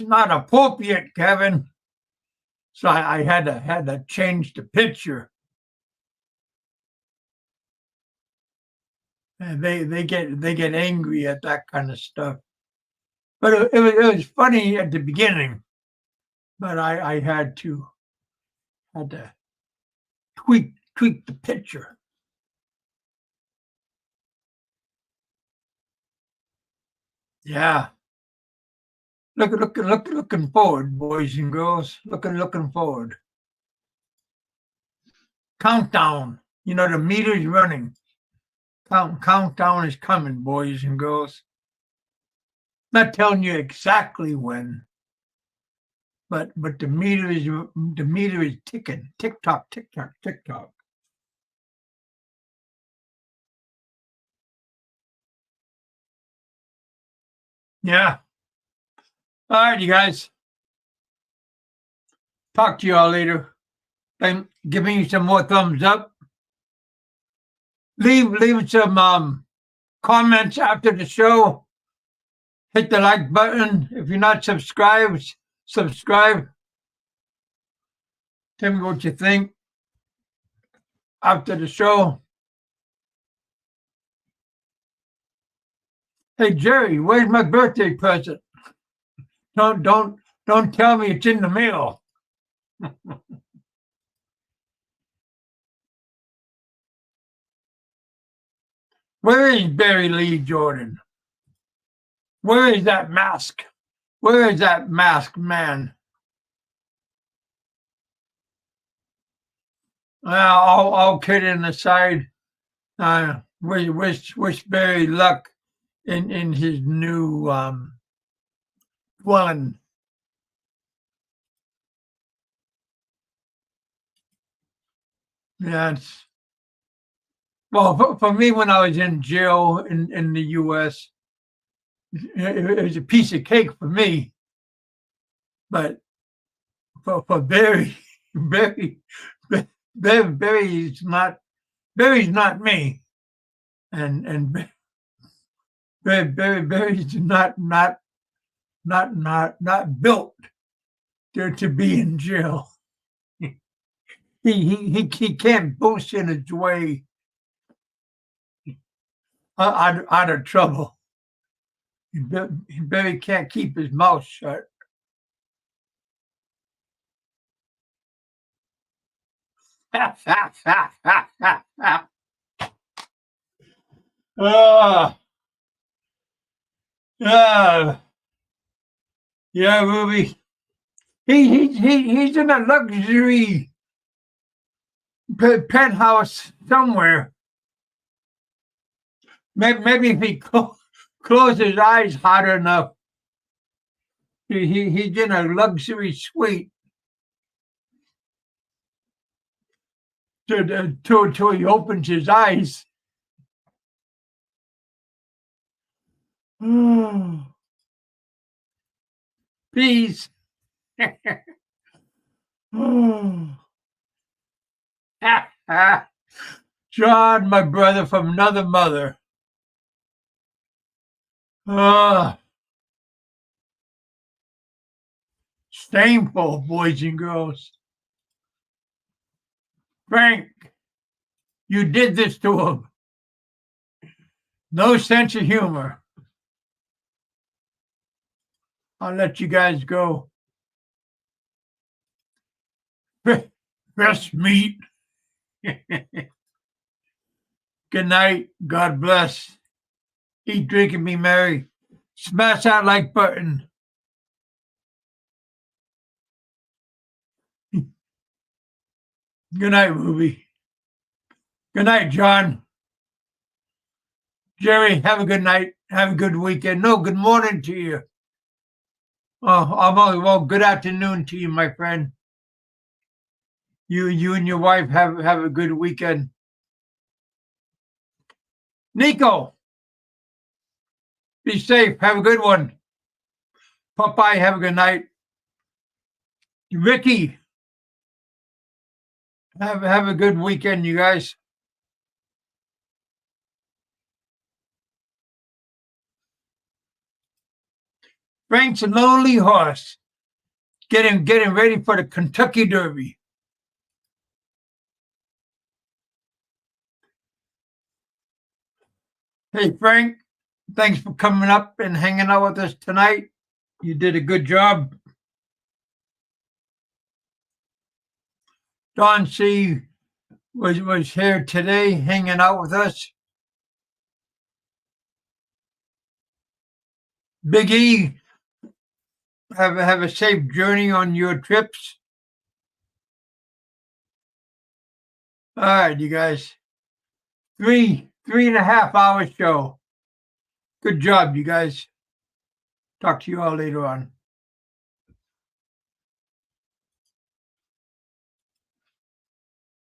not appropriate, Kevin. So I had to change the picture. And they get angry at that kind of stuff. But it was funny at the beginning. But I had to tweak the picture. Yeah. Looking forward, boys and girls. Looking forward. Countdown. You know, the meter's running. Countdown is coming, boys and girls. Not telling you exactly when, but the meter is ticking. Tick tock, tick tock, tick tock. Yeah. All right, you guys. Talk to you all later. And give me some more thumbs up. Leave some comments after the show. Hit the like button. If you're not subscribed, subscribe. Tell me what you think after the show. Hey, Jerry, where's my birthday present? Don't tell me it's in the mail. Where is Barry Lee Jordan? Where is that mask? Where is that masked man? All kidding aside, wish Barry luck in his new dwelling. Yeah, well, for me, when I was in jail in the U.S., it was a piece of cake for me. But for Barry, Barry's not me, and Barry's not built to be in jail. He can't boast in his way out of trouble. Barry can't keep his mouth shut. Yeah, Ruby. He's in a luxury penthouse somewhere. Maybe if he closes his eyes hard enough, he's in a luxury suite till he opens his eyes. Peace. John, my brother from another mother. Shameful, boys and girls. Frank, you did this to him. No sense of humor. I'll let you guys go. Fresh meat. Good night. God bless. Eat, drink, and be merry. Smash that like button. Good night, Ruby. Good night, John. Jerry, have a good night. Have a good weekend. No, good morning to you. Well, good afternoon to you, my friend. You and your wife have a good weekend. Nico, be safe. Have a good one. Popeye, have a good night. Ricky, have a good weekend, you guys. Frank's a lonely horse. Getting ready for the Kentucky Derby. Hey, Frank, thanks for coming up and hanging out with us tonight. You did a good job. Don C. was here today hanging out with us. Big E, have a safe journey on your trips. All right, you guys. 3.5 hour show. Good job, you guys. Talk to you all later on.